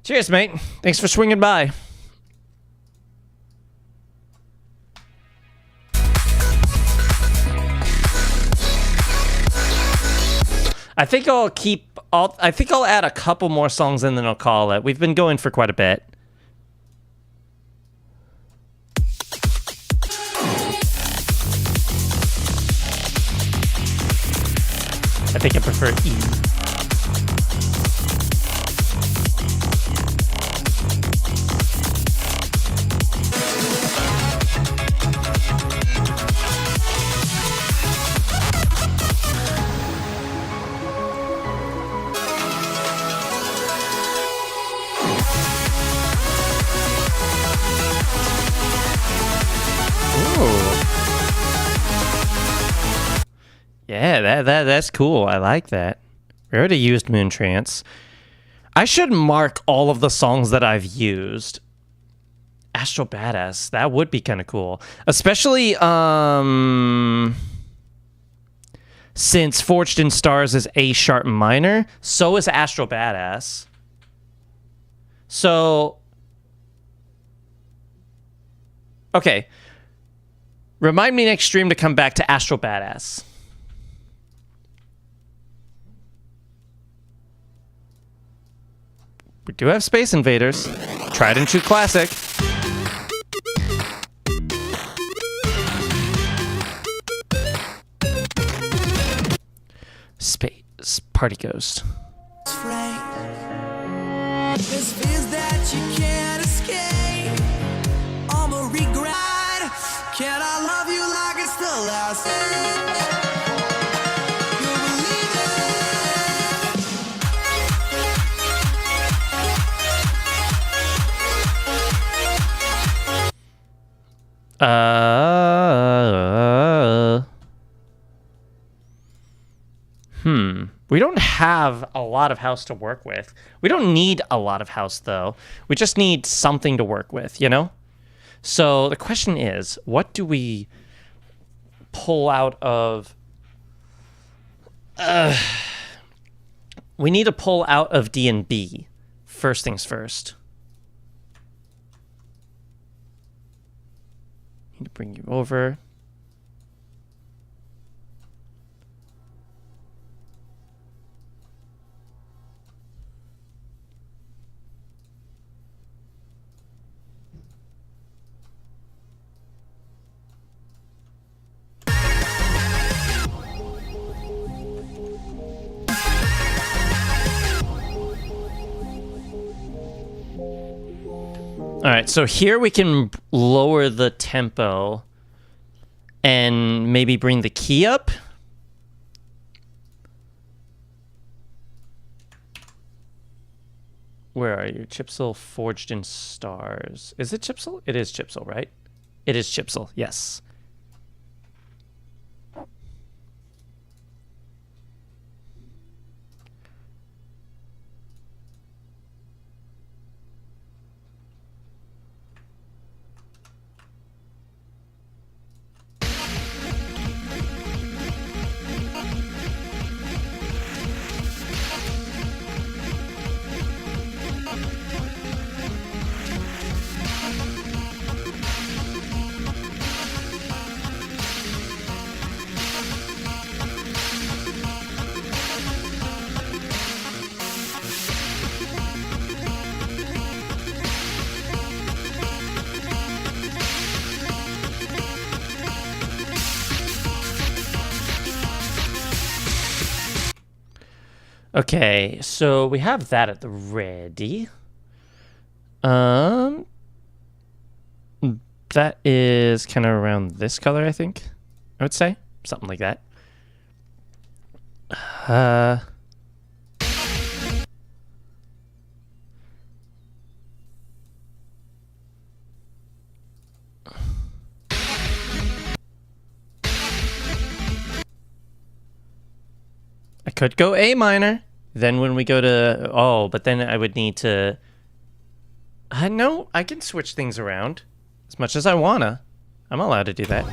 Cheers, mate. Thanks for swinging by. I think I'll add a couple more songs and then I'll call it. We've been going for quite a bit. I think I prefer E. Yeah, that's cool. I like that. We already used Moon Trance. I should mark all of the songs that I've used. Astral Badass. That would be kind of cool. Especially since Forged in Stars is A sharp minor, so is Astral Badass. So okay. Remind me next stream to come back to Astral Badass. We do have Space Invaders. Tried and true classic. Space Party Ghost. There's fears that you can't escape. I'm a regret. Can I love you like it's the last? You'll believe We don't have a lot of house to work with. We don't need a lot of house, though. We just need something to work with, you know? So the question is, what do we pull out of... we need to pull out of D&B. First things first. Need to bring you over. All right, so here we can lower the tempo and maybe bring the key up. Where are you? Chipsil Forged in Stars. Is it Chipsil? It is Chipsil, right? It is Chipsil, yes. Okay, so we have that at the ready. That is kind of around this color, I think. I would say something like that. I could go A minor. Then when we go to... Oh, but then I would need to... no, I can switch things around as much as I wanna. I'm allowed to do that.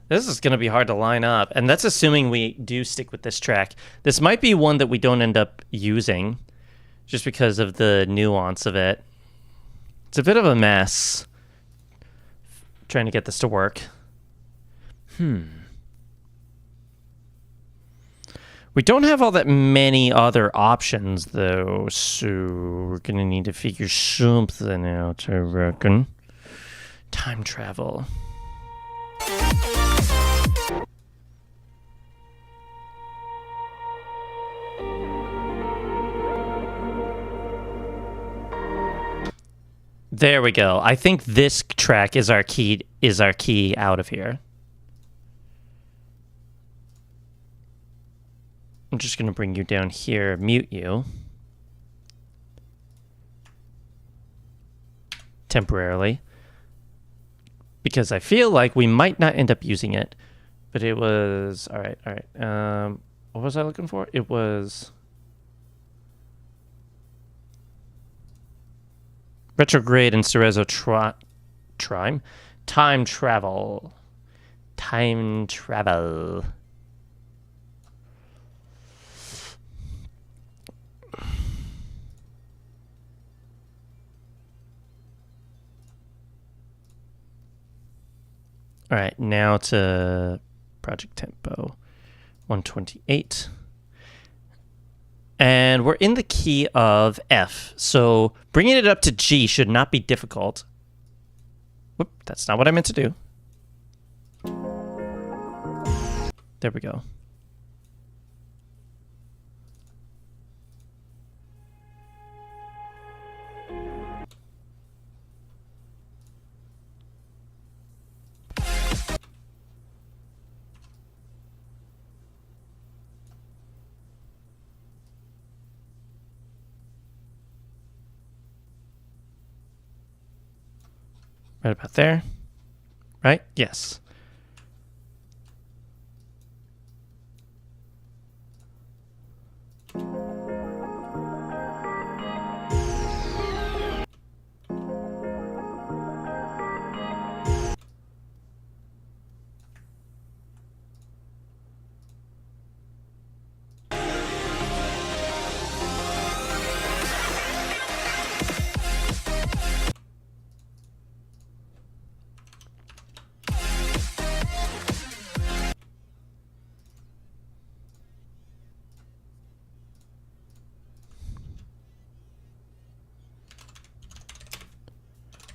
This is going to be hard to line up, and that's assuming we do stick with this track. This might be one that we don't end up using, just because of the nuance of it. It's a bit of a mess, trying to get this to work. We don't have all that many other options, though, so we're going to need to figure something out, I reckon. Time travel. There we go. I think this track is our key out of here. I'm just going to bring you down here, mute you. Temporarily. Because I feel like we might not end up using it. But it was... Alright. What was I looking for? It was retrograde and Cerezo Trime. Time travel. Time travel. All right, now to project tempo 128. And we're in the key of F, so bringing it up to G should not be difficult. Whoop, that's not what I meant to do. There we go. Right about there. Right? Yes.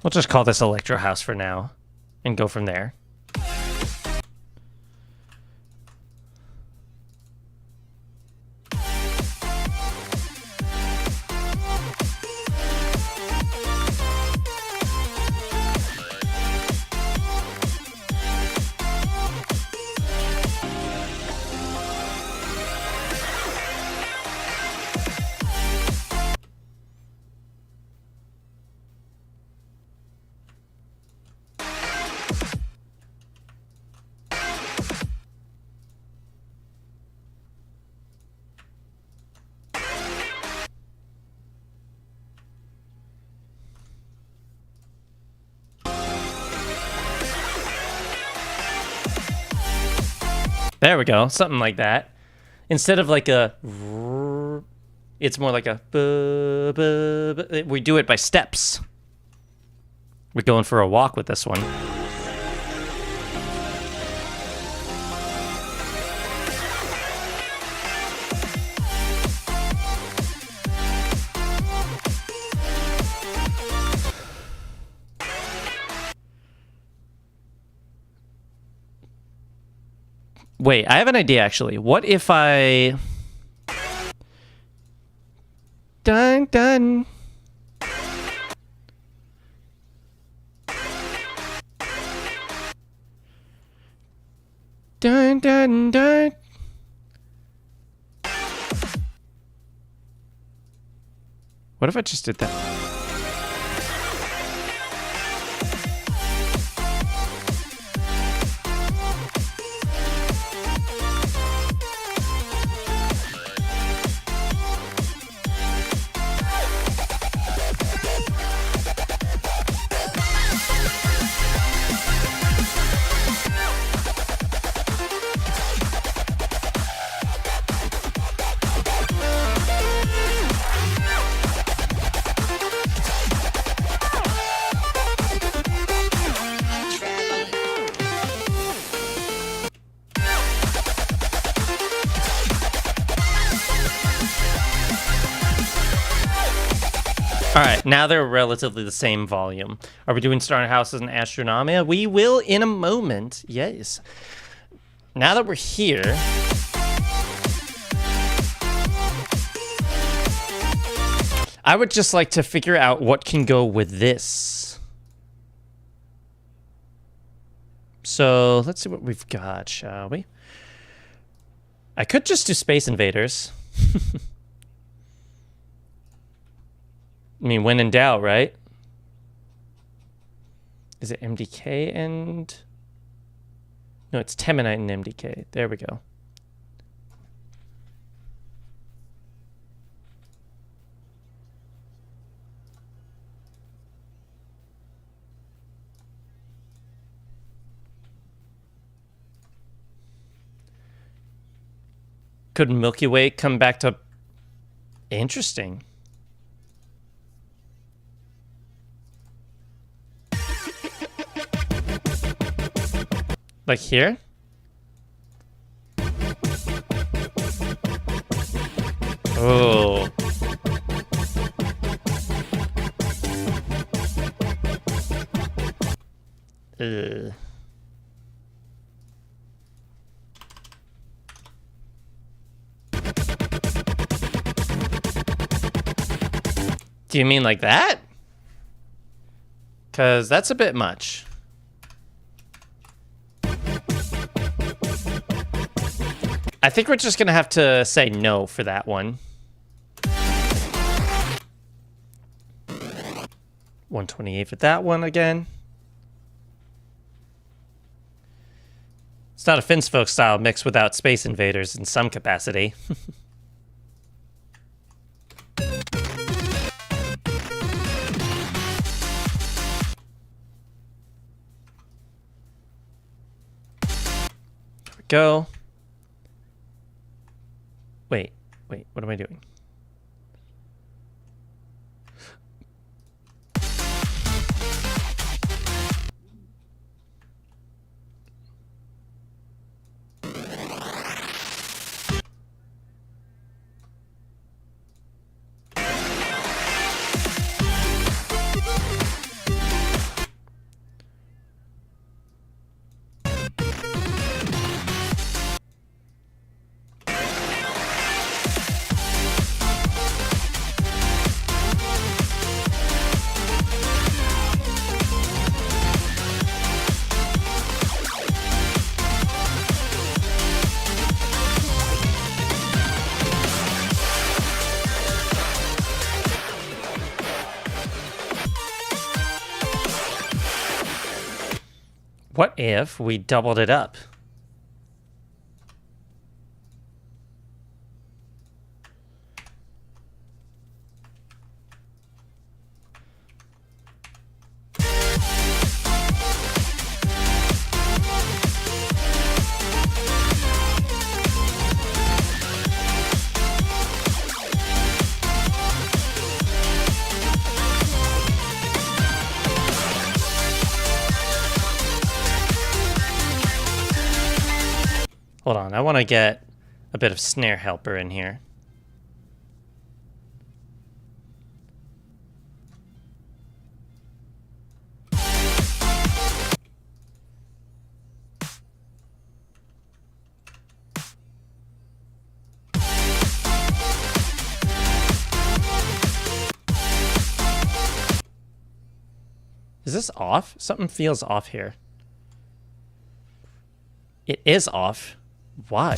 We'll just call this Electro House for now and go from there. There we go, something like that. Instead of like a, it's more like a, we do it by steps. We're going for a walk with this one. Wait, I have an idea actually. What if I... Dun dun. Dun dun dun. What if I just did that? All right, now they're relatively the same volume. Are we doing Star Houses and Astronomia? We will in a moment. Yes. Now that we're here, I would just like to figure out what can go with this. So let's see what we've got, shall we? I could just do Space Invaders. I mean, when in doubt, right? Is it MDK and... No, it's Temanite and MDK. There we go. Could Milky Way come back to... Interesting. Like here? Oh. Ugh. Do you mean like that? 'Cause that's a bit much. I think we're just gonna have to say no for that one. 128 for that one again. It's not a Finnsfolks style mix without Space Invaders in some capacity. There we go. Wait, what am I doing? What if we doubled it up? Hold on, I want to get a bit of snare helper in here. Is this off? Something feels off here. It is off. Why?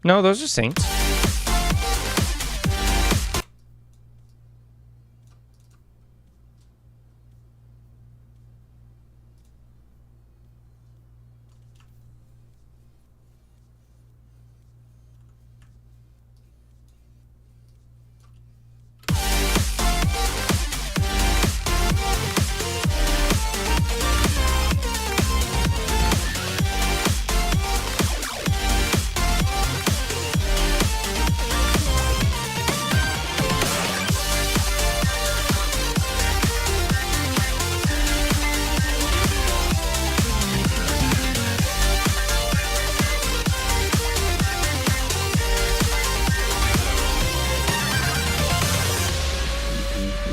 No, those are synced.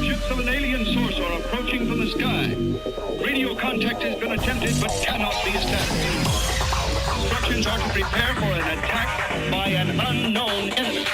Ships of an alien source are approaching from the sky. Radio contact has been attempted but cannot be established. Instructions are to prepare for an attack by an unknown enemy.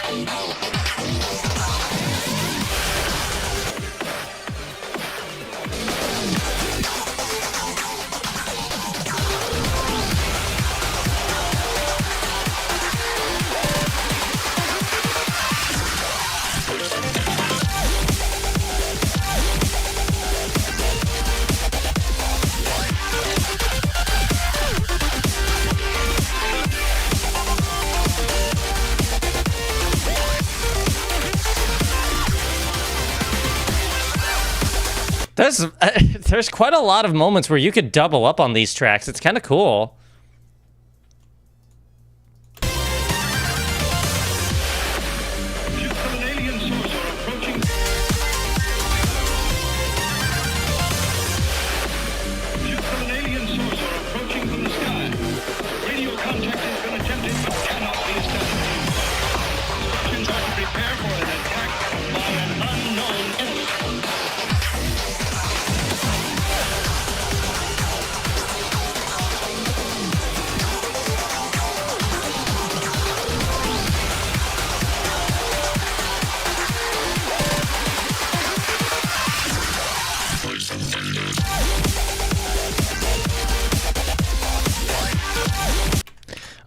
There's quite a lot of moments where you could double up on these tracks. It's kind of cool. Ships of an alien source are approaching. Ships of an alien source are approaching from the sky. Radio contact has been attempted but cannot be established. Instructions are to prepare for an attack by an unknown enemy.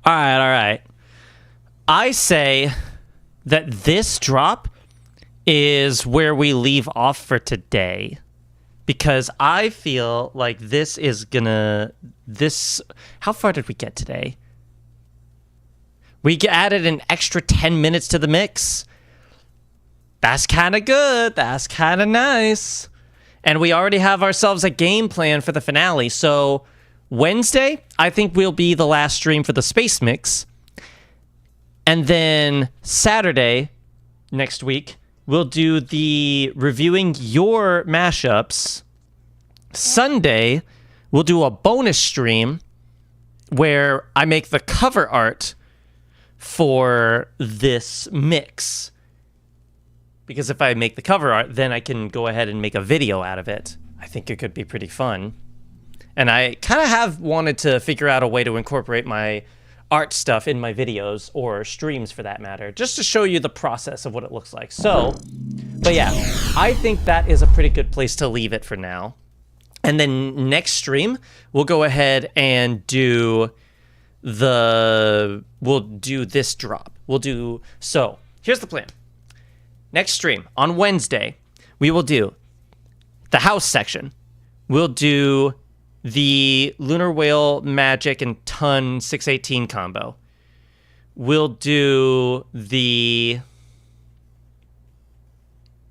All right. I say that this drop is where we leave off for today, because I feel like this is gonna... How far did we get today? We added an extra 10 minutes to the mix. That's kind of good. That's kind of nice. And we already have ourselves a game plan for the finale, so... Wednesday, I think will be the last stream for the Space Mix. And then Saturday, next week, we'll do the reviewing your mashups. Sunday, we'll do a bonus stream where I make the cover art for this mix. Because if I make the cover art, then I can go ahead and make a video out of it. I think it could be pretty fun. And I kind of have wanted to figure out a way to incorporate my art stuff in my videos, or streams for that matter, just to show you the process of what it looks like. So, but yeah, I think that is a pretty good place to leave it for now. And then next stream, we'll go ahead and we'll do this drop. So here's the plan. Next stream, on Wednesday, we will do the house section. We'll do the Lunar Whale Magic and Ton 618 combo. We'll do the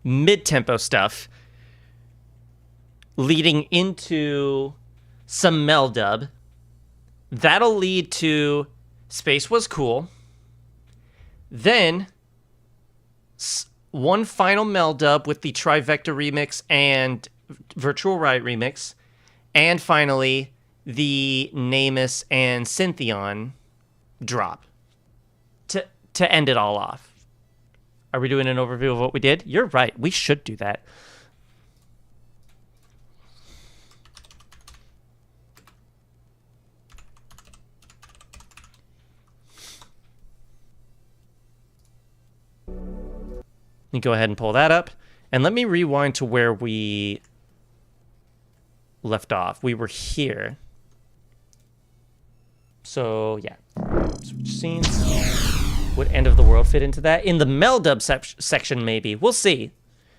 mid-tempo stuff leading into some Meldub. That'll lead to Space Was Cool. Then one final Meldub with the Trivector remix and Virtual Riot remix. And finally, the Namus and Syntheon drop to end it all off. Are we doing an overview of what we did? You're right. We should do that. Let me go ahead and pull that up. And let me rewind to where we left off. We were here. So, yeah. Switch scenes. Would End of the World fit into that? In the Meldub section, maybe. We'll see.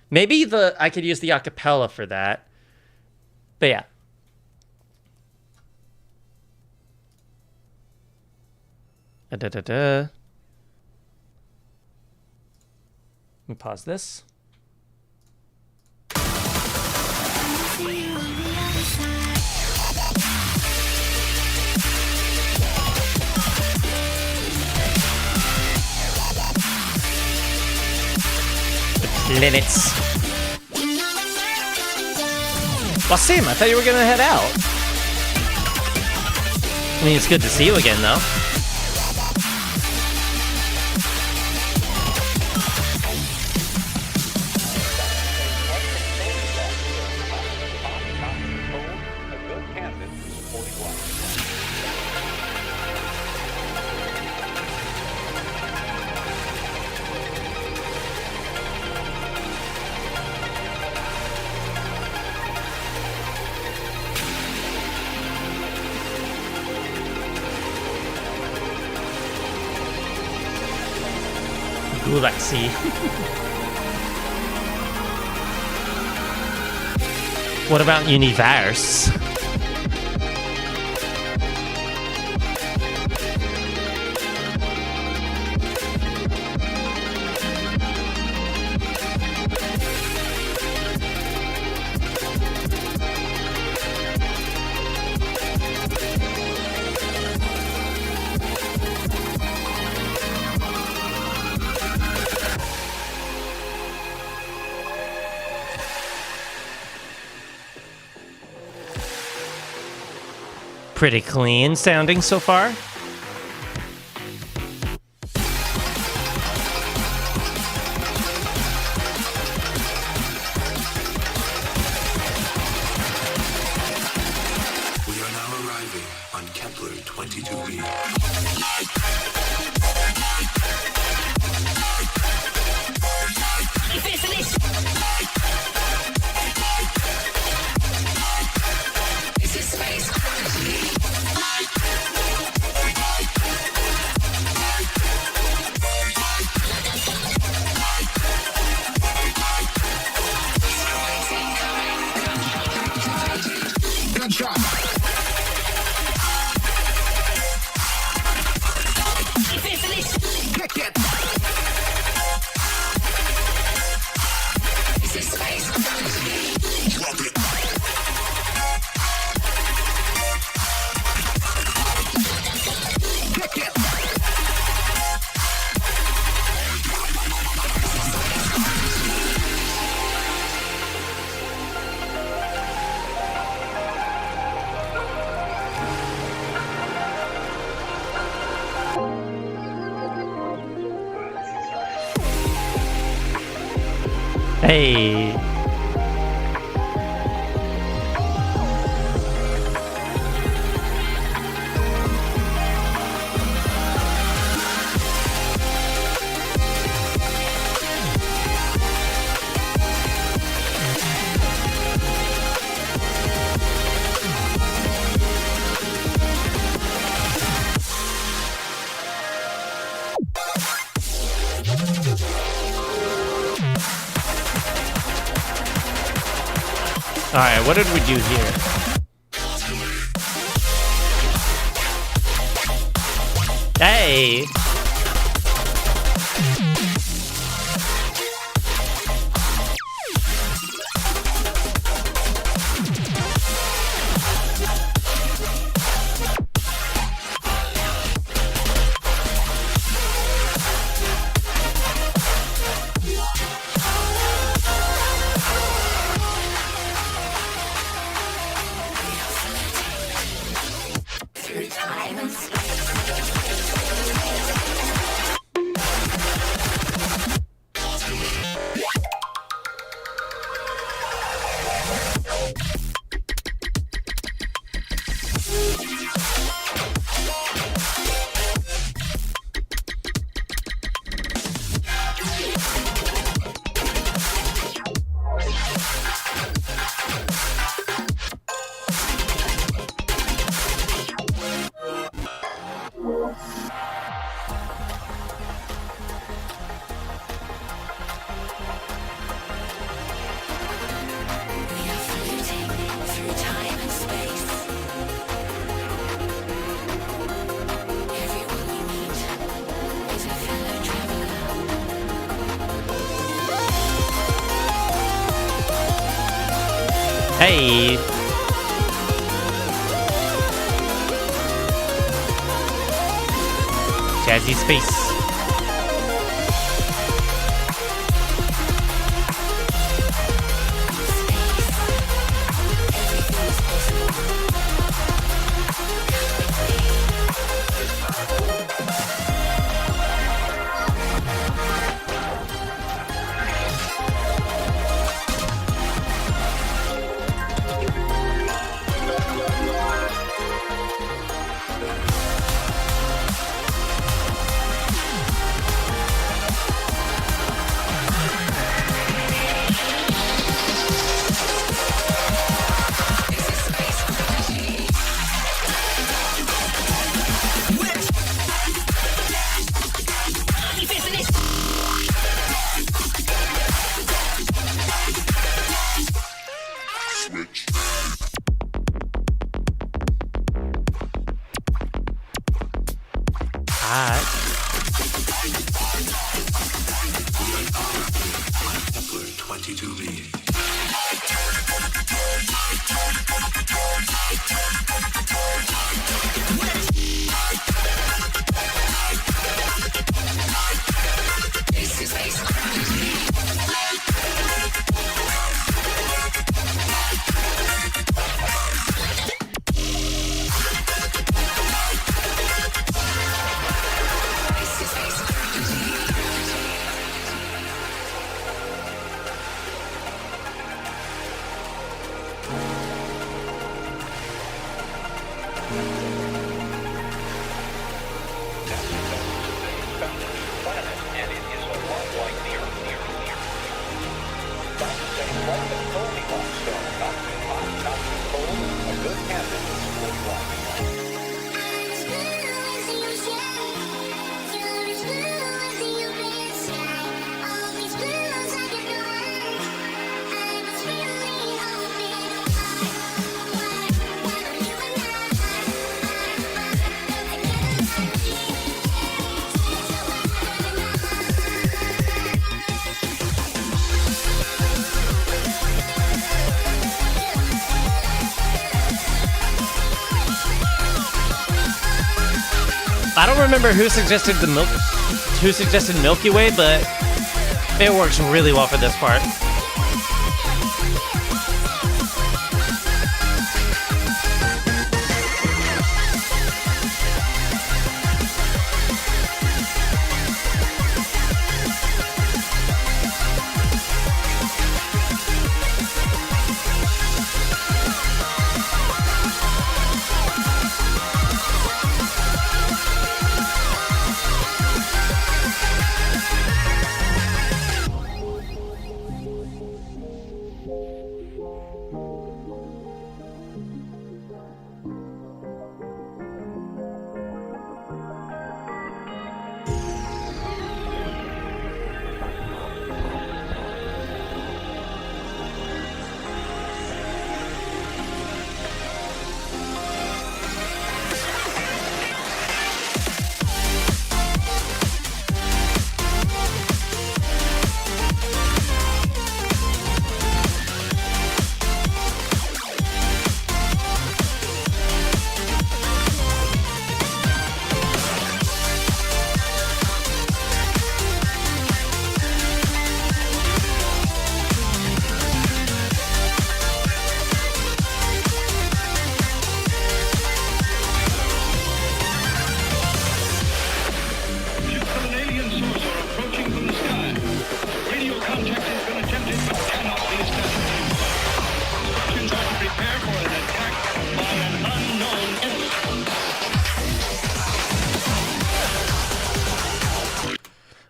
Maybe I could use the acapella for that. But yeah. Let me pause this. Planets. Wasim, I thought you were gonna head out. I mean, it's good to see you again, though. A good candidate for supporting life. Galaxy. What about Universe? Pretty clean sounding so far. We are now arriving on Kepler 22b. Hey. All right, what did we do here? Hey. Hey. Jazzy Space. Kepler 22b. I don't remember who suggested Milky Way, but it works really well for this part.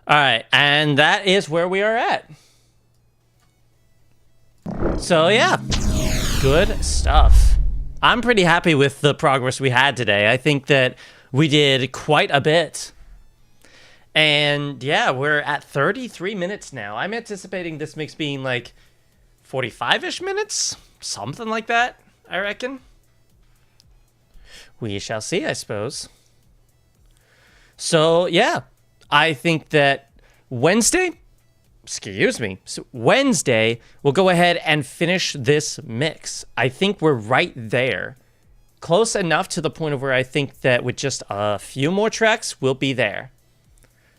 All right, and that is where we are at. So yeah, good stuff. I'm pretty happy with the progress we had today. I think that we did quite a bit. And yeah, we're at 33 minutes now. I'm anticipating this mix being like 45-ish minutes, something like that, I reckon. We shall see, I suppose. So yeah, I think that Wednesday, we'll go ahead and finish this mix. I think we're right there. Close enough to the point of where I think that with just a few more tracks, we'll be there.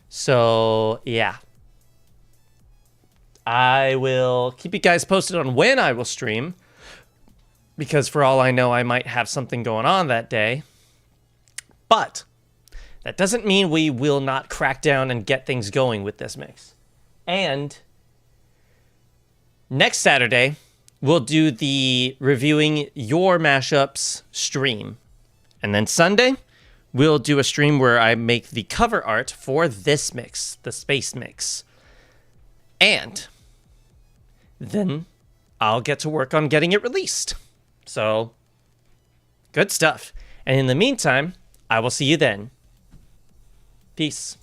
So, yeah. I will keep you guys posted on when I will stream, because for all I know, I might have something going on that day. But that doesn't mean we will not crack down and get things going with this mix. And next Saturday, we'll do the reviewing your mashups stream. And then Sunday, we'll do a stream where I make the cover art for this mix, the space mix. And then I'll get to work on getting it released. So, good stuff. And in the meantime, I will see you then. Peace.